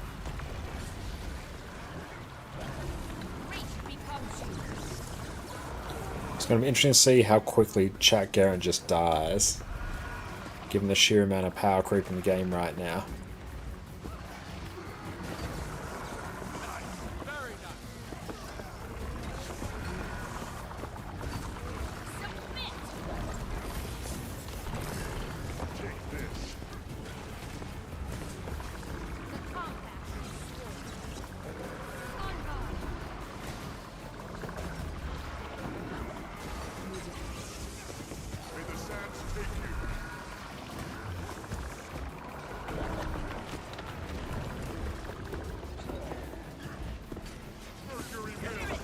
It's going to be interesting to see how quickly Jack Garrett just dies, given the sheer amount of power creep in the game right now. May the sands take you. Mercury will.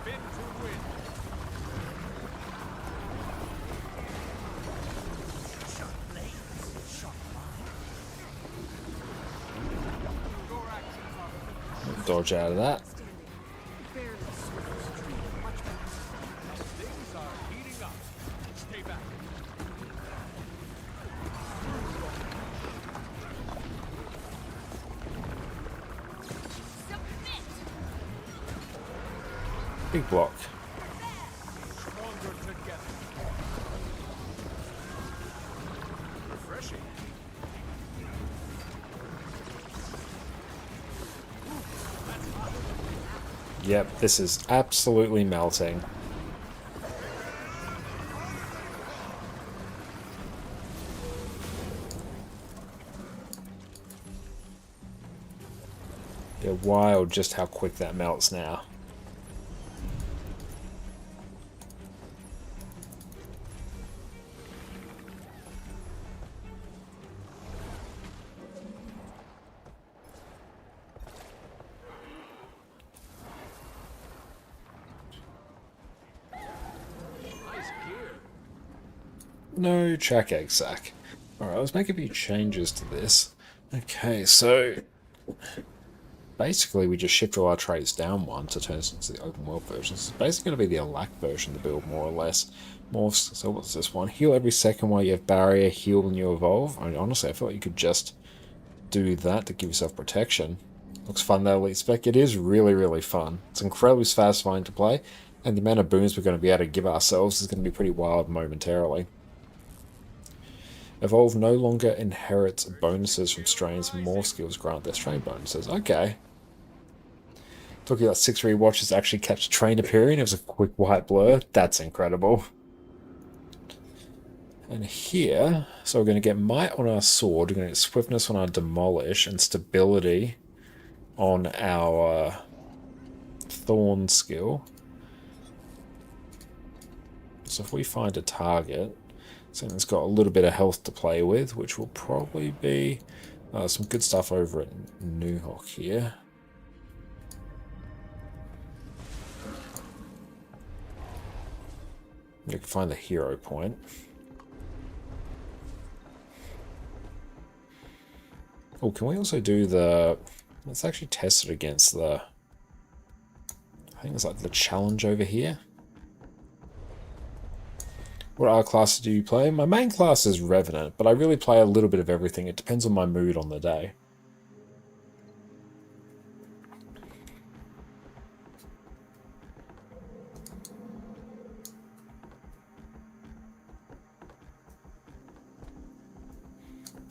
Spin to win. Shot blades. Shot Your actions are Dodge out of that. Things are heating up. Stay back. Big block. Stronger together. Refreshing. Yep, this is absolutely melting. They're wild just how quick that melts now. Nice gear. No track egg sack. Alright, let's make a few changes to this. Okay, so basically we just shift all our traits down one to turn this into the open world version. It's basically going to be the Alack version to build, more or less. Morphs, so what's this one? Heal every second while you have barrier, heal when you evolve. I mean, honestly, I feel like you could just do that to give yourself protection. Looks fun though, Elite Spec. It is really, really fun. It's incredibly satisfying to play, and the amount of boons we're going to be able to give ourselves is going to be pretty wild momentarily. Evolve no longer inherits bonuses from strains. More skills grant their strain bonuses. Okay. Took you like 6 rewatches to actually catch train appearing. It was a quick white blur. That's incredible. And here, so we're going to get might on our sword. We're going to get swiftness on our demolish and stability on our Thorn skill. So if we find a target, something that's got a little bit of health to play with, which will probably be some good stuff over at New Hawk here. You can find the hero point. Oh, can we also do the... Let's actually test it against the... I think it's like the challenge over here. What other classes do you play? My main class is Revenant, but I really play a little bit of everything. It depends on my mood on the day.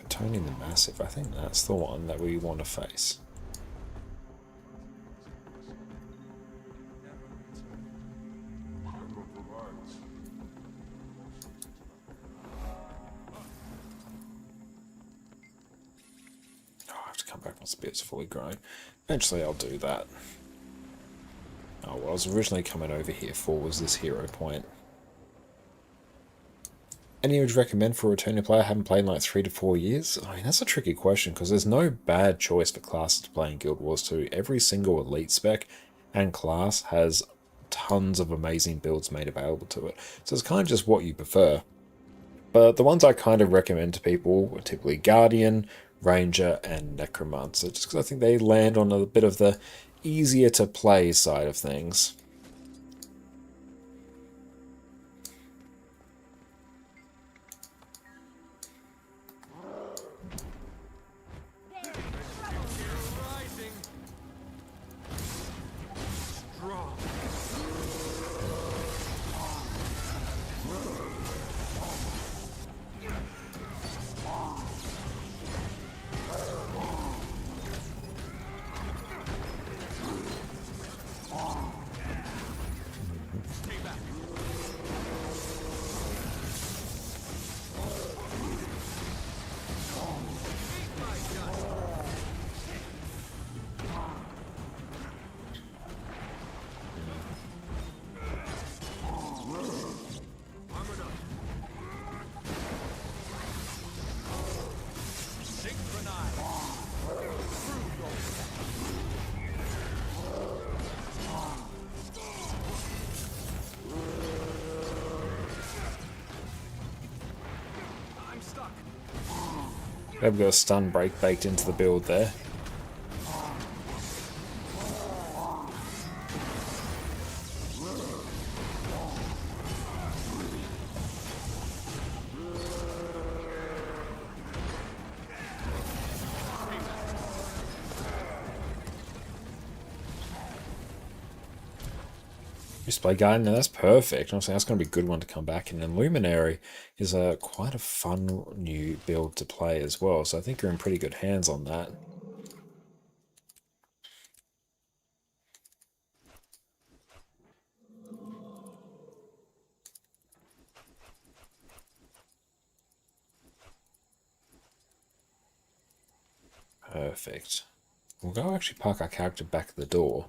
Tony the Massive, I think that's the one that we want to face. Oh, I have to come back once the beard's fully grown. Eventually I'll do that. Oh, what I was originally coming over here for was this hero point. Any you would recommend for a returning player? I haven't played in like 3 to 4 years. I mean, that's a tricky question because there's no bad choice for classes to play in Guild Wars 2. Every single elite spec and class has tons of amazing builds made available to it. So it's kind of just what you prefer. But the ones I kind of recommend to people are typically Guardian, Ranger, and Necromancer, just because I think they land on a bit of the easier to play side of things. We've got a stun break baked into the build there. Just play Guardian, now that's perfect. I'm saying that's going to be a good one to come back in. And Luminary is quite a fun new build to play as well. So I think you're in pretty good hands on that. Perfect. We'll go actually park our character back at the door.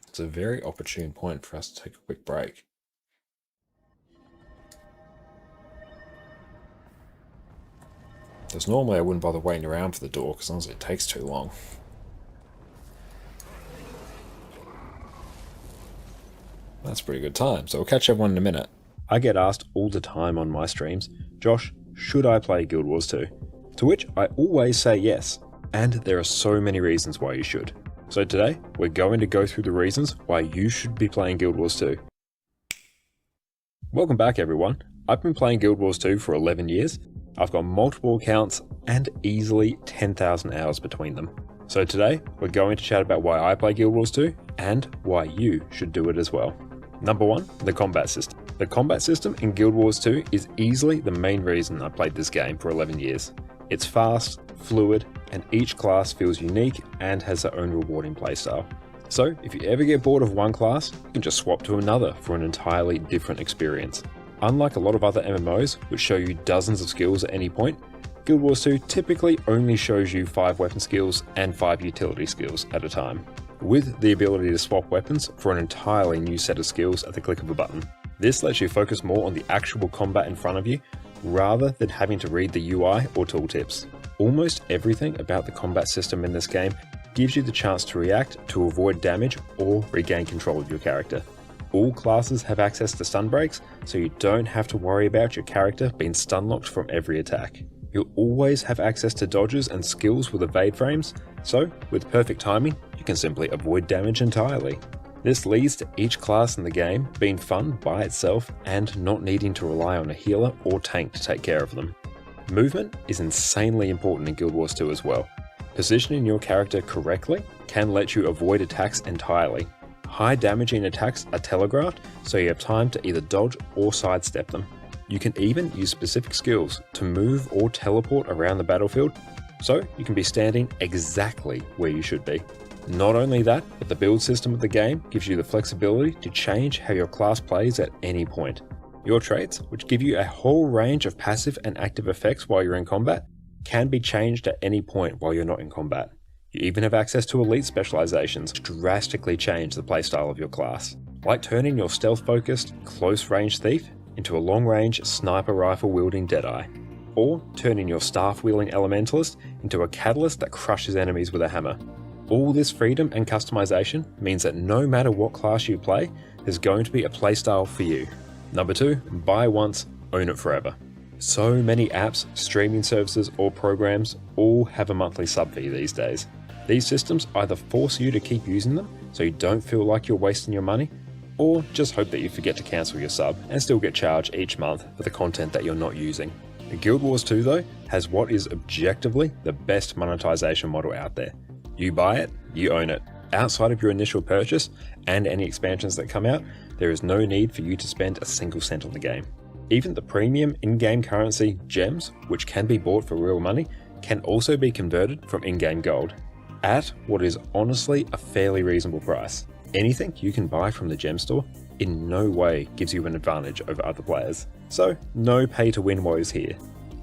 It's a very opportune point for us to take a quick break. Because normally I wouldn't bother waiting around for the door, because honestly it takes too long. That's a pretty good time, so we'll catch everyone in a minute. I get asked all the time on my streams, Josh, should I play Guild Wars 2? To which I always say yes, and there are so many reasons why you should. So today, we're going to go through the reasons why you should be playing Guild Wars 2. Welcome back everyone. I've been playing Guild Wars 2 for 11 years. I've got multiple accounts and easily 10,000 hours between them. So today, we're going to chat about why I play Guild Wars 2 and why you should do it as well. Number 1, the combat system. The combat system in Guild Wars 2 is easily the main reason I played this game for 11 years. It's fast, fluid, and each class feels unique and has their own rewarding playstyle. So if you ever get bored of one class, you can just swap to another for an entirely different experience. Unlike a lot of other MMOs, which show you dozens of skills at any point, Guild Wars 2 typically only shows you 5 weapon skills and 5 utility skills at a time, with the ability to swap weapons for an entirely new set of skills at the click of a button. This lets you focus more on the actual combat in front of you, rather than having to read the UI or tooltips. Almost everything about the combat system in this game gives you the chance to react to avoid damage or regain control of your character. All classes have access to stun breaks, so you don't have to worry about your character being stun locked from every attack. You'll always have access to dodges and skills with evade frames, so with perfect timing, you can simply avoid damage entirely. This leads to each class in the game being fun by itself and not needing to rely on a healer or tank to take care of them. Movement is insanely important in Guild Wars 2 as well. Positioning your character correctly can let you avoid attacks entirely. High damaging attacks are telegraphed, so you have time to either dodge or sidestep them. You can even use specific skills to move or teleport around the battlefield, so you can be standing exactly where you should be. Not only that, but the build system of the game gives you the flexibility to change how your class plays at any point. Your traits, which give you a whole range of passive and active effects while you're in combat, can be changed at any point while you're not in combat. You even have access to elite specializations, which drastically change the playstyle of your class, like turning your stealth-focused, close-range thief into a long-range sniper rifle-wielding Deadeye, or turning your staff-wielding elementalist into a catalyst that crushes enemies with a hammer. All this freedom and customization means that no matter what class you play, there's going to be a playstyle for you. Number 2, buy once, own it forever. So many apps, streaming services, or programs all have a monthly sub fee these days. These systems either force you to keep using them so you don't feel like you're wasting your money, or just hope that you forget to cancel your sub and still get charged each month for the content that you're not using. The Guild Wars 2 though has what is objectively the best monetization model out there. You buy it, you own it. Outside of your initial purchase and any expansions that come out, there is no need for you to spend a single cent on the game. Even the premium in-game currency gems, which can be bought for real money, can also be converted from in-game gold at what is honestly a fairly reasonable price. Anything you can buy from the gem store in no way gives you an advantage over other players. So no pay to win woes here.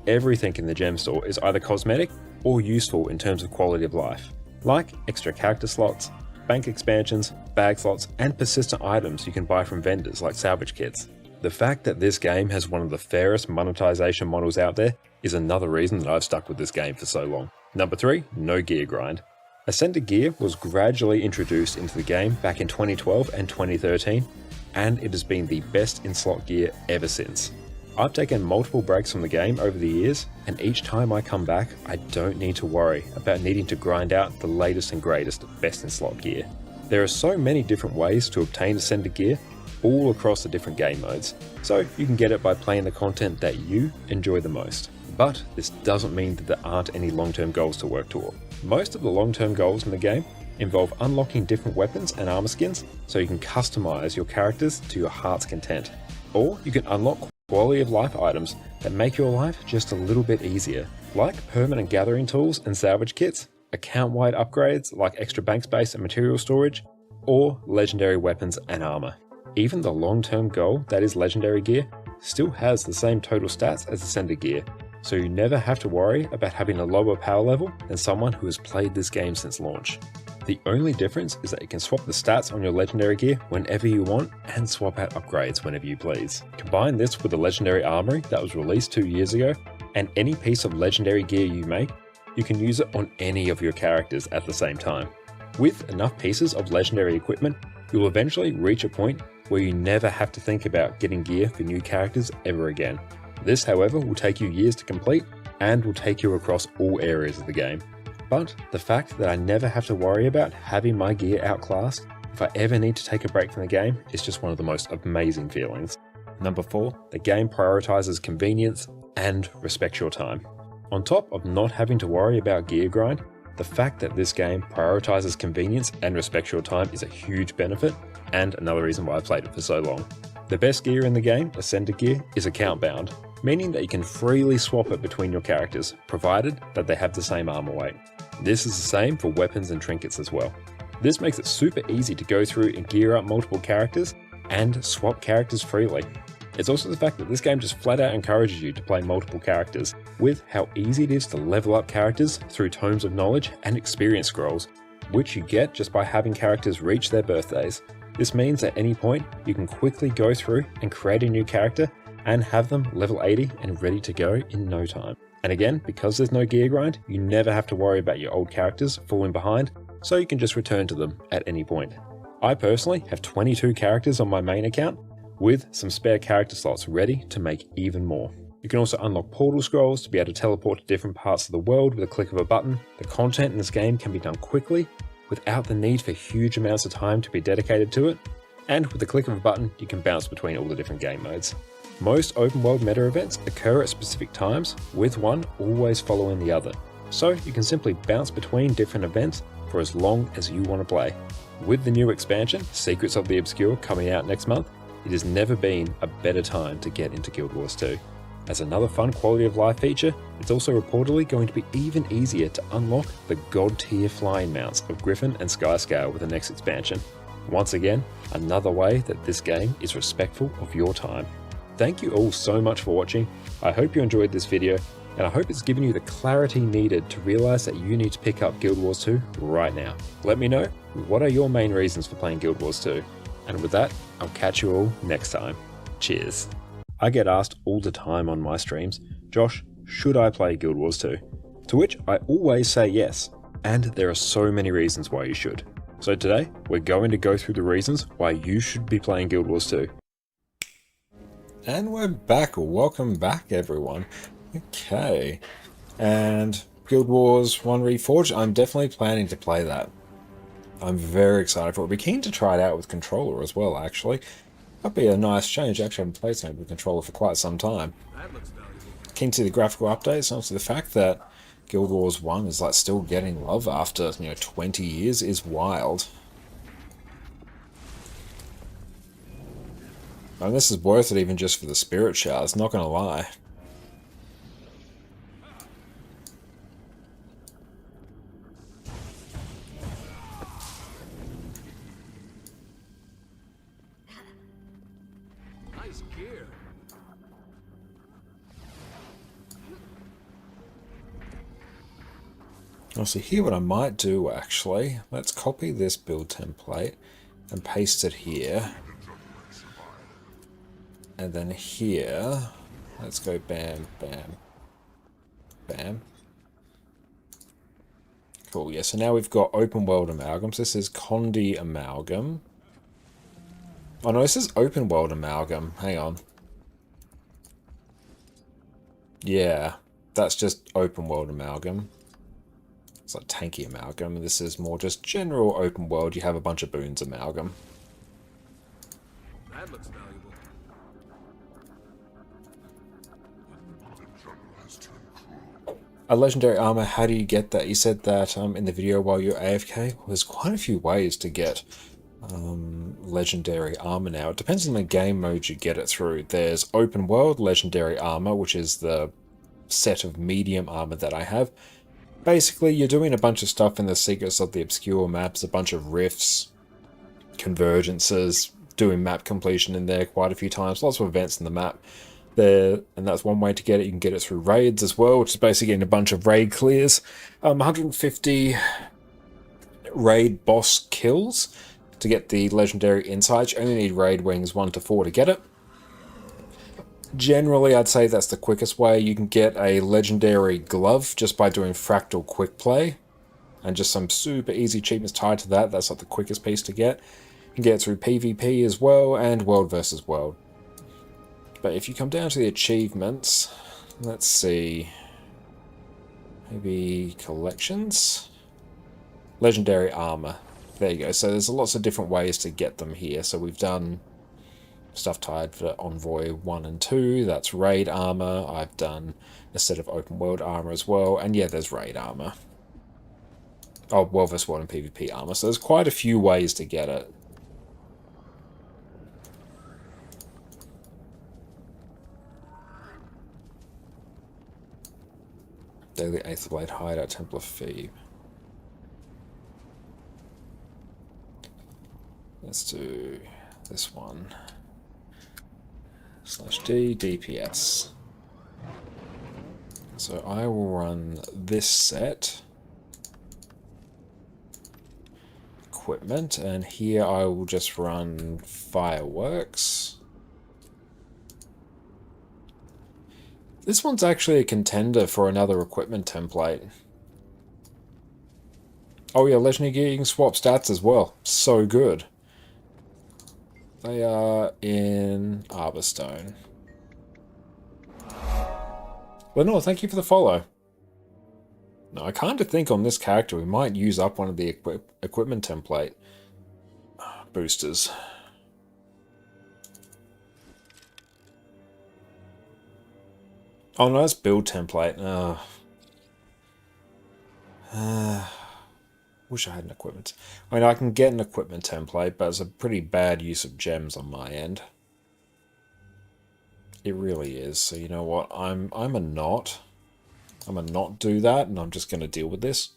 Everything in the gem store is either cosmetic or useful in terms of quality of life, like extra character slots, bank expansions, bag slots, and persistent items you can buy from vendors like salvage kits. The fact that this game has one of the fairest monetization models out there is another reason that I've stuck with this game for so long. Number 3, no gear grind. Ascended gear was gradually introduced into the game back in 2012 and 2013, and it has been the best in slot gear ever since. I've taken multiple breaks from the game over the years, and each time I come back, I don't need to worry about needing to grind out the latest and greatest best in slot gear. There are so many different ways to obtain Ascended gear, all across the different game modes, so you can get it by playing the content that you enjoy the most. But this doesn't mean that there aren't any long-term goals to work toward. Most of the long-term goals in the game involve unlocking different weapons and armor skins so you can customize your characters to your heart's content. Or you can unlock quality of life items that make your life just a little bit easier, like permanent gathering tools and salvage kits, account-wide upgrades like extra bank space and material storage, or legendary weapons and armor. Even the long-term goal that is legendary gear still has the same total stats as Ascended gear, so you never have to worry about having a lower power level than someone who has played this game since launch. The only difference is that you can swap the stats on your legendary gear whenever you want and swap out upgrades whenever you please. Combine this with the legendary armory that was released 2 years ago, and any piece of legendary gear you make, you can use it on any of your characters at the same time. With enough pieces of legendary equipment, you will eventually reach a point where you never have to think about getting gear for new characters ever again. This, however, will take you years to complete and will take you across all areas of the game. But the fact that I never have to worry about having my gear outclassed if I ever need to take a break from the game is just one of the most amazing feelings. Number 4, the game prioritizes convenience and respects your time. On top of not having to worry about gear grind, the fact that this game prioritizes convenience and respects your time is a huge benefit, and another reason why I've played it for so long. The best gear in the game, Ascended gear, is account bound, meaning that you can freely swap it between your characters, provided that they have the same armor weight. This is the same for weapons and trinkets as well. This makes it super easy to go through and gear up multiple characters and swap characters freely. It's also the fact that this game just flat out encourages you to play multiple characters, with how easy it is to level up characters through tomes of knowledge and experience scrolls, which you get just by having characters reach their birthdays. This means at any point you can quickly go through and create a new character and have them level 80 and ready to go in no time. And again, because there's no gear grind, you never have to worry about your old characters falling behind, so you can just return to them at any point. I personally have 22 characters on my main account, with some spare character slots ready to make even more. You can also unlock portal scrolls to be able to teleport to different parts of the world with a click of a button. The content in this game can be done quickly, without the need for huge amounts of time to be dedicated to it, and with the click of a button you can bounce between all the different game modes. Most open world meta events occur at specific times, with one always following the other, so you can simply bounce between different events for as long as you want to play. With the new expansion, Secrets of the Obscure, coming out next month, it has never been a better time to get into Guild Wars 2. As another fun quality of life feature, it's also reportedly going to be even easier to unlock the god tier flying mounts of Griffin and Skyscale with the next expansion. Once again, another way that this game is respectful of your time. Thank you all so much for watching. I hope you enjoyed this video, and I hope it's given you the clarity needed to realize that you need to pick up Guild Wars 2 right now. Let me know, what are your main reasons for playing Guild Wars 2? And with that, I'll catch you all next time. Cheers. I get asked all the time on my streams, Josh, should I play Guild Wars 2? To which I always say yes, and there are so many reasons why you should. So today, we're going to go through the reasons why you should be playing Guild Wars 2. And we're back. Welcome back, everyone. Okay. And Guild Wars 1 Reforged, I'm definitely planning to play that. I'm very excited for it. I'll be keen to try it out with controller as well, actually. That'd be a nice change. Actually, I haven't played something with controller for quite some time. That looks valuable. Keen to see the graphical updates, and also the fact that Guild Wars 1 is like still getting love after 20 years is wild. And this is worth it even just for the spirit shards, not gonna lie. Nice gear. Also, here what I might do actually, let's copy this build template and paste it here. And then here, let's go bam, bam, bam. Cool, yeah, so now we've got open world amalgams. This is Condi amalgam. Oh no, this is open world amalgam. Hang on. Yeah, that's just open world amalgam. It's like tanky amalgam. This is more just general open world. You have a bunch of boons amalgam. That looks valuable. A legendary armor, how do you get that? You said that in the video while you're AFK. Well, there's quite a few ways to get legendary armor now. It depends on the game mode you get it through. There's open world legendary armor, which is the set of medium armor that I have. Basically, you're doing a bunch of stuff in the Secrets of the Obscure maps, a bunch of rifts, convergences, doing map completion in there quite a few times, lots of events in the map. There, and that's one way to get it. You can get it through raids as well, which is basically getting a bunch of raid clears. 150 raid boss kills to get the legendary insights. You only need raid wings 1 to 4 to get it. Generally, I'd say that's the quickest way. You can get a legendary glove just by doing fractal quick play, and just some super easy achievements tied to that. That's like the quickest piece to get. You can get it through PvP as well, and world versus world. But if you come down to the achievements, let's see, maybe collections, legendary armor. There you go. So there's lots of different ways to get them here. So we've done stuff tied for Envoy 1 and 2. That's raid armor. I've done a set of open world armor as well. And yeah, there's raid armor. Oh, world vs. world and PvP armor. So there's quite a few ways to get it. Daily Aether Blade Hideout, Temple of Phoebe. Let's do this one. /D DPS. So I will run this set. Equipment, and here I will just run fireworks. This one's actually a contender for another equipment template. Oh yeah, Legendary Gear, you can swap stats as well. So good. They are in Arborstone. Lenore, thank you for the follow. Now, I kind of think on this character we might use up one of the equipment template boosters. Oh no, that's build template. Wish I had an equipment. I mean, I can get an equipment template, but it's a pretty bad use of gems on my end. It really is. So you know what? I'm a not. I'm a not do that, and I'm just going to deal with this.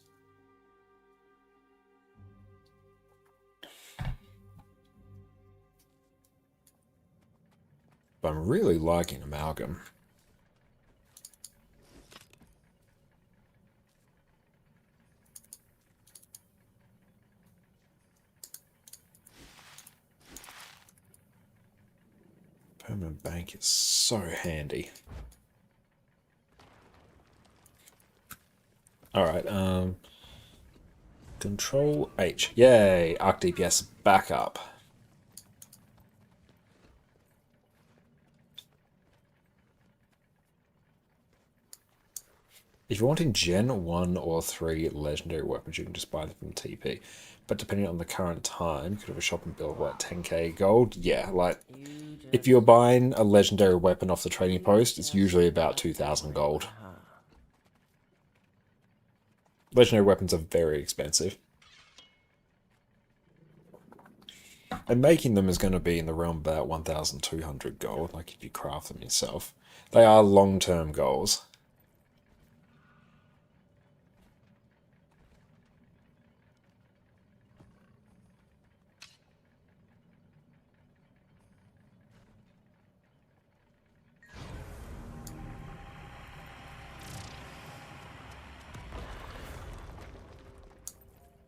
But I'm really liking Amalgam. Permanent bank is so handy. Alright, Control H. Yay! Arc DPS back up. If you're wanting Gen 1 or 3 legendary weapons, you can just buy them from TP. But depending on the current time, you could have a shop and bill of like 10k gold. Yeah, like, if you're buying a legendary weapon off the trading post, it's usually about 2,000 gold. Legendary weapons are very expensive. And making them is going to be in the realm of about 1,200 gold, like if you craft them yourself. They are long-term goals.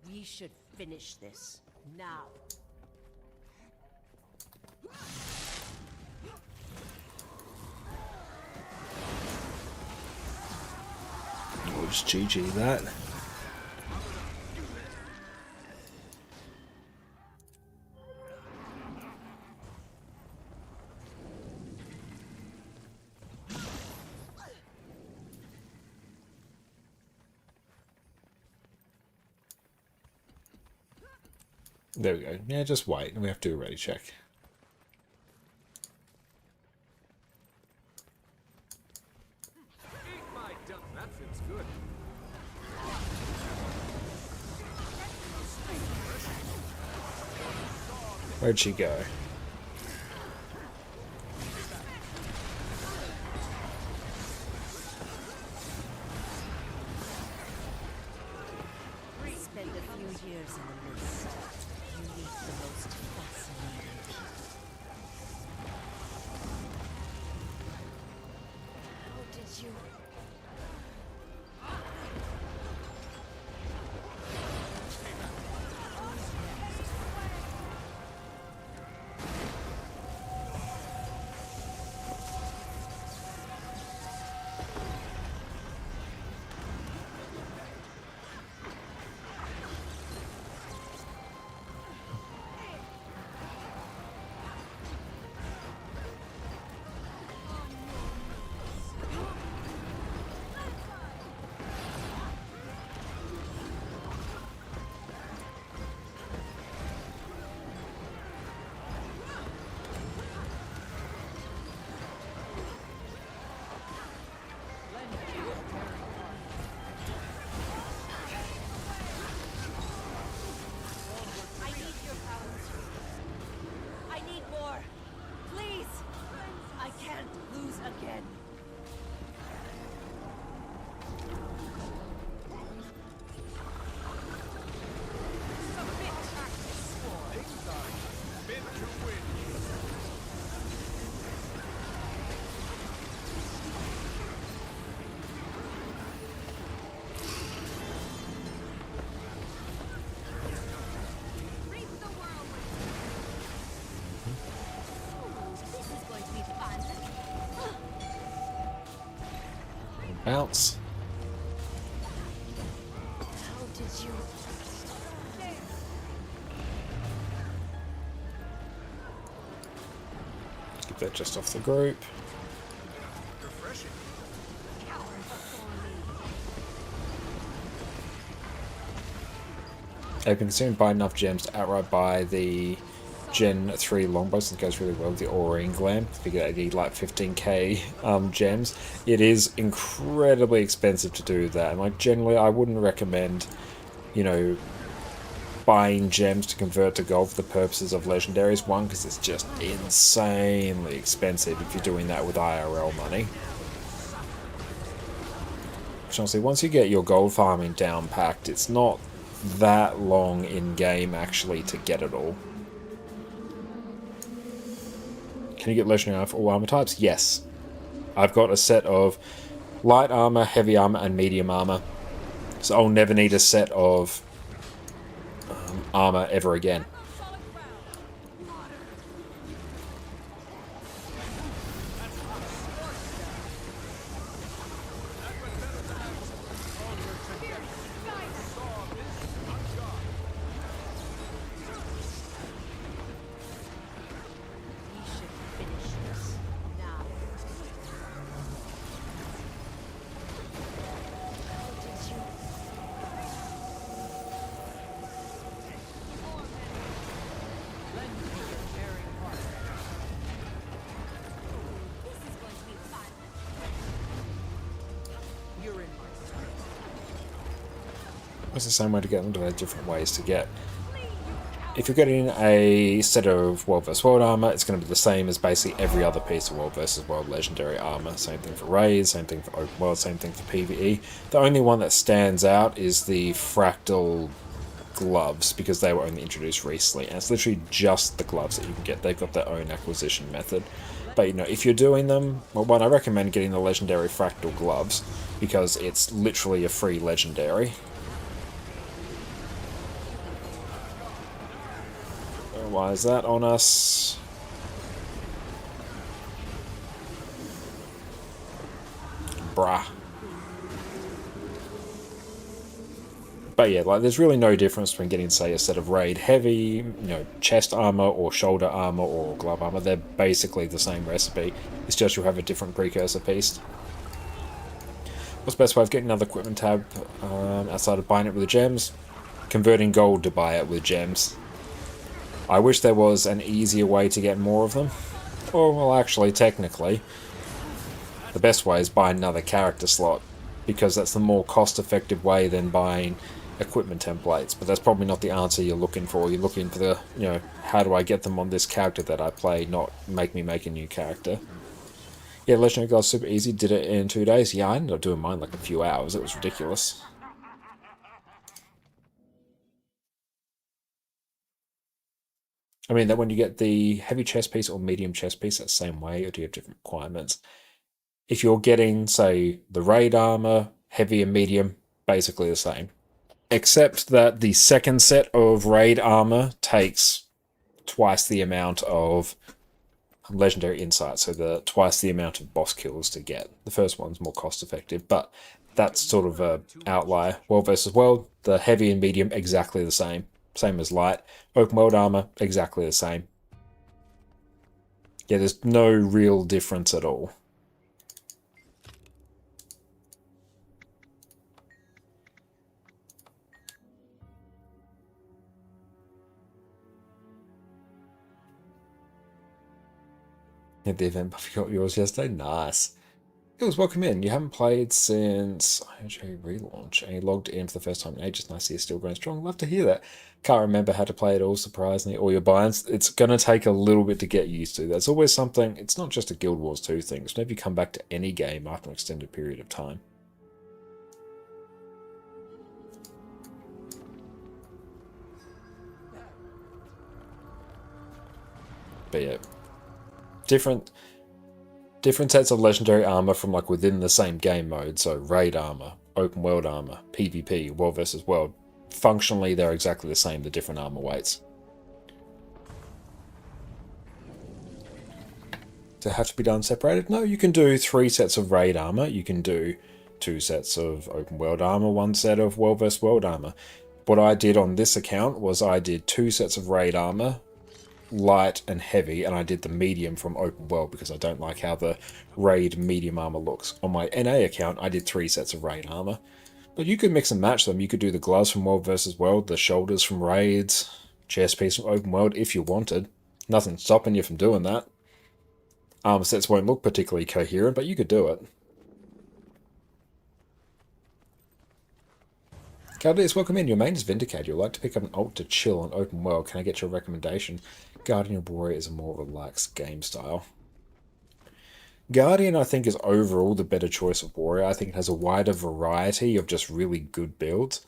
We should finish this now. We'll just GG that. There we go. Yeah, just wait. We have to do a ready check. Eat my dump. That feels good. Where'd she go? Spend a few years in the mist. You meet the most fascinating people. How did you... Bounce. How did you... Keep that just off the group. I've been considering buying enough gems to outright buy the Gen 3 longbows, and it goes really well with the Aurine Glam. I figured I need like 15k gems. It is incredibly expensive to do that, and like generally I wouldn't recommend, you know, buying gems to convert to gold for the purposes of legendaries. One, because it's just insanely expensive if you're doing that with IRL money. Which honestly, once you get your gold farming down packed, it's not that long in game actually to get it all. Can you get legendary armor for all armor types? Yes. I've got a set of light armor, heavy armor, and medium armor. So I'll never need a set of armor ever again. It's the same way to get them, but there are different ways to get. If you're getting a set of World vs. World armor, it's going to be the same as basically every other piece of World vs. World legendary armor. Same thing for raids, same thing for open world, same thing for PvE. The only one that stands out is the fractal gloves, because they were only introduced recently, and it's literally just the gloves that you can get. They've got their own acquisition method. But you know, if you're doing them, well, one, I recommend getting the legendary fractal gloves, because it's literally a free legendary. Why is that on us? Bruh. But yeah, like there's really no difference between getting, say, a set of raid heavy, you know, chest armor or shoulder armor or glove armor. They're basically the same recipe. It's just you have a different precursor piece. What's the best way of getting another equipment tab outside of buying it with the gems? Converting gold to buy it with gems. I wish there was an easier way to get more of them. Or, well, actually, technically, the best way is buy another character slot, because that's the more cost-effective way than buying equipment templates. But that's probably not the answer you're looking for. You're looking for the, you know, how do I get them on this character that I play, not make me make a new character. Yeah, Legendary God's super easy. Did it in 2 days. Yeah, I ended up doing mine like a few hours. It was ridiculous. I mean, that when you get the heavy chest piece or medium chest piece, that's the same way, or do you have different requirements? If you're getting, say, the raid armor, heavy and medium, basically the same. Except that the second set of raid armor takes twice the amount of legendary insight, so twice the amount of boss kills to get. The first one's more cost effective, but that's sort of an outlier. World versus World, the heavy and medium, exactly the same. Same as light. Open world armor, exactly the same. Yeah, there's no real difference at all. At the event, Buffy got yours yesterday. Nice. It was welcome in. You haven't played since IOJ relaunch, and you logged in for the first time in ages. Nice to see you still going strong. Love to hear that. Can't remember how to play it all, surprisingly. All your buy-ins. It's going to take a little bit to get used to. That's always something. It's not just a Guild Wars 2 thing. It's whenever you come back to any game after an extended period of time. But yeah, different sets of legendary armor from like within the same game mode. So raid armor, open world armor, PvP, world versus world. Functionally, they're exactly the same, the different armor weights. Does it have to be done separated? No, you can do 3 sets of raid armor. You can do 2 sets of open world armor, 1 set of world vs. world armor. What I did on this account was I did 2 sets of raid armor, light and heavy, and I did the medium from open world because I don't like how the raid medium armor looks. On my NA account, I did 3 sets of raid armor. But you could mix and match them. You could do the gloves from world vs. world, the shoulders from raids, chest piece from open world if you wanted. Nothing's stopping you from doing that. Armor sets won't look particularly coherent, but you could do it. Caldeus, welcome in. Your main is Vindicated. You'd like to pick up an alt to chill on open world. Can I get your recommendation? Guardian of Warrior is a more relaxed game style. Guardian, I think, is overall the better choice of Warrior. I think it has a wider variety of just really good builds.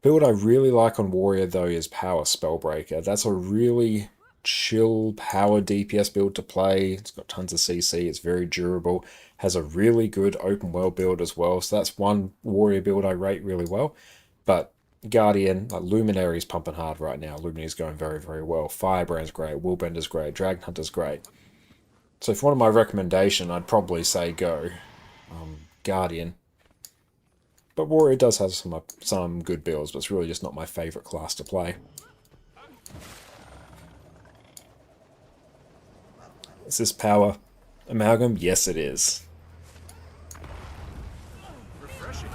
Build I really like on Warrior, though, is Power Spellbreaker. That's a really chill power DPS build to play. It's got tons of CC, it's very durable, has a really good open world build as well. So that's one Warrior build I rate really well. But Guardian, like Luminary's pumping hard right now. Luminary's going very, very well. Firebrand's great, Willbender's great, Dragon Hunter's great. So for one of my recommendation, I'd probably say go Guardian. But Warrior does have some good builds, but it's really just not my favourite class to play. Is this power amalgam? Yes, it is. Refreshing.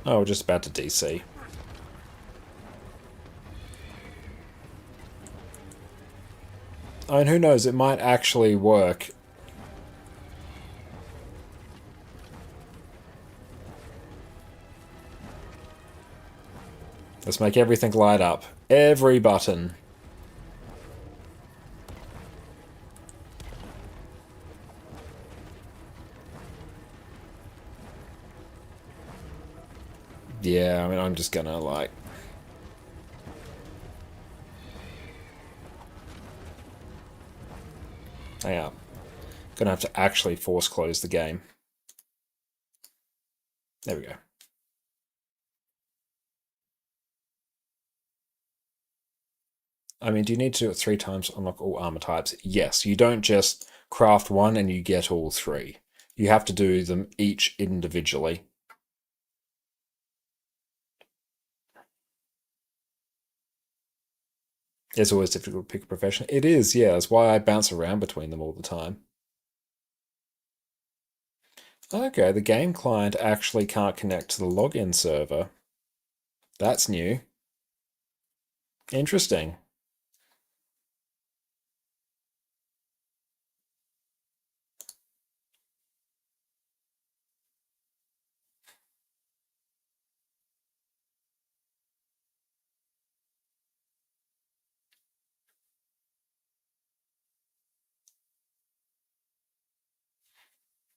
Oh, we're just about to DC. I mean, who knows, it might actually work. Let's make everything light up. Every button. Yeah, I mean, I'm just gonna, like... Hang on. Gonna have to actually force close the game. There we go. I mean, do you need to do it 3 times to unlock all armor types? Yes, you don't just craft one and you get all 3. You have to do them each individually. It's always difficult to pick a profession. It is, yeah. That's why I bounce around between them all the time. Okay, the game client actually can't connect to the login server. That's new. Interesting.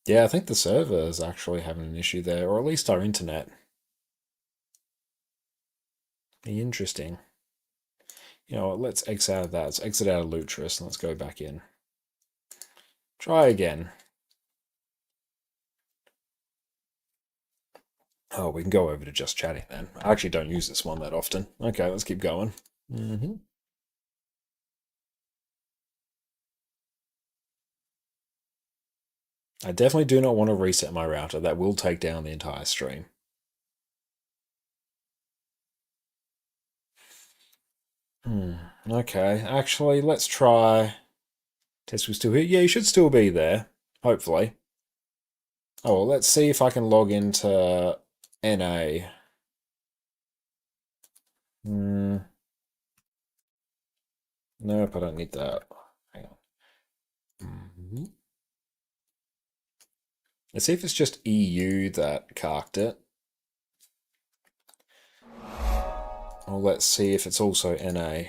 Yeah, I think the server is actually having an issue there, or at least our internet. Interesting. You know what, let's exit out of that. Let's exit out of Lutris and let's go back in. Try again. Oh, we can go over to just chatting then. I actually don't use this one that often. Okay, let's keep going. I definitely do not want to reset my router. That will take down the entire stream. Okay, actually, let's try... Tesco's still here? Yeah, you should still be there. Hopefully. Oh, well, let's see if I can log into NA. Nope, I don't need that. Hang on. Let's see if it's just EU that carked it. Or let's see if it's also NA.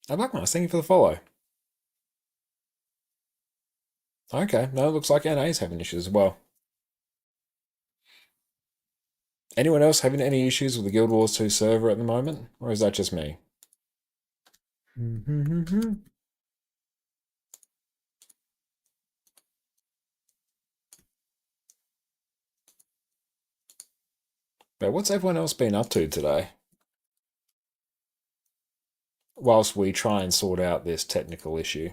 Oh, Blackmouse, thank you for the follow. Okay, no, it looks like NA is having issues as well. Anyone else having any issues with the Guild Wars 2 server at the moment? Or is that just me? But what's everyone else been up to today? Whilst we try and sort out this technical issue.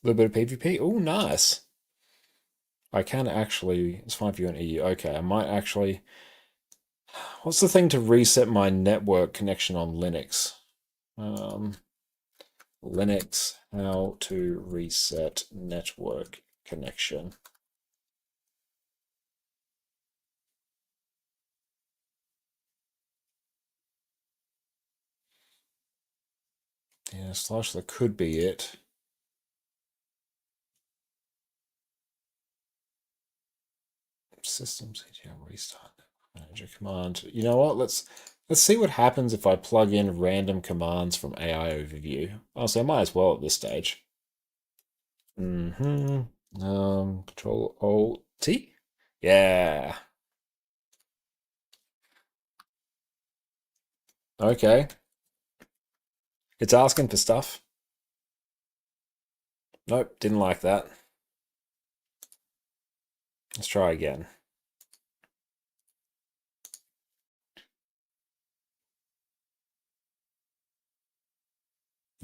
A little bit of PvP. Oh, nice. I can actually... It's fine if you're in EU. Okay, I might actually... What's the thing to reset my network connection on Linux? Linux, how to reset network connection. Yeah, slash that could be it. Systems restart manager command. You know what? Let's see what happens if I plug in random commands from AI overview. Also, I might as well at this stage. Control Alt T. Yeah. Okay. It's asking for stuff. Nope, didn't like that. Let's try again.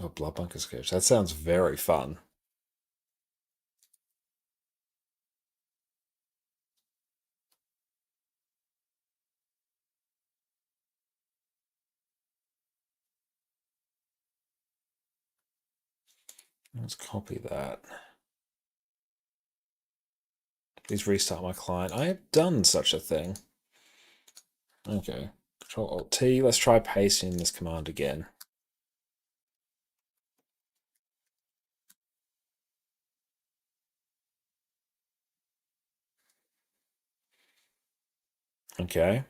Oh, Blood Bunkers Coach. That sounds very fun. Let's copy that. Please restart my client. I have done such a thing. Okay. Control Alt T. Let's try pasting this command again. Okay.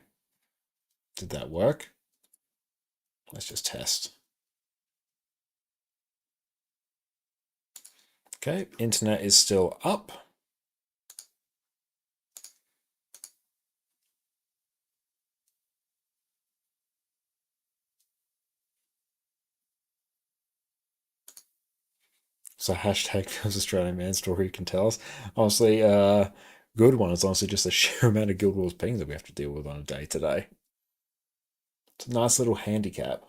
Did that work? Let's just test. Okay, internet is still up. So hashtag feels Australian man story can tell us. Honestly, good one is honestly just the sheer amount of Guild Wars pings that we have to deal with on a day to day. It's a nice little handicap.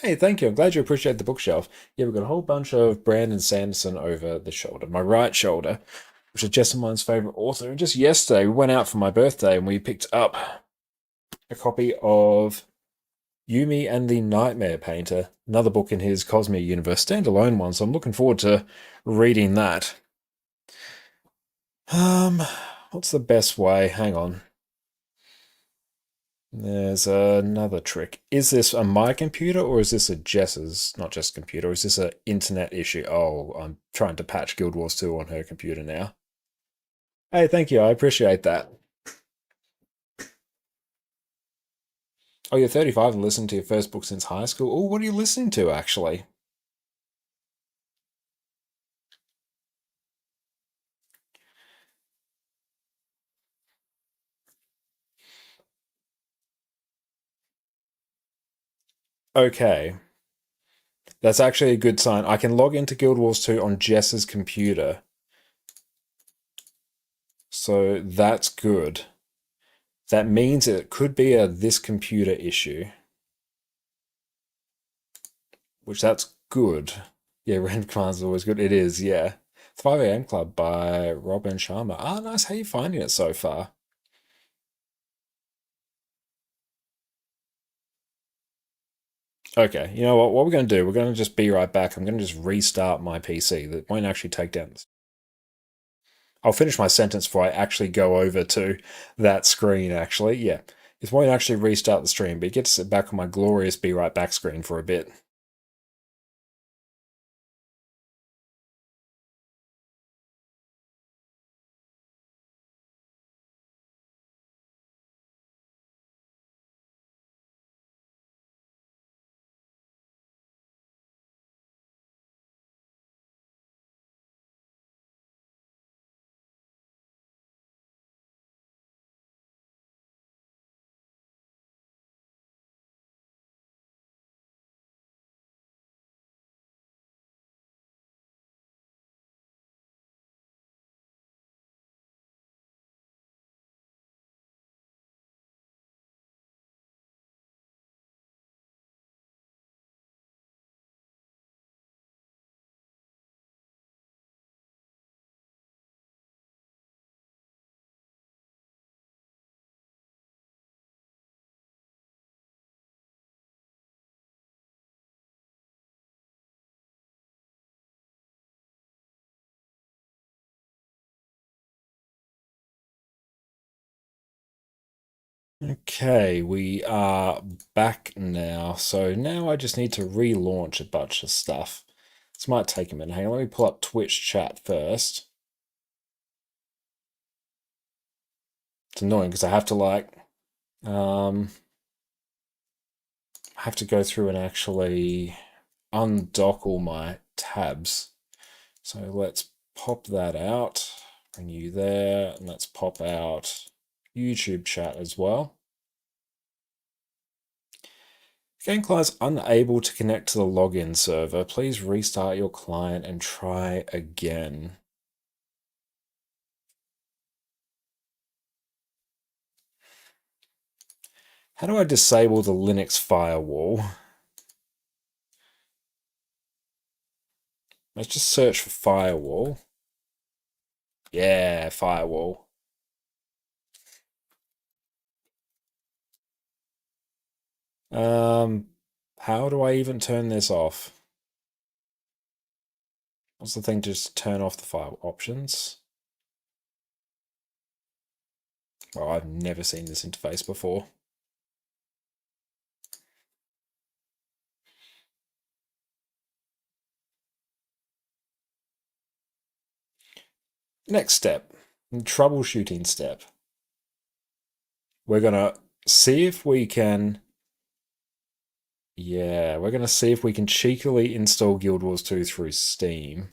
Hey, thank you. I'm glad you appreciate the bookshelf. Yeah, we've got a whole bunch of Brandon Sanderson over the shoulder. My right shoulder, which is Jess and mine's favorite author. And just yesterday, we went out for my birthday and we picked up a copy of Yumi and the Nightmare Painter, another book in his Cosmere universe, standalone one, so I'm looking forward to reading that. What's the best way? Hang on. There's another trick. Is this a my computer or is this a Jess's, not just computer, or is this an internet issue? Oh, I'm trying to patch Guild Wars 2 on her computer now. Hey, thank you, I appreciate that. Oh, you're 35 and listening to your first book since high school? Oh, what are you listening to, actually? Okay. That's actually a good sign. I can log into Guild Wars 2 on Jess's computer. So that's good. That means it could be a this computer issue. Which that's good. Yeah, random commands is always good. It is, yeah. 5 a.m. Club by Robin Sharma. Ah, nice. How are you finding it so far? Okay, you know what? What we're going to do, we're going to just be right back. I'm going to just restart my PC. That won't actually take down this. I'll finish my sentence before I actually go over to that screen, actually. Yeah. It won't actually restart the stream, but it gets it back on my glorious be right back screen for a bit. Okay, we are back now. So now I just need to relaunch a bunch of stuff. This might take a minute. Hang on, let me pull up Twitch chat first. It's annoying because I have to I have to go through and actually undock all my tabs. So let's pop that out, bring you there, and let's pop out YouTube chat as well. Game client's unable to connect to the login server. Please restart your client and try again. How do I disable the Linux firewall? Let's just search for firewall. Yeah, firewall. How do I even turn this off? What's the thing to just turn off the file options? Oh, I've never seen this interface before. Next step, troubleshooting step. We're gonna see if we can. Yeah, we're gonna see if we can cheekily install Guild Wars 2 through Steam.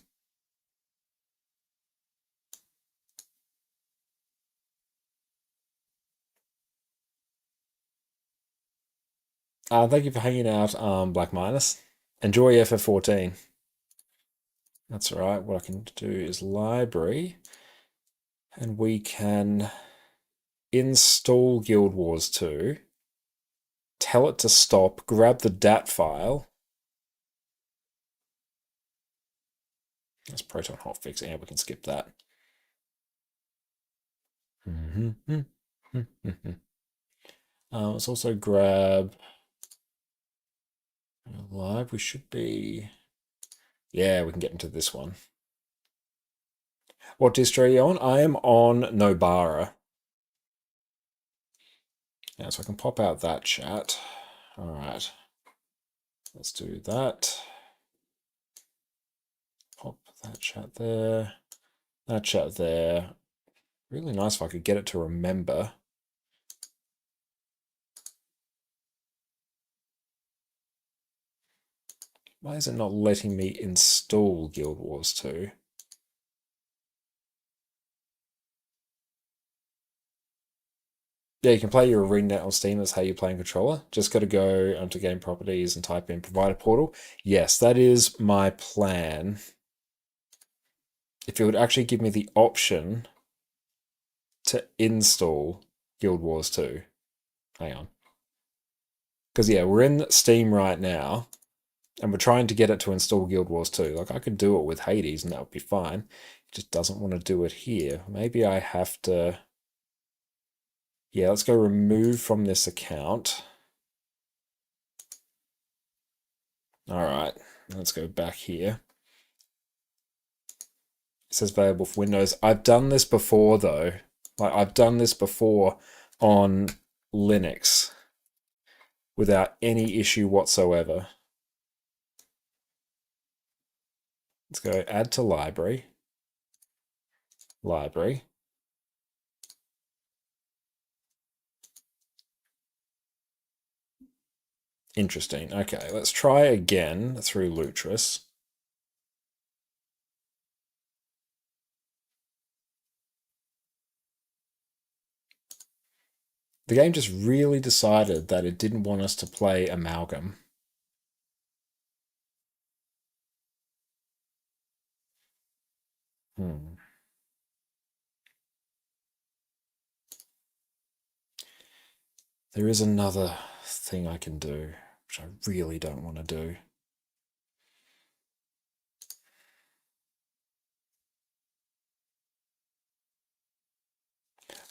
Thank you for hanging out, Black Minus. Enjoy FF14. That's all right. What I can do is library, and we can install Guild Wars 2, tell it to stop, grab the DAT file. That's Proton hotfix, and we can skip that. Let's also grab live. We should be. Yeah, we can get into this one. What distro are you on? I am on Nobara. Yeah, so I can pop out that chat. All right. Let's do that. Pop that chat there. That chat there. Really nice if I could get it to remember. Why is it not letting me install Guild Wars 2? Yeah, you can play your ArenaNet on Steam. That's how you play in controller. Just got to go onto game properties and type in provider portal. Yes, that is my plan. If it would actually give me the option to install Guild Wars 2. Hang on. Because, yeah, we're in Steam right now, and we're trying to get it to install Guild Wars 2. Like, I could do it with Hades, and that would be fine. It just doesn't want to do it here. Maybe I have to... Yeah, let's go remove from this account. All right, let's go back here. It says available for Windows. I've done this before, though. Like, I've done this before on Linux without any issue whatsoever. Let's go add to library. Library. Interesting. Okay, let's try again through Lutris. The game just really decided that it didn't want us to play Amalgam. There is another thing I can do, which I really don't want to do.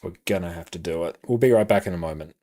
We're gonna have to do it. We'll be right back in a moment.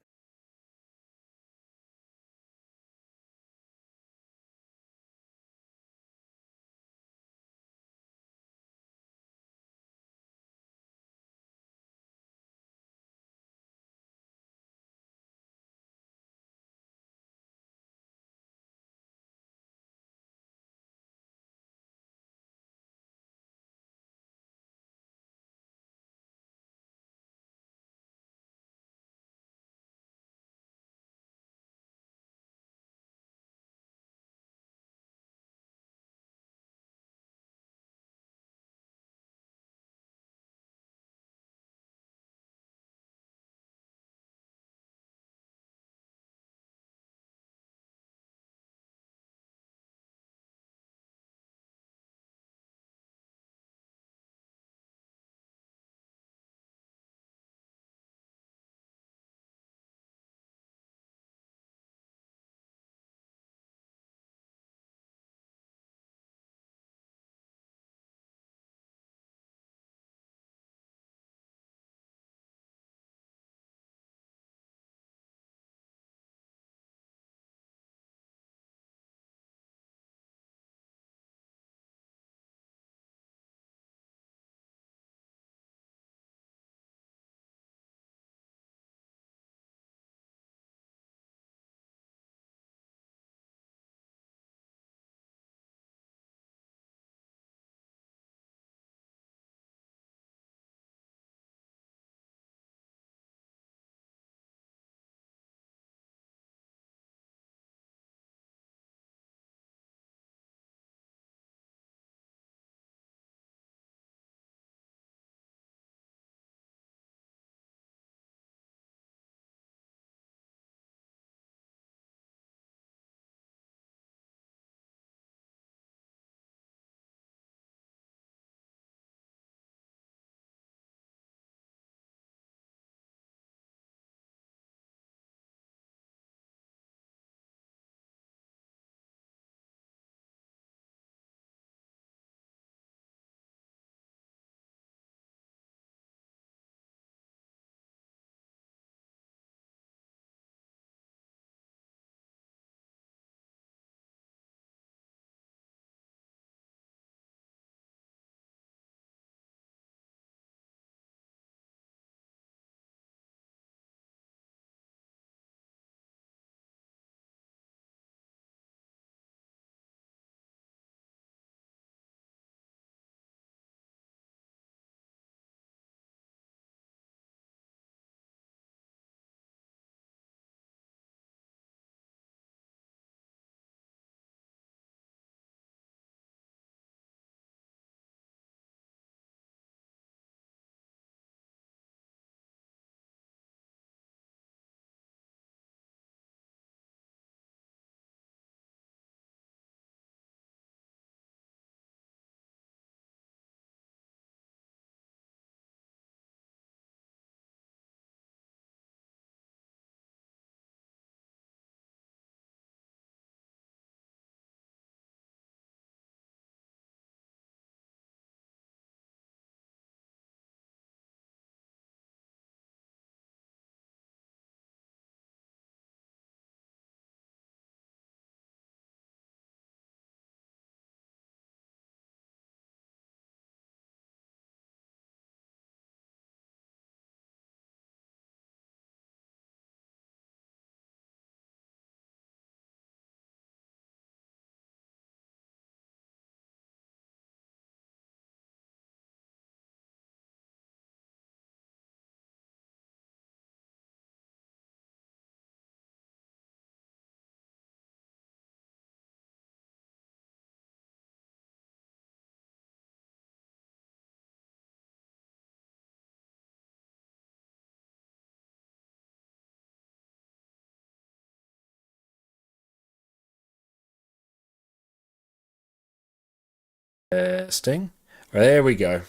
Testing. There we go.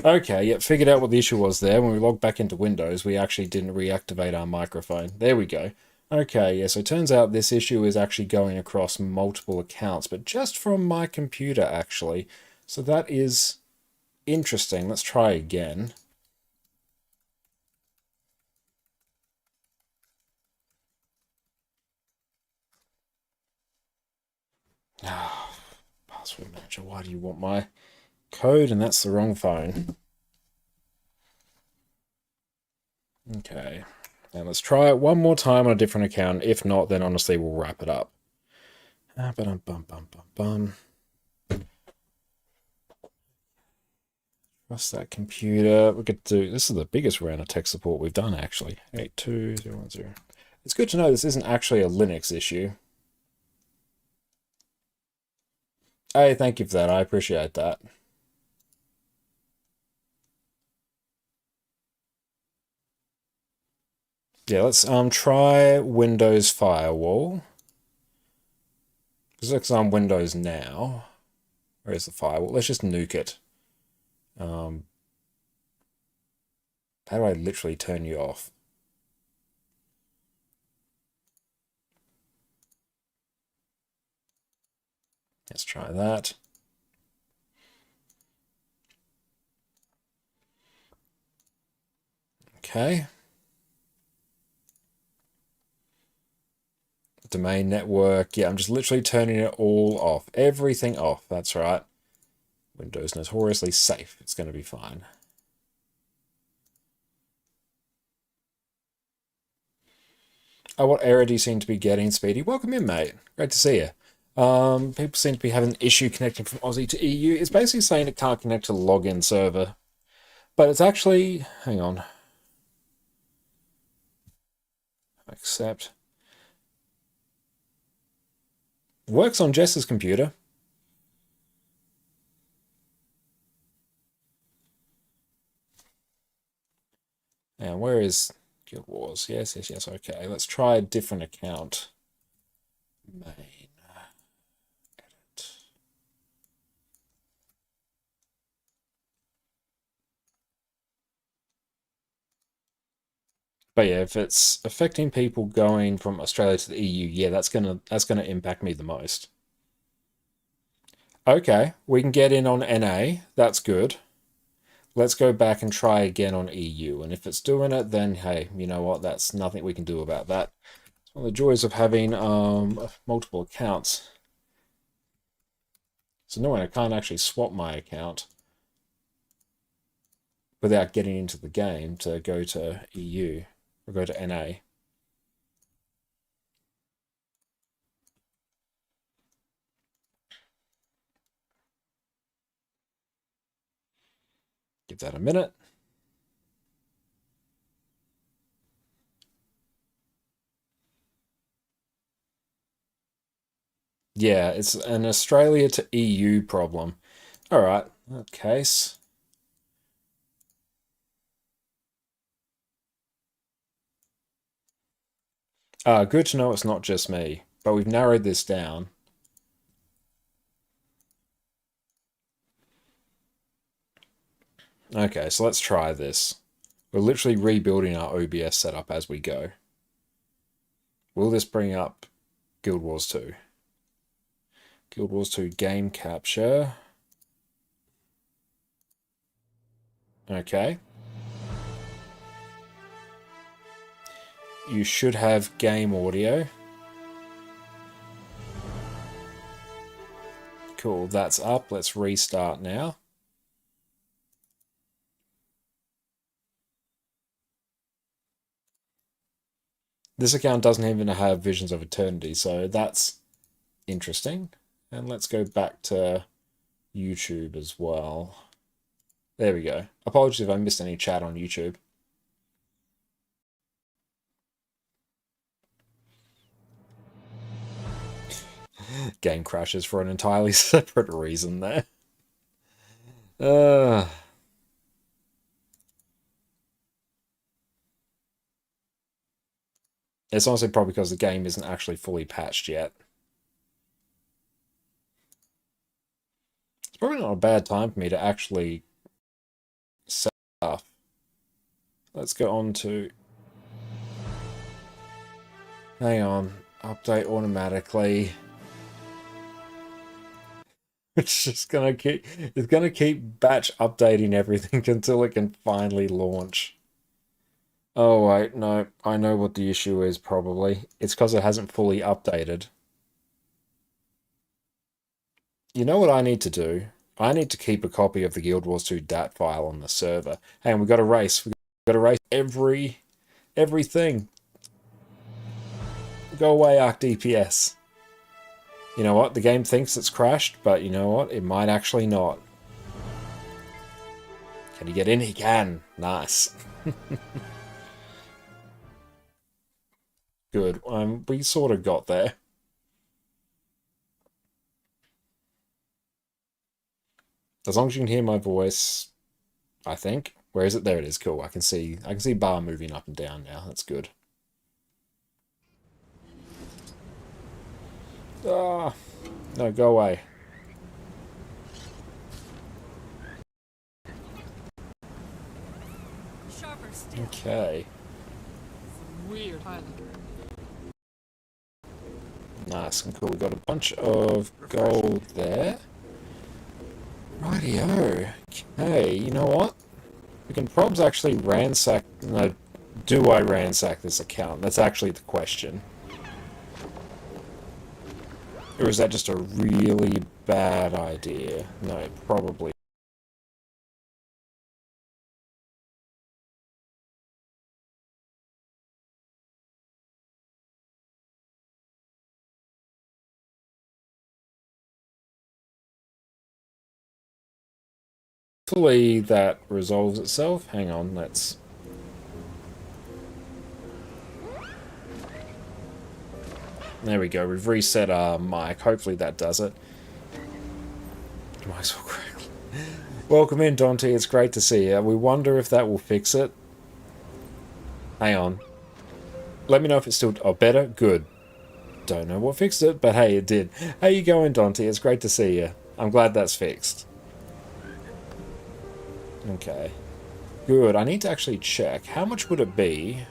Okay, yep, figured out what the issue was there. When we logged back into Windows, we actually didn't reactivate our microphone. There we go. Okay, yeah, so it turns out this issue is actually going across multiple accounts, but just from my computer, actually. So that is interesting. Let's try again. Password manager, why do you want my code? And that's the wrong phone. Okay, and let's try it one more time on a different account. If not, then honestly we'll wrap it up. Trust that computer. We could do, this is the biggest round of tech support we've done actually. 82010. It's good to know this isn't actually a Linux issue. Hey, thank you for that. I appreciate that. Yeah, let's try Windows Firewall. Because it's on Windows now. Where's the firewall? Let's just nuke it. How do I literally turn you off? Let's try that. Okay. Domain network. Yeah, I'm just literally turning it all off. Everything off. That's right. Windows notoriously safe. It's going to be fine. Oh, what error do you seem to be getting, Speedy? Welcome in, mate. Great to see you. People seem to be having an issue connecting from Aussie to EU. It's basically saying it can't connect to the login server. But it's actually... Hang on. Accept. Works on Jess's computer. And where is Guild Wars? Yes, yes, yes. Okay, let's try a different account. Main. Edit. But yeah, if it's affecting people going from Australia to the EU, yeah, that's gonna impact me the most. Okay, we can get in on NA. That's good. Let's go back and try again on EU. And if it's doing it, then hey, you know what? That's nothing we can do about that. It's one of the joys of having multiple accounts. It's annoying, I can't actually swap my account without getting into the game to go to EU or go to NA. Give that a minute. Yeah, it's an Australia to EU problem. All right, in that case. Good to know it's not just me, but we've narrowed this down. Okay, so let's try this. We're literally rebuilding our OBS setup as we go. Will this bring up Guild Wars 2? Guild Wars 2 game capture. Okay. You should have game audio. Cool, that's up. Let's restart now. This account doesn't even have Visions of Eternity, so that's interesting. And let's go back to YouTube as well. There we go. Apologies if I missed any chat on YouTube. Game crashes for an entirely separate reason there. It's honestly probably because the game isn't actually fully patched yet. It's Probably not a bad time for me to actually set up. Let's go on to... Hang on. Update automatically. It's just gonna keep... It's gonna keep batch updating everything until it can finally launch. Oh wait, no. I know what the issue is, probably. It's because it hasn't fully updated. You know what I need to do? I need to keep a copy of the Guild Wars 2 DAT file on the server. Hey, and we got a race. We got to race everything. Go away, Arc DPS. You know what? The game thinks it's crashed, but you know what? It might actually not. Can he get in? He can. Nice. Good. We sort of got there. As long as you can hear my voice, I think. Where is it? There it is. Cool. I can see bar moving up and down now. That's good. Ah, no, go away. Okay. Weird. Nice and cool. We got a bunch of gold there. Rightio. Okay, you know what? We can probably actually ransack... No, do I ransack this account? That's actually the question. Or is that just a really bad idea? No, probably. Hopefully that resolves itself. Hang on, let's... There we go, we've reset our mic. Hopefully that does it. Might as well correctly. Welcome in, Dante. It's great to see you. We wonder if that will fix it. Hang on. Let me know if it's still... Oh, better? Good. Don't know what fixed it, but hey, it did. How you going, Dante? It's great to see you. I'm glad that's fixed. Okay. Good. I need to actually check. How much would it be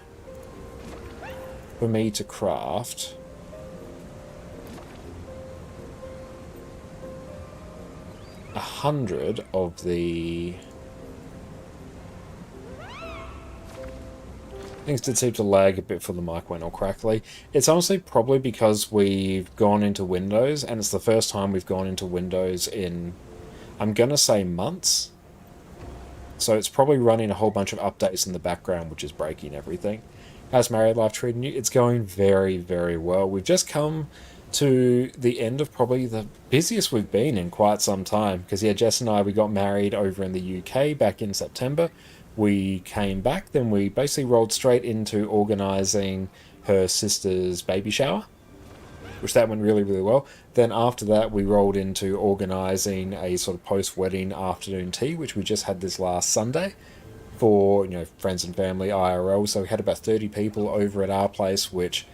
for me to craft 100 of the... Things did seem to lag a bit for the mic went all crackly. It's honestly probably because we've gone into Windows, and it's the first time we've gone into Windows in, I'm gonna say, months. So it's probably running a whole bunch of updates in the background, which is breaking everything. How's married life treating you? It's going very, very well. We've just come to the end of probably the busiest we've been in quite some time. Because, yeah, Jess and I, we got married over in the UK back in September. We came back, then we basically rolled straight into organising her sister's baby shower, which that went really, really well. Then after that, we rolled into organising a sort of post-wedding afternoon tea, which we just had this last Sunday for, you know, friends and family, IRL. So we had about 30 people over at our place, which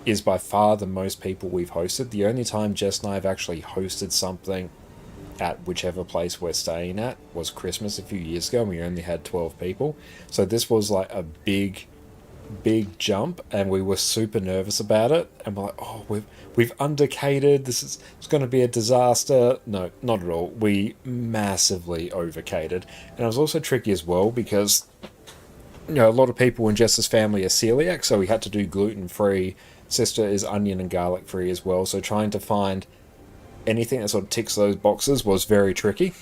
is by far the most people we've hosted. The only time Jess and I have actually hosted something at whichever place we're staying at was Christmas a few years ago, and we only had 12 people. So this was like a big jump, and we were super nervous about it, and we're like, oh, we've undercated, it's going to be a disaster. No, not at all. We massively overcated. And it was also tricky as well because, you know, a lot of people in Jess's family are celiac, so we had to do gluten-free. Sister is onion and garlic free as well, so trying to find anything that sort of ticks those boxes was very tricky.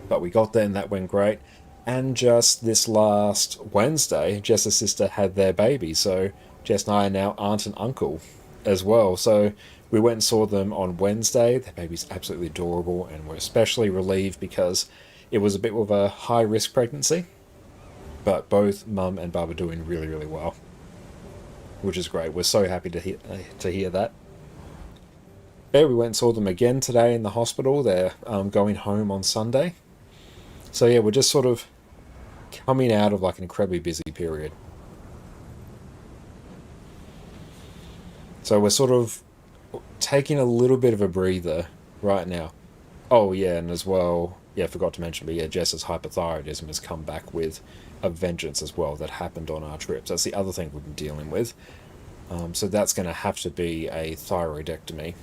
But we got there and that went great. And just this last Wednesday, Jess's sister had their baby, so Jess and I are now aunt and uncle as well. So we went and saw them on Wednesday. Their baby's absolutely adorable, and we're especially relieved because it was a bit of a high-risk pregnancy. But both Mum and Bub are doing really, really well, which is great. We're so happy to hear that. Yeah, we went and saw them again today in the hospital. They're going home on Sunday. So yeah, we're just sort of coming out of like an incredibly busy period. So we're sort of taking a little bit of a breather right now. Oh yeah, and as well, yeah, I forgot to mention, but yeah, Jess's hypothyroidism has come back with a vengeance as well that happened on our trips. That's the other thing we've been dealing with. So that's going to have to be a thyroidectomy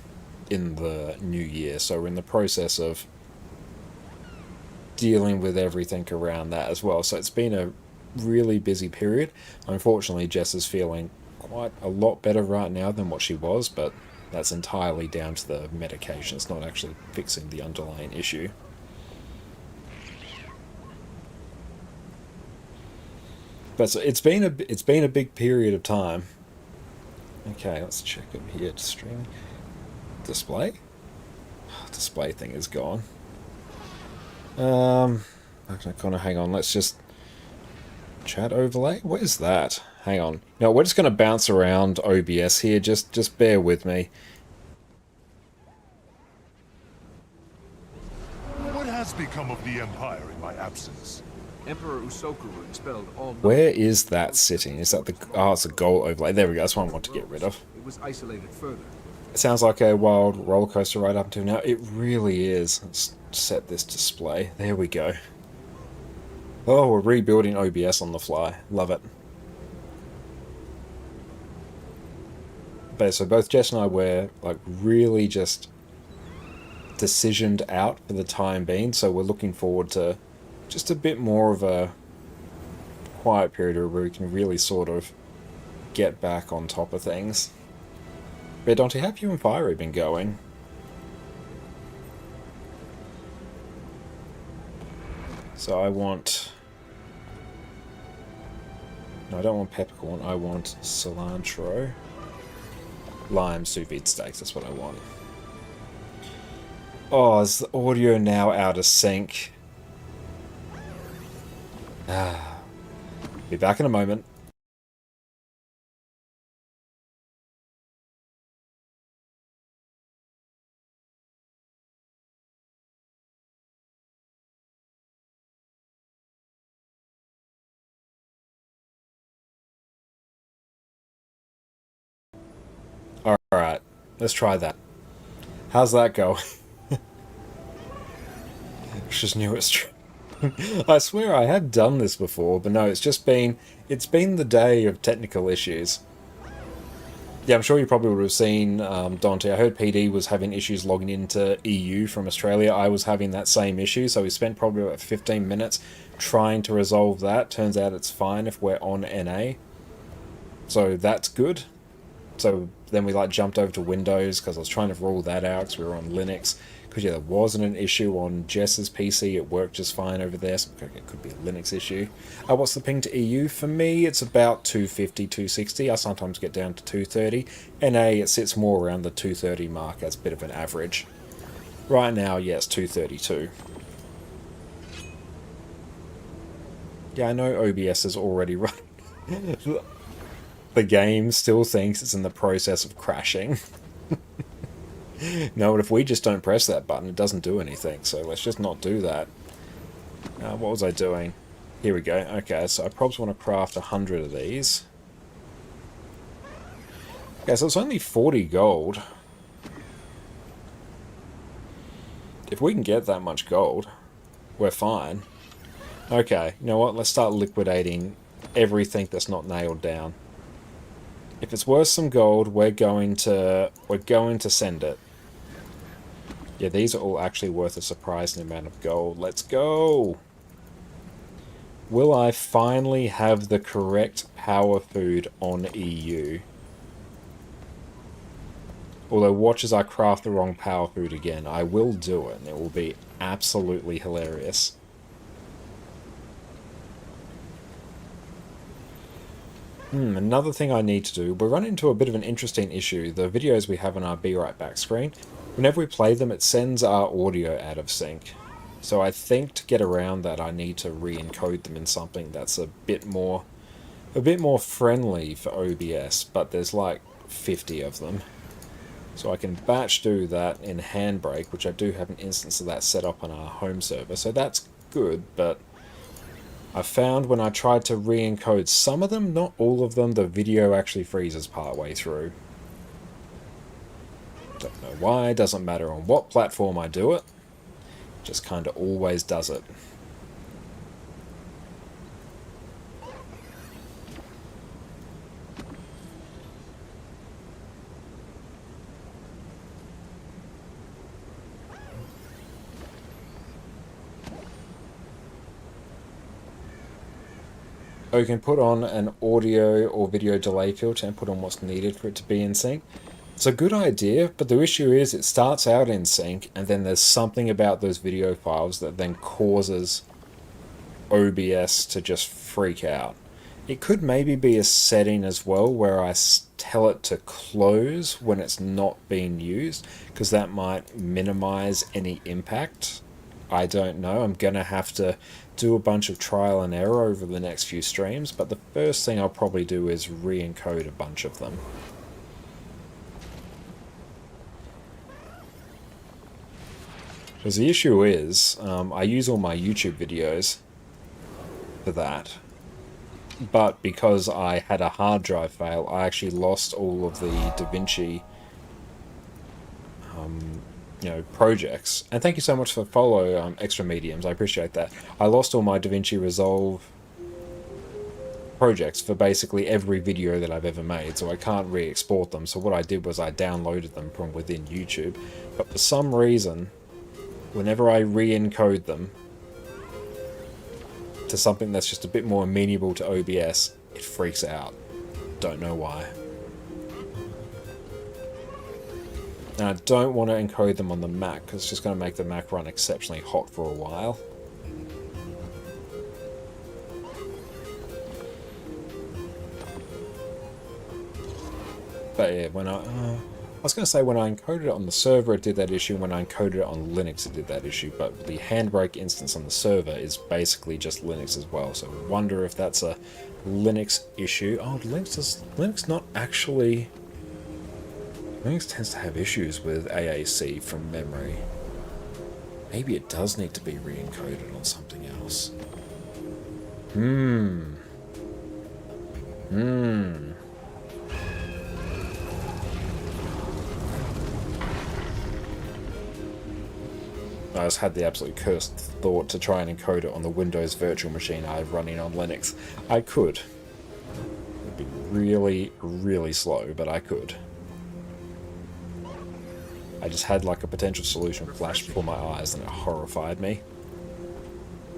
in the new year. So we're in the process of dealing with everything around that as well. So it's been a really busy period. Unfortunately, Jess is feeling quite a lot better right now than what she was, but that's entirely down to the medication. It's not actually fixing the underlying issue. But so it's been a big period of time. Okay, let's check over here. Streaming display. Display thing is gone. Kind of hang on. Let's just chat overlay. What is that? Hang on. No, we're just going to bounce around OBS here. Just bear with me. What has become of the Empire in my absence? Emperor Usokaru expelled all... Where is that sitting? Is that the... Oh, it's a gold overlay. There we go. That's what I want to get rid of. It was isolated further. It sounds like a wild roller coaster right up until now. It really is. Let's set this display. There we go. Oh, we're rebuilding OBS on the fly. Love it. But so both Jess and I were like really just decisioned out for the time being. So we're looking forward to just a bit more of a quiet period where we can really sort of get back on top of things. But Dante, how have you and Fiery been going? So I want... No, I don't want peppercorn. I want cilantro. Lime sous vide steaks, that's what I want. Oh, is the audio now out of sync? Be back in a moment. Alright, let's try that. How's that go? Just knew it's true. I swear I have done this before, but no, it's been the day of technical issues. Yeah, I'm sure you probably would have seen, Dante. I heard PD was having issues logging into EU from Australia. I was having that same issue, so we spent probably about 15 minutes trying to resolve that. Turns out it's fine if we're on NA. So that's good. So then we like jumped over to Windows because I was trying to rule that out because we were on Linux. Because yeah, there wasn't an issue on Jess's PC. It worked just fine over there. So it could be a Linux issue. What's the ping to EU? For me, it's about 250, 260. I sometimes get down to 230. NA, it sits more around the 230 mark as a bit of an average. Right now, yeah, it's 232. Yeah, I know OBS is already running. The game still thinks it's in the process of crashing. No, but if we just don't press that button, it doesn't do anything. So let's just not do that. What was I doing? Here we go. Okay, so I probably want to craft 100 of these. Okay, so it's only 40 gold. If we can get that much gold, we're fine. Okay, you know what? Let's start liquidating everything that's not nailed down. If it's worth some gold, we're going to send it. Yeah, these are all actually worth a surprising amount of gold. Let's go! Will I finally have the correct power food on EU? Although, watch as I craft the wrong power food again. I will do it, and it will be absolutely hilarious. Another thing I need to do, we're running into a bit of an interesting issue. The videos we have on our Be Right Back screen, whenever we play them, it sends our audio out of sync. So I think to get around that, I need to re-encode them in something that's a bit more friendly for OBS, but there's like 50 of them. So I can batch do that in Handbrake, which I do have an instance of that set up on our home server, so that's good, but I found when I tried to re-encode some of them, not all of them, the video actually freezes partway through. Don't know why, doesn't matter on what platform I do it. Just kind of always does it. Oh, you can put on an audio or video delay filter and put on what's needed for it to be in sync. It's a good idea, but the issue is it starts out in sync and then there's something about those video files that then causes OBS to just freak out. It could maybe be a setting as well where I tell it to close when it's not being used, because that might minimize any impact. I don't know. I'm going to have to do a bunch of trial and error over the next few streams, but the first thing I'll probably do is re-encode a bunch of them. Because the issue is, I use all my YouTube videos for that, but because I had a hard drive fail, I actually lost all of the DaVinci projects. And thank you so much for the follow, Extra Mediums. I appreciate that. I lost all my DaVinci Resolve projects for basically every video that I've ever made, so I can't re-export them. So what I did was I downloaded them from within YouTube. But for some reason, whenever I re-encode them to something that's just a bit more amenable to OBS, it freaks out. Don't know why. And I don't want to encode them on the Mac, because it's just going to make the Mac run exceptionally hot for a while. But yeah, when I was going to say when I encoded it on the server it did that issue, when I encoded it on Linux it did that issue, but the Handbrake instance on the server is basically just Linux as well, so I wonder if that's a Linux issue. Oh, Linux not actually... Linux tends to have issues with AAC from memory. Maybe it does need to be re-encoded on something else. I just had the absolute cursed thought to try and encode it on the Windows virtual machine I have running on Linux. I could. It would be really, really slow, but I could. I just had like a potential solution flash before my eyes and it horrified me.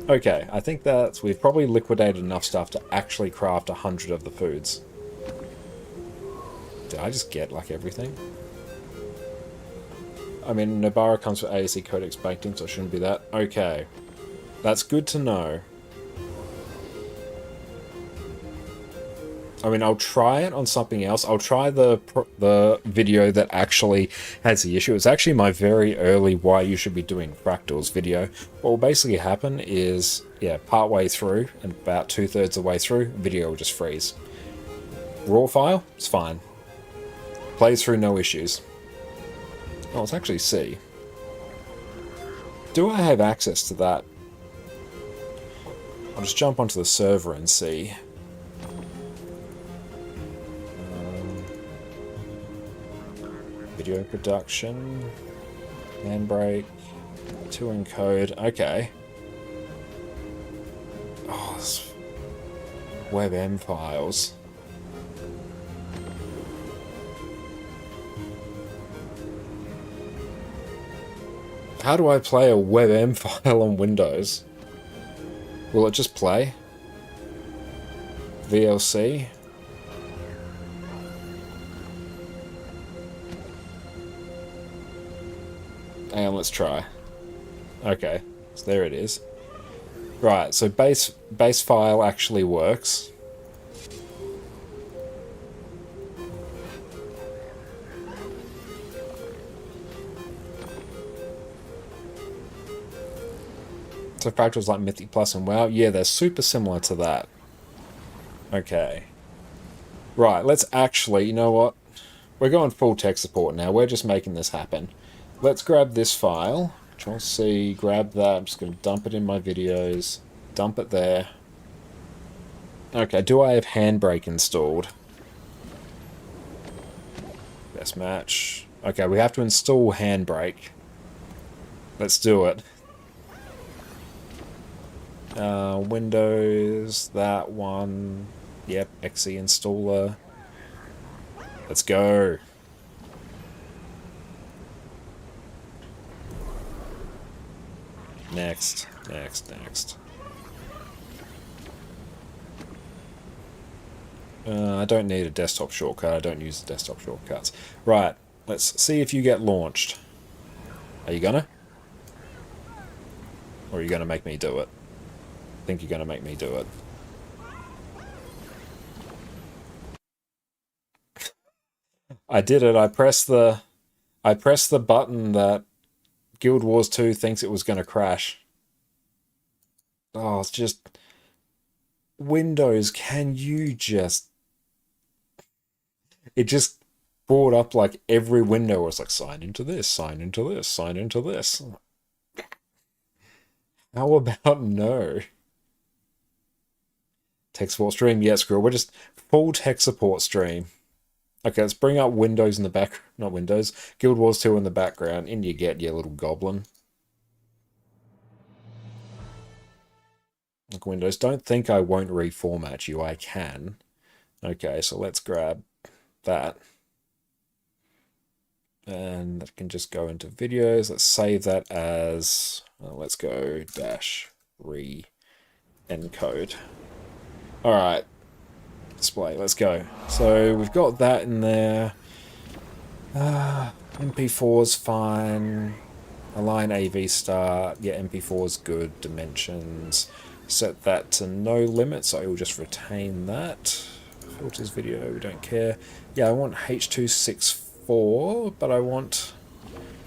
Okay, I think that we've probably liquidated enough stuff to actually craft 100 of the foods. Did I just get like everything? I mean, Nobara comes with AAC codecs baked in, so it shouldn't be that. Okay. That's good to know. I mean, I'll try it on something else. I'll try the video that actually has the issue. It's actually my very early why you should be doing fractals video. What will basically happen is, yeah, part way through, and about 2/3 of the way through, video will just freeze. Raw file, it's fine. Plays through, no issues. Oh, let's actually see. Do I have access to that? I'll just jump onto the server and see. Video production, Handbrake, to encode. Okay. Oh, this WebM files. How do I play a WebM file on Windows? Will it just play? VLC? And let's try. Okay, so there it is. Right, so base file actually works. So fractals like Mythic Plus and WoW, yeah, they're super similar to that. Okay. Right, let's actually, you know what? We're going full tech support now. We're just making this happen. Let's grab this file. Control-C, grab that. I'm just going to dump it in my videos. Dump it there. Okay, do I have Handbrake installed? Best match. Okay, we have to install Handbrake. Let's do it. Windows, that one. Yep, exe installer. Let's go. Next, next, next. I don't need a desktop shortcut. I don't use the desktop shortcuts. Right, let's see if you get launched. Are you gonna? Or are you gonna make me do it? I think you're gonna make me do it. I did it. I pressed the button that Guild Wars 2 thinks it was gonna crash. Oh, it's just Windows, can you just... It just brought up like every window. It's like, sign into this, sign into this, sign into this. How about no? Tech support stream? Yeah, screw it. We're just full tech support stream. Okay, let's bring up Windows in the back. Not Windows. Guild Wars 2 in the background. In you get, you little goblin. Look, Windows, don't think I won't reformat you. I can. Okay, so let's grab that. And that can just go into videos. Let's save that as... let's go -re-encode. Alright. Display, let's go. So we've got that in there. MP4's fine. Align AV start. Yeah, MP4's good. Dimensions. Set that to no limit, so I will just retain that. Filters video, we don't care. Yeah, I want H.264, but I want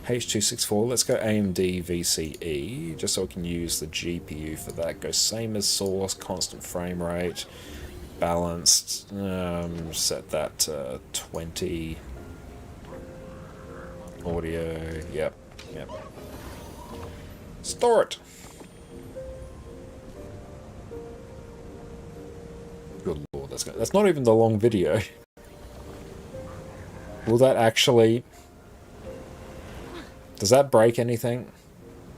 H.264. Let's go AMD VCE, just so I can use the GPU for that. Go same as source, constant frame rate, balanced. Set that to 20. Audio, yep. Store it. Good lord, that's not even the long video. Will that actually... Does that break anything?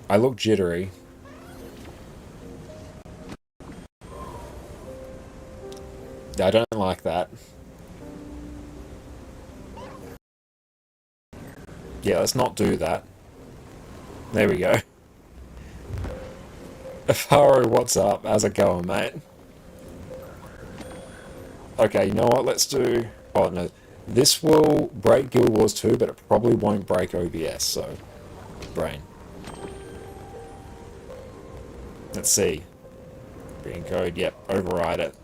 I look jittery. I don't like that. Yeah, let's not do that. There we go. Afaro, what's up? How's it going, mate? Okay, you know what? Let's do... Oh, no. This will break Guild Wars 2, but it probably won't break OBS, so... Brain. Let's see. Re-encode, yep. Override it.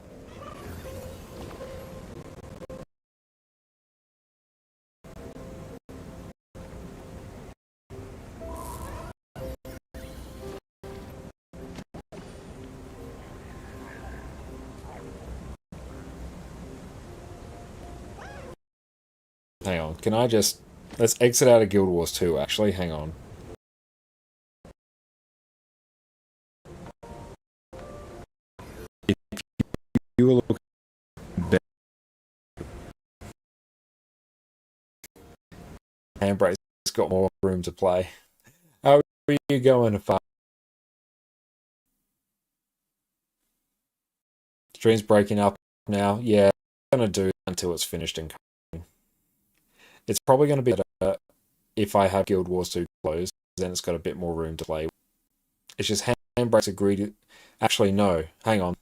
Hang on, can I just... Let's exit out of Guild Wars 2, actually. Hang on. If you will look... Handbrake's got more room to play. How are you going to find... Stream's breaking up now. Yeah, I'm going to do until it's finished and coming. It's probably going to be better if I have Guild Wars 2 closed, then it's got a bit more room to play. It's just Handbrake's agreed to... Actually, no. Hang on.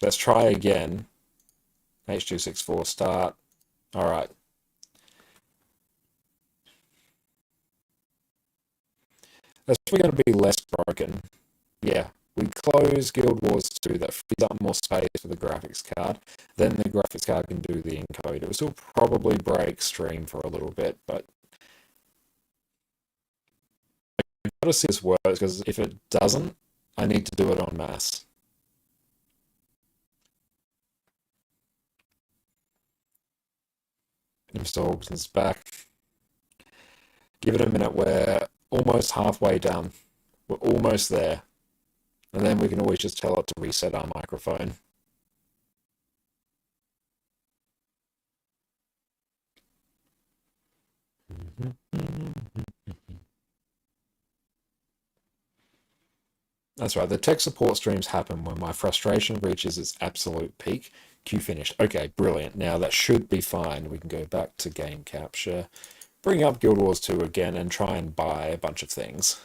Let's try again. H.264 start. Alright. That's probably going to be less broken. Yeah. We close Guild Wars 2, that frees up more space for the graphics card. Then the graphics card can do the encode. It will still probably break stream for a little bit, but I've got to see this works, because if it doesn't, I need to do it en masse. Install is back. Give it a minute. We're almost halfway done. We're almost there. And then we can always just tell it to reset our microphone. That's right, the tech support streams happen when my frustration reaches its absolute peak. Queue finished. Okay, brilliant. Now that should be fine. We can go back to game capture, bring up Guild Wars 2 again, and try and buy a bunch of things.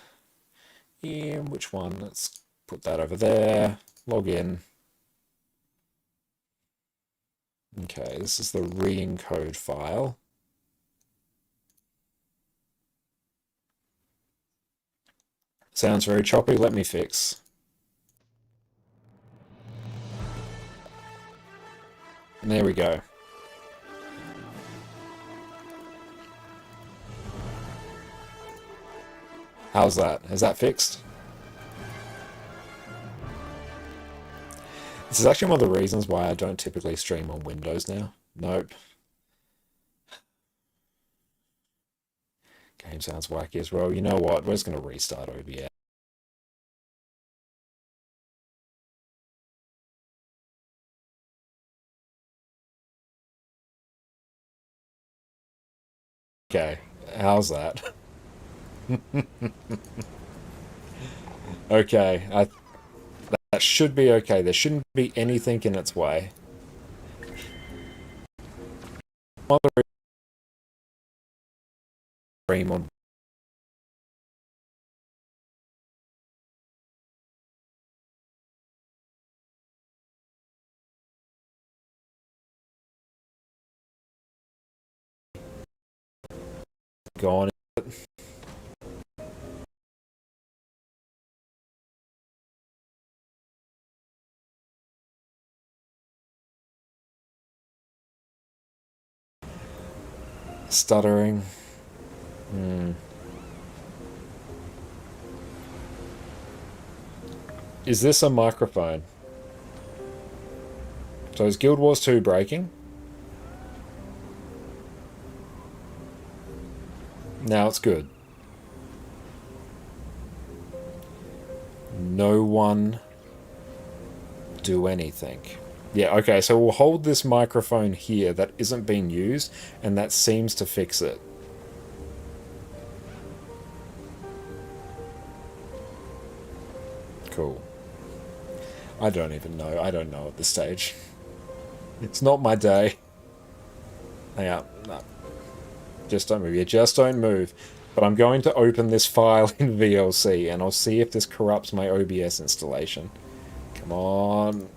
Which one? Let's put that over there. Log in. Okay, this is the re-encode file. Sounds very choppy. Let me fix. And there we go. How's that? Is that fixed? This is actually one of the reasons why I don't typically stream on Windows now. Nope. Game sounds wacky as well. You know what? We're just going to restart OBS. Okay, how's that? Okay, that should be okay. There shouldn't be anything in its way. Stream on. Go on. Stuttering. Is this a microphone? So is Guild Wars 2 breaking? Now it's good. No one do anything. Yeah, okay, so we'll hold this microphone here that isn't being used, and that seems to fix it. Cool. I don't even know. I don't know at this stage. It's not my day. Hang out. No. Just don't move. You just don't move. But I'm going to open this file in VLC, and I'll see if this corrupts my OBS installation. Come on.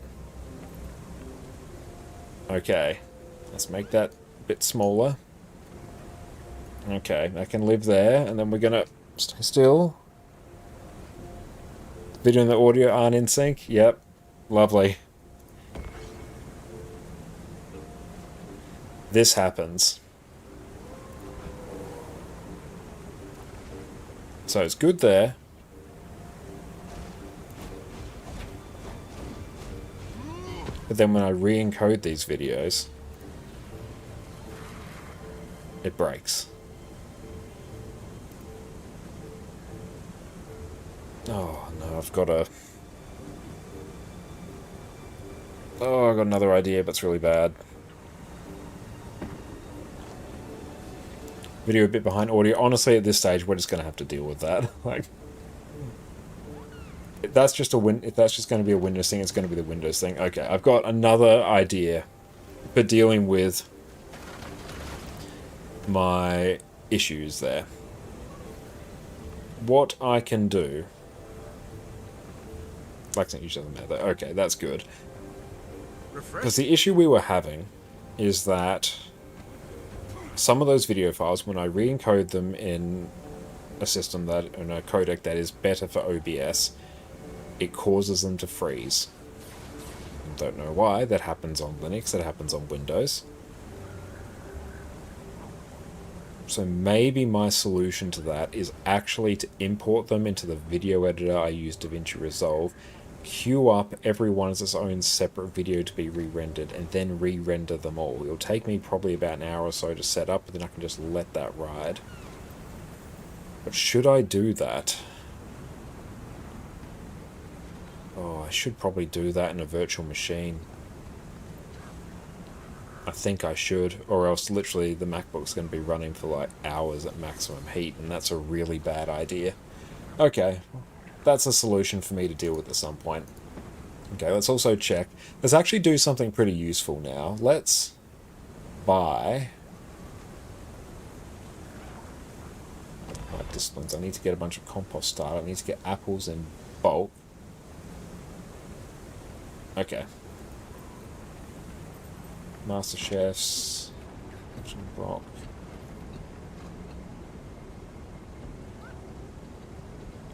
Okay. Let's make that a bit smaller. Okay, I can live there, and then we're gonna stay still. Video and the audio aren't in sync? Yep. Lovely. This happens. So it's good there. But then when I re-encode these videos, it breaks. Oh no, I've got a... Oh, I've got another idea, but it's really bad. Video a bit behind audio. Honestly, at this stage, we're just going to have to deal with that. Like, if that's just going to be a Windows thing, it's going to be the Windows thing. Okay, I've got another idea for dealing with my issues there. What I can do... Accent usually doesn't matter. Okay, that's good. Because the issue we were having is that some of those video files, when I re-encode them in a system that, in a codec that is better for OBS, it causes them to freeze. Don't know why. That happens on Linux, that happens on Windows. So maybe my solution to that is actually to import them into the video editor I use DaVinci Resolve, queue up every one as its own separate video to be re-rendered, and then re-render them all. It'll take me probably about an hour or so to set up, but then I can just let that ride. But should I do that? Oh, I should probably do that in a virtual machine. I think I should, or else literally the MacBook's going to be running for like hours at maximum heat, and that's a really bad idea. Okay. that's a solution for me to deal with at some point. Okay, let's also check. Let's actually do something pretty useful now. Let's buy... disciplines. I need to get a bunch of compost started. I need to get apples in bulk. Okay. Master Chefs. Rock.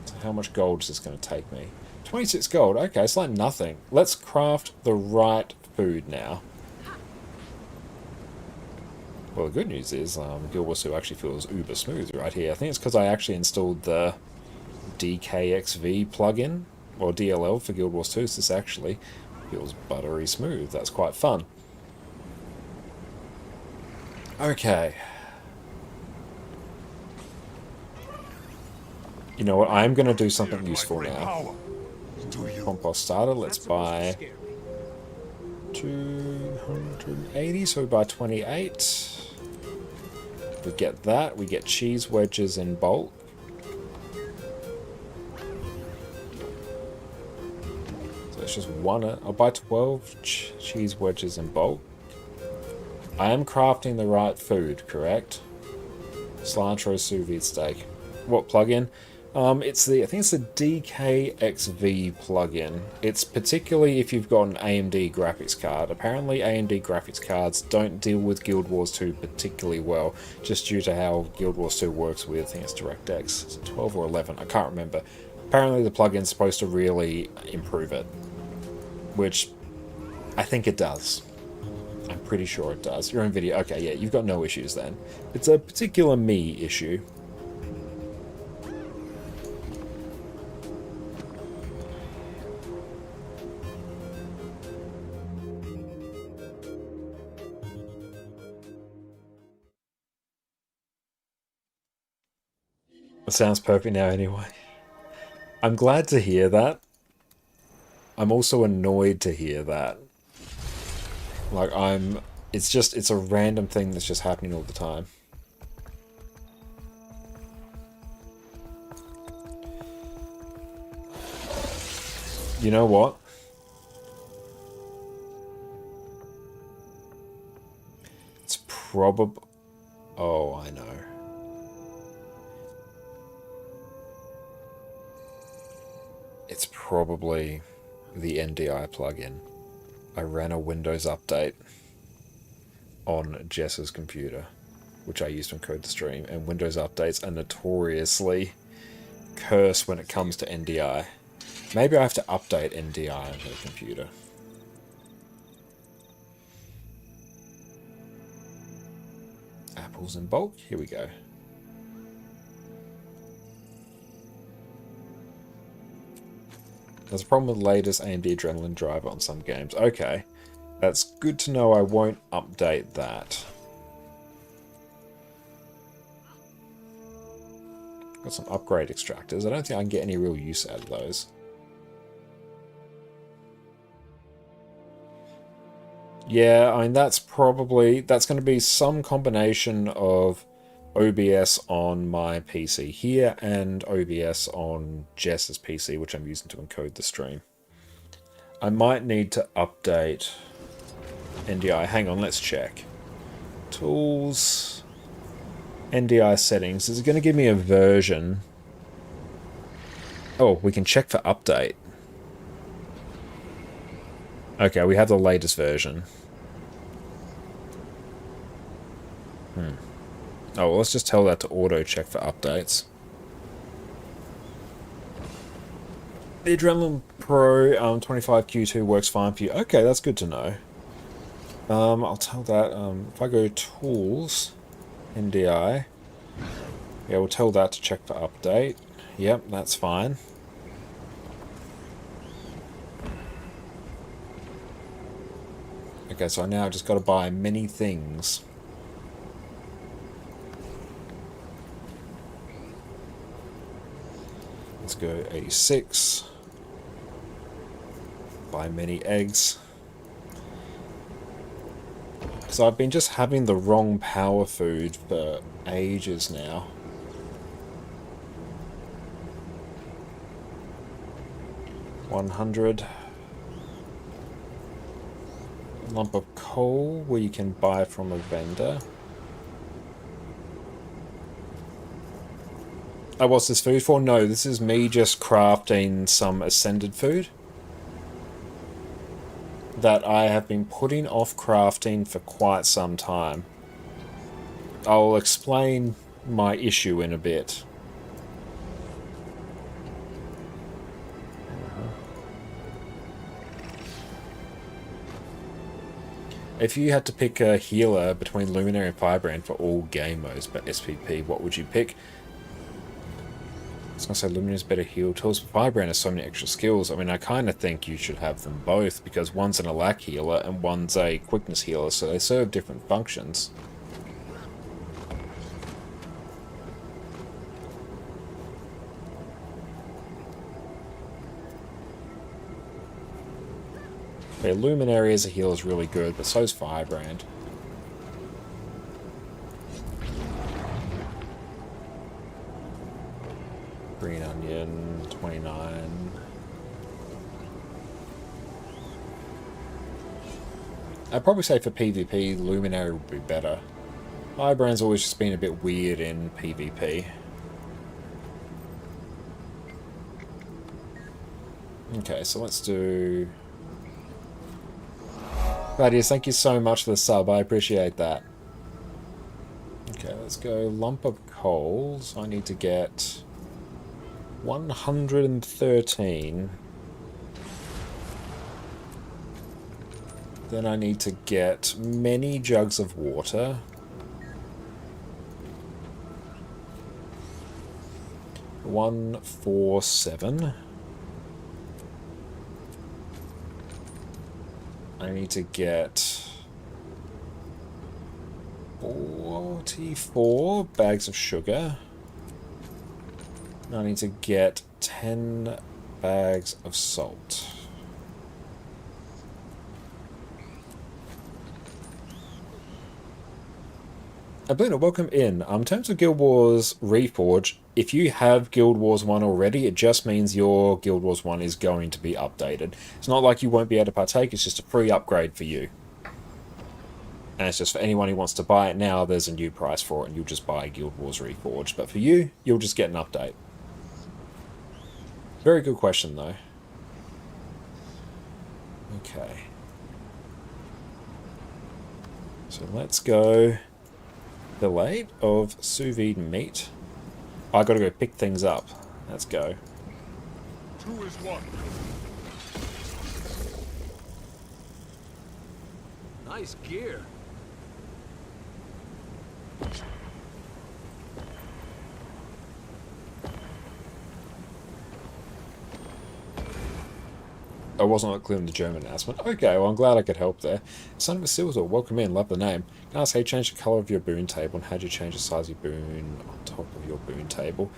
So how much gold is this going to take me? 26 gold. Okay, it's like nothing. Let's craft the right food now. Well, the good news is Guild Wars 2 actually feels uber smooth right here. I think it's because I actually installed the DKXV plugin, or DLL for Guild Wars 2, so this actually feels buttery smooth. That's quite fun. Okay. You know what, I'm going to do something useful now. Compost starter, let's buy 280, so we buy 28. We get that, we get cheese wedges in bulk. So it's just one, I'll buy 12 cheese wedges in bulk. I am crafting the right food, correct? Cilantro sous vide steak. What plugin? It's the, I think it's the DKXV plugin. It's particularly if you've got an AMD graphics card. Apparently AMD graphics cards don't deal with Guild Wars 2 particularly well, just due to how Guild Wars 2 works with, I think it's DirectX. Is it 12 or 11? I can't remember. Apparently the plugin's supposed to really improve it, which I think it does. I'm pretty sure it does. Your own video. Okay, yeah, you've got no issues then. It's a particular me issue. It sounds perfect now anyway. I'm glad to hear that. I'm also annoyed to hear that. Like, it's a random thing that's just happening all the time. You know what? It's probably... Oh, I know. It's probably the NDI plugin. I ran a Windows update on Jess's computer, which I used to encode the stream, and Windows updates are notoriously cursed when it comes to NDI. Maybe I have to update NDI on the computer. Apples in bulk, here we go. There's a problem with the latest AMD Adrenalin driver on some games. Okay, that's good to know. I won't update that. Got some upgrade extractors. I don't think I can get any real use out of those. Yeah, I mean, that's going to be some combination of OBS on my PC here and OBS on Jess's PC, which I'm using to encode the stream. I might need to update NDI. Hang on, let's check. Tools, NDI settings. Is it going to give me a version? Oh, we can check for update. Okay, we have the latest version. Oh, well, let's just tell that to auto-check for updates. The Adrenaline Pro 25Q2 works fine for you. Okay, that's good to know. I'll tell that, if I go Tools, NDI, yeah, we'll tell that to check for update. Yep, that's fine. Okay, so I now just got to buy many things. Let's go 86. Buy many eggs. Because I've been just having the wrong power food for ages now. 100. Lump of coal where you can buy from a vendor. Oh, what's this food for? No, this is me just crafting some ascended food that I have been putting off crafting for quite some time. I'll explain my issue in a bit. If you had to pick a healer between Luminary and Firebrand for all game modes but SPP, what would you pick? I was going to say Luminary's better heal tools, but Firebrand has so many extra skills. I mean, I kind of think you should have them both, because one's an attack healer and one's a quickness healer, so they serve different functions. Okay, Luminary as a healer is really good, but so's Firebrand. Green Onion, 29. I'd probably say for PvP, Luminary would be better. Firebrand's always just been a bit weird in PvP. Okay, so let's do... Gladius, thank you so much for the sub, I appreciate that. Okay, let's go lump of coals. I need to get 113. Then I need to get many jugs of water. One, 4, 7. I need to get 44 bags of sugar. I need to get 10 bags of salt. Ablina, welcome in. In terms of Guild Wars Reforged, if you have Guild Wars 1 already, it just means your Guild Wars 1 is going to be updated. It's not like you won't be able to partake, it's just a free upgrade for you. And it's just for anyone who wants to buy it now, there's a new price for it, and you'll just buy Guild Wars Reforged. But for you, you'll just get an update. Very good question, though. Okay. So let's go... Fillet of sous vide meat. I gotta go pick things up. Let's go. 2 is 1. Nice gear. I wasn't including the German announcement. Okay, well I'm glad I could help there. Son of a Silver, welcome in, love the name. Can I ask how you change the colour of your boon table and how do you change the size of your boon on top of your boon table?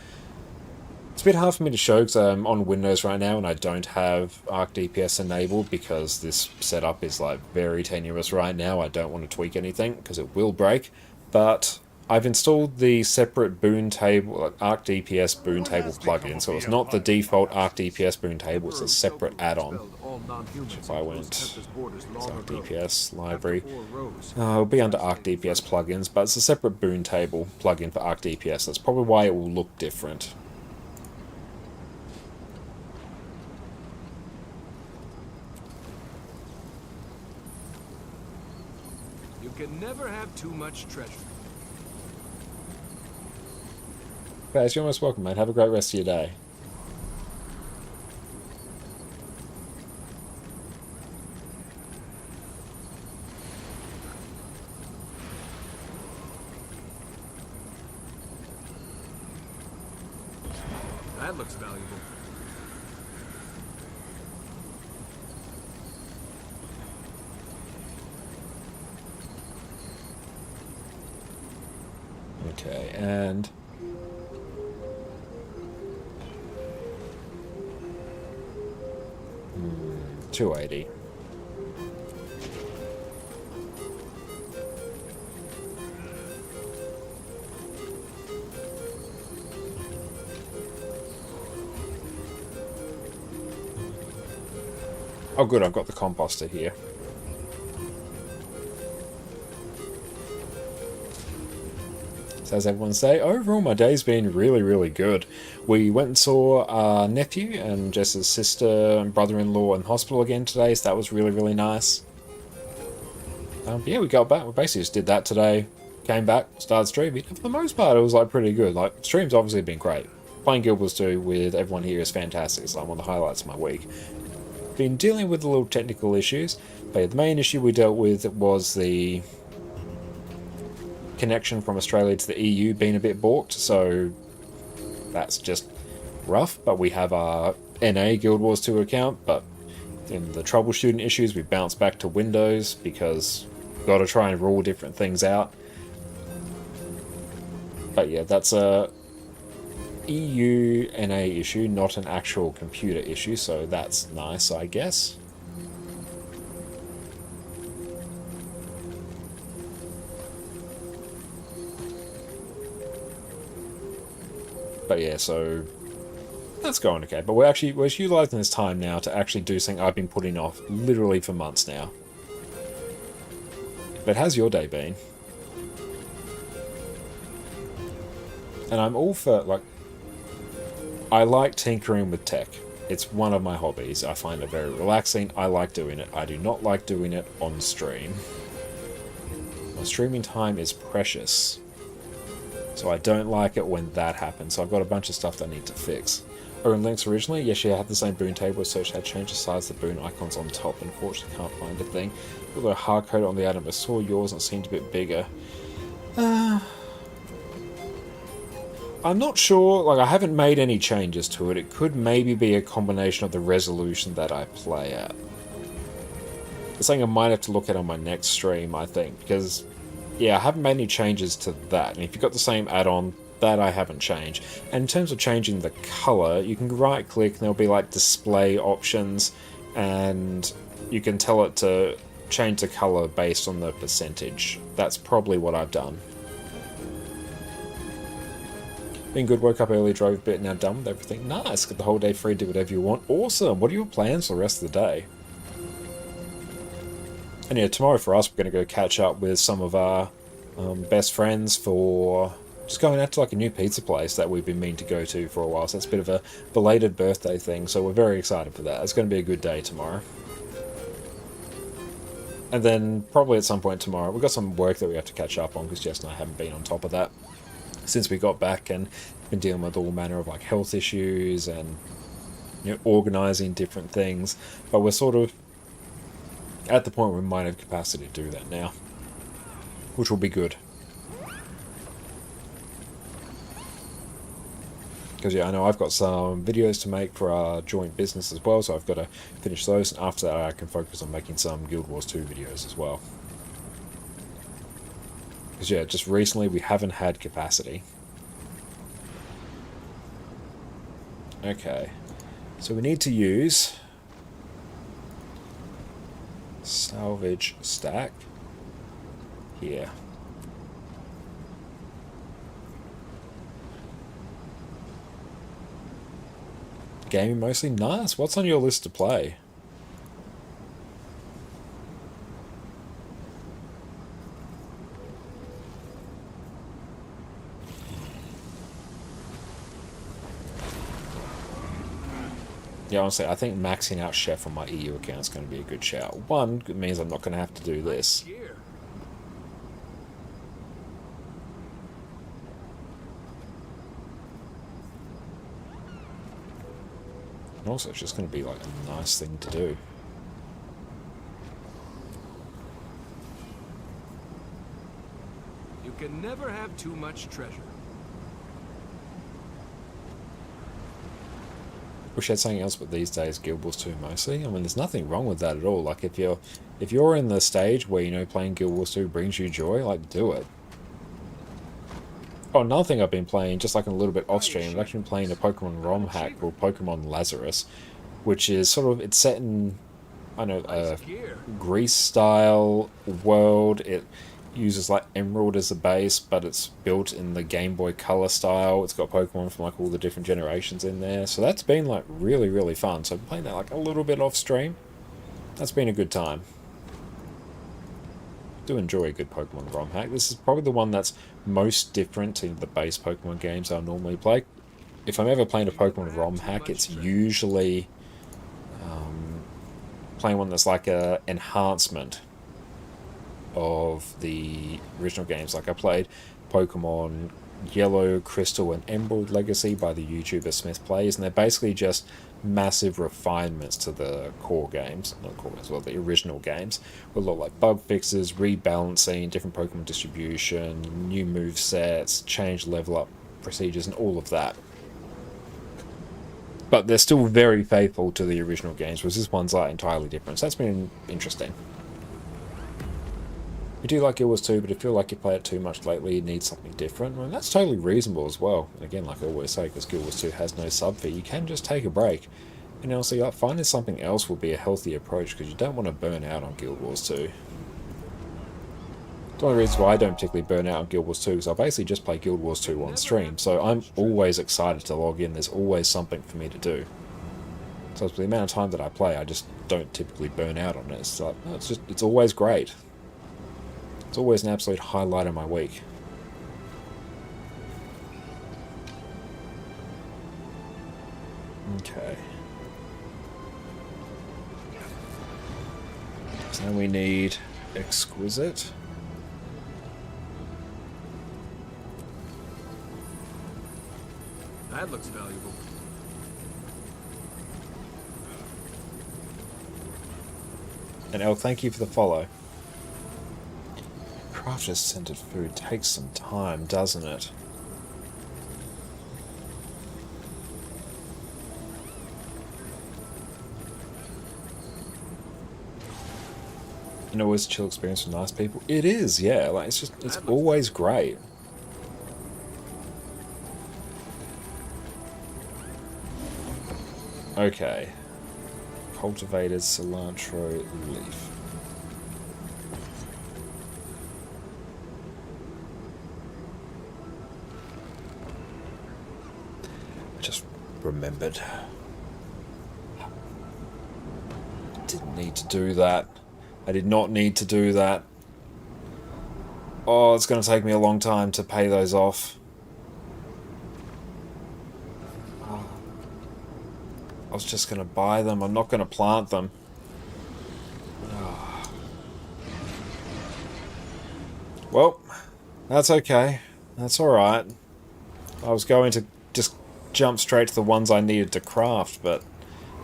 It's a bit hard for me to show because I'm on Windows right now and I don't have Arc DPS enabled because this setup is like very tenuous right now. I don't want to tweak anything because it will break, but I've installed the separate boon table, like Arc DPS boon table plugin, so it's not the default Arc DPS boon table, it's a separate add-on. If I went Arc DPS library, it'll be under Arc DPS plugins, but it's a separate boon table plugin for Arc DPS. That's probably why it will look different. You can never have too much treasure. Guys, you're most welcome, mate. Have a great rest of your day. That looks valuable. Okay, and... 280. Oh good, I've got the composter here. So as everyone say, overall my day's been really, really good. We went and saw our nephew and Jess's sister and brother-in-law in hospital again today, so that was really, really nice. Yeah, we got back. We basically just did that today. Came back, started streaming. And for the most part, it was like pretty good. Like, stream's obviously been great. Playing Guild Wars 2 with everyone here is fantastic. It's like one of the highlights of my week. Been dealing with the little technical issues, but yeah, the main issue we dealt with was the connection from Australia to the EU being a bit balked, so that's just rough. But we have our NA Guild Wars 2 account, but in the troubleshooting issues, we bounce back to Windows because we've got to try and rule different things out. But yeah, that's a EU NA issue, not an actual computer issue, so that's nice, I guess. But yeah, so that's going okay. But we're utilising this time now to actually do something I've been putting off literally for months now. But how's your day been? And I'm all for, like, I like tinkering with tech. It's one of my hobbies. I find it very relaxing. I like doing it. I do not like doing it on stream. My streaming time is precious. So I don't like it when that happens. So I've got a bunch of stuff that I need to fix. Oh, in Links originally, yes, she had the same boon table, so she had changed the size of the boon icons on top. Unfortunately, can't find a thing. Got a hard code on the item, but saw yours and it seemed a bit bigger. I'm not sure, like I haven't made any changes to it. It could maybe be a combination of the resolution that I play at. It's something I might have to look at on my next stream, I think, because yeah, I haven't made any changes to that. And if you've got the same add-on, that I haven't changed. And in terms of changing the colour, you can right click and there'll be like display options and you can tell it to change the colour based on the percentage. That's probably what I've done. Been good, woke up early, drove a bit, now done with everything. Nice, got the whole day free, do whatever you want. Awesome, what are your plans for the rest of the day? And yeah, tomorrow for us, we're going to go catch up with some of our best friends for just going out to like a new pizza place that we've been meaning to go to for a while. So that's a bit of a belated birthday thing, so we're very excited for that. It's going to be a good day tomorrow. And then probably at some point tomorrow, we've got some work that we have to catch up on because Jess and I haven't been on top of that since we got back and been dealing with all manner of like health issues and, you know, organising different things. But we're sort of at the point where we might have capacity to do that now, which will be good. Because yeah, I know I've got some videos to make for our joint business as well, so I've got to finish those, and after that I can focus on making some Guild Wars 2 videos as well. Because yeah, just recently we haven't had capacity. Okay, so we need to use salvage stack here. Gaming mostly? Nice. What's on your list to play? Yeah, honestly, I think maxing out Chef on my EU account is going to be a good shout. One, it means I'm not going to have to do this. And also, it's just going to be like a nice thing to do. You can never have too much treasure. Wish I had something else, but these days Guild Wars 2 mostly. I mean, there's nothing wrong with that at all. Like, if you're in the stage where, you know, playing Guild Wars 2 brings you joy, like, do it. Oh, another thing I've been playing, just like a little bit off stream, I've actually been playing a Pokemon ROM hack called Pokemon Lazarus, which is sort of, it's set in, I don't know, a Greece-style world. It uses like Emerald as a base, but it's built in the Game Boy Color style. It's got Pokemon from like all the different generations in there. So that's been like really, really fun. So I've been playing that like a little bit off stream. That's been a good time. Do enjoy a good Pokemon ROM hack. This is probably the one that's most different to the base Pokemon games I normally play. If I'm ever playing a Pokemon ROM hack, it's usually playing one that's like a enhancement of the original games. Like I played Pokemon Yellow, Crystal, and Emerald Legacy by the YouTuber Smith Plays, and they're basically just massive refinements to the core games, not core as well, the original games, with a lot like bug fixes, rebalancing, different Pokemon distribution, new move sets, change level up procedures, and all of that. But they're still very faithful to the original games, whereas this one's like entirely different. So that's been interesting. You do like Guild Wars 2, but if you feel like you play it too much lately, you need something different, well, that's totally reasonable as well. And again, like I always say, because Guild Wars 2 has no sub fee, you can just take a break. And also, like, finding something else will be a healthy approach, because you don't want to burn out on Guild Wars 2. The only reason why I don't particularly burn out on Guild Wars 2 is I basically just play Guild Wars 2 on stream, so I'm always excited to log in, there's always something for me to do. So for the amount of time that I play, I just don't typically burn out on it. It's like, no, it's always great. It's always an absolute highlight of my week. Okay. So now we need Exquisite. That looks valuable. And El, thank you for the follow. Crafter's scented food takes some time, doesn't it? You know, always a chill experience with nice people. It is, yeah. Like it's always great. Okay. Cultivated cilantro leaf. I just remembered. Didn't need to do that. I did not need to do that. Oh, it's going to take me a long time to pay those off. I was just going to buy them. I'm not going to plant them. Oh. Well, that's okay. That's alright. I was going to just jump straight to the ones I needed to craft, but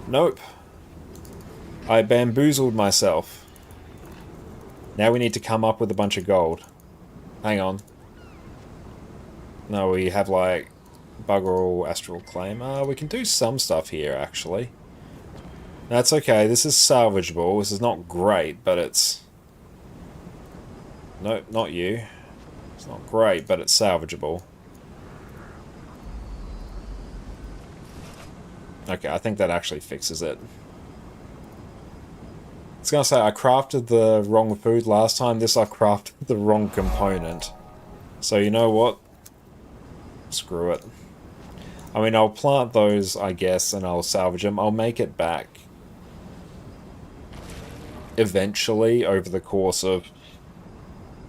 nope. I bamboozled myself. Now we need to come up with a bunch of gold. Hang on. No, we have like bugger all astral claim. We can do some stuff here, actually. That's okay. This is salvageable. This is not great, but it's... Nope, not you. It's not great, but it's salvageable. Okay, I think that actually fixes it. I was going to say, I crafted the wrong food last time. This I crafted the wrong component. So you know what? Screw it. I mean, I'll plant those, I guess, and I'll salvage them. I'll make it back eventually over the course of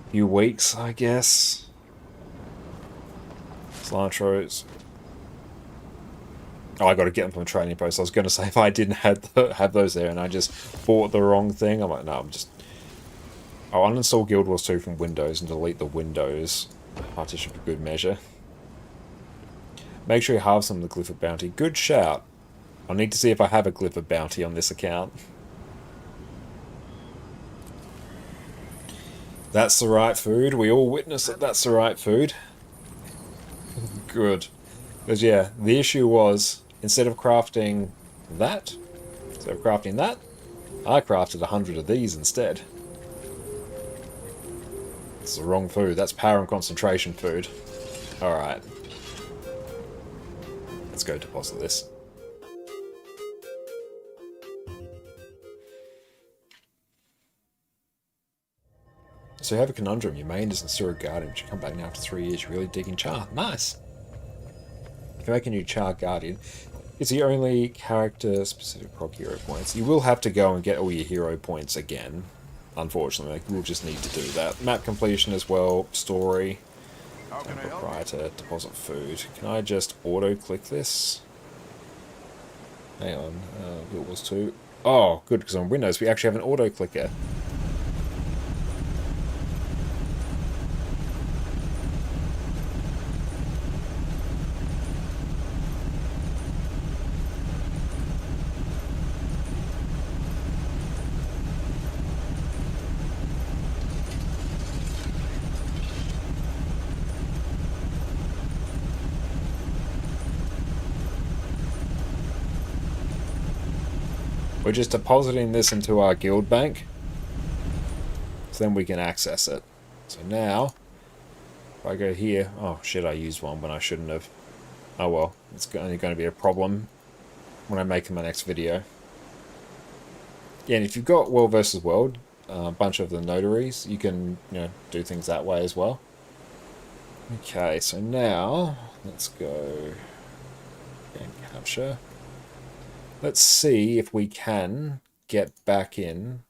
a few weeks, I guess. Cilantros. Oh, I got to get them from a trading post. I was going to say, if I didn't have those there and I just bought the wrong thing, I'm like, no, I'll uninstall Guild Wars 2 from Windows and delete the Windows partition for good measure. Make sure you have some of the Glyphid bounty. Good shout. I'll need to see if I have a Glyphid bounty on this account. That's the right food. We all witness that that's the right food. Good. Because yeah, the issue was, instead of crafting that, I crafted 100 of these instead. It's the wrong food. That's power and concentration food. Alright. Let's go deposit this. So you have a conundrum. Your main is in Sewer Guardian, but you come back now after 3 years. You're really digging Char. Nice! If you make a new Char Guardian, It's the only character-specific proc hero points. You will have to go and get all your hero points again. Unfortunately, like, we'll just need to do that. Map completion as well, story, and proprietor, deposit food. Can I just auto-click this? Hang on, Guild Wars 2. Oh, good, because on Windows we actually have an auto-clicker. We're just depositing this into our guild bank, so then we can access it. So now, if I go here, oh shit, I used one when I shouldn't have. Oh well, it's only going to be a problem when I make my next video. Yeah, and if you've got World versus World, a bunch of the notaries, you can, do things that way as well. Okay, so now let's go and capture. Let's see if we can get back in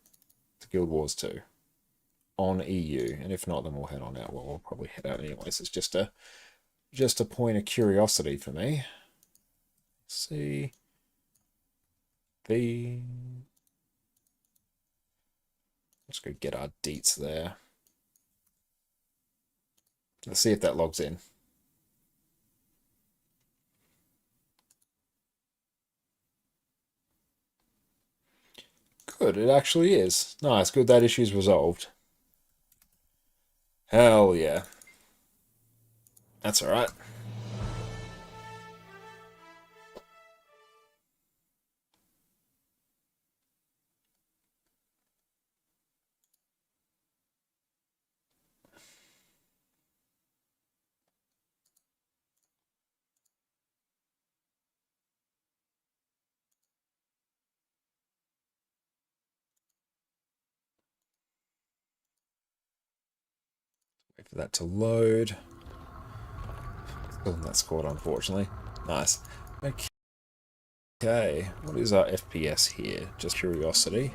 to Guild Wars 2 on EU, and if not, then we'll head on out. Well, we'll probably head out anyways. It's just a point of curiosity for me. Let's see the. Let's go get our deets there. Let's see if that logs in. Good, it actually is. Nice, good, that issue's resolved. Hell yeah. That's alright. Wait for that to load. Still in that squad, unfortunately. Nice. Okay, what is our FPS here? Just curiosity.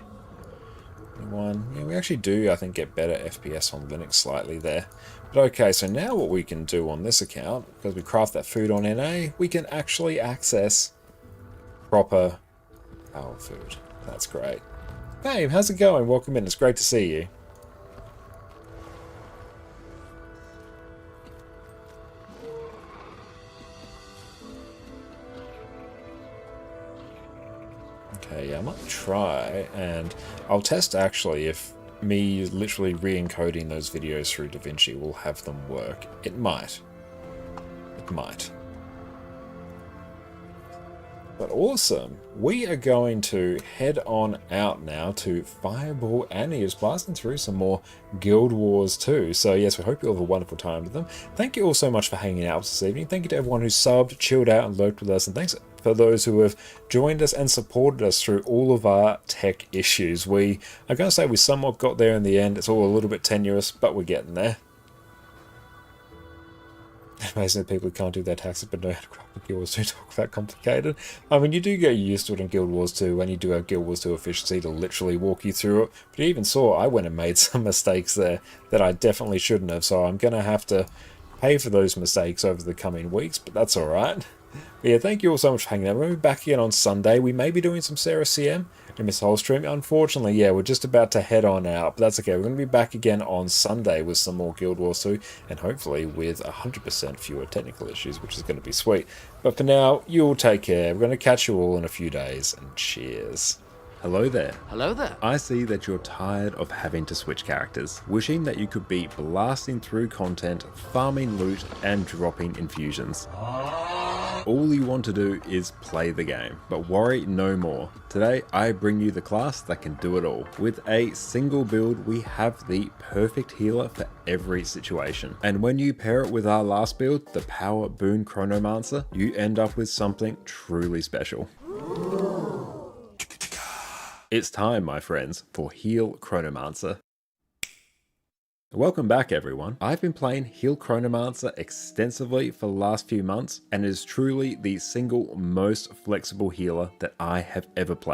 21. Yeah, we actually do, I think, get better FPS on Linux slightly there. But okay, so now what we can do on this account, because we craft that food on NA, we can actually access proper power food. That's great. Babe, how's it going? Welcome in. It's great to see you. Okay, yeah, I might try, and I'll test actually if me literally re-encoding those videos through DaVinci will have them work. It might. It might. But awesome. We are going to head on out now to Fireball Annie, who's blasting through some more Guild Wars 2. So yes, we hope you all have a wonderful time with them. Thank you all so much for hanging out this evening. Thank you to everyone who subbed, chilled out, and lurked with us. And thanks for those who have joined us and supported us through all of our tech issues. I'm going to say we somewhat got there in the end. It's all a little bit tenuous, but we're getting there. Amazing that people who can't do their taxes but know how to craft in Guild Wars 2 talk about complicated. I mean, you do get used to it in Guild Wars 2 when you do have Guild Wars 2 efficiency to literally walk you through it. But you even saw I went and made some mistakes there that I definitely shouldn't have, so I'm going to have to pay for those mistakes over the coming weeks, but that's alright. But yeah, thank you all so much for hanging out. We'll be back again on Sunday. We may be doing some Sarah CM and Miss Holstream. Unfortunately, yeah, we're just about to head on out, but that's okay. We're going to be back again on Sunday with some more Guild Wars 2, and hopefully with 100% fewer technical issues, which is going to be sweet. But for now, you all take care. We're going to catch you all in a few days, and cheers. Hello there. Hello there. I see that you're tired of having to switch characters, wishing that you could be blasting through content, farming loot, and dropping infusions. All you want to do is play the game, but worry no more. Today, I bring you the class that can do it all. With a single build, we have the perfect healer for every situation. And when you pair it with our last build, the Power Boon Chronomancer, you end up with something truly special. It's time, my friends, for Heal Chronomancer. Welcome back everyone. I've been playing Heal Chronomancer extensively for the last few months and it is truly the single most flexible healer that I have ever played.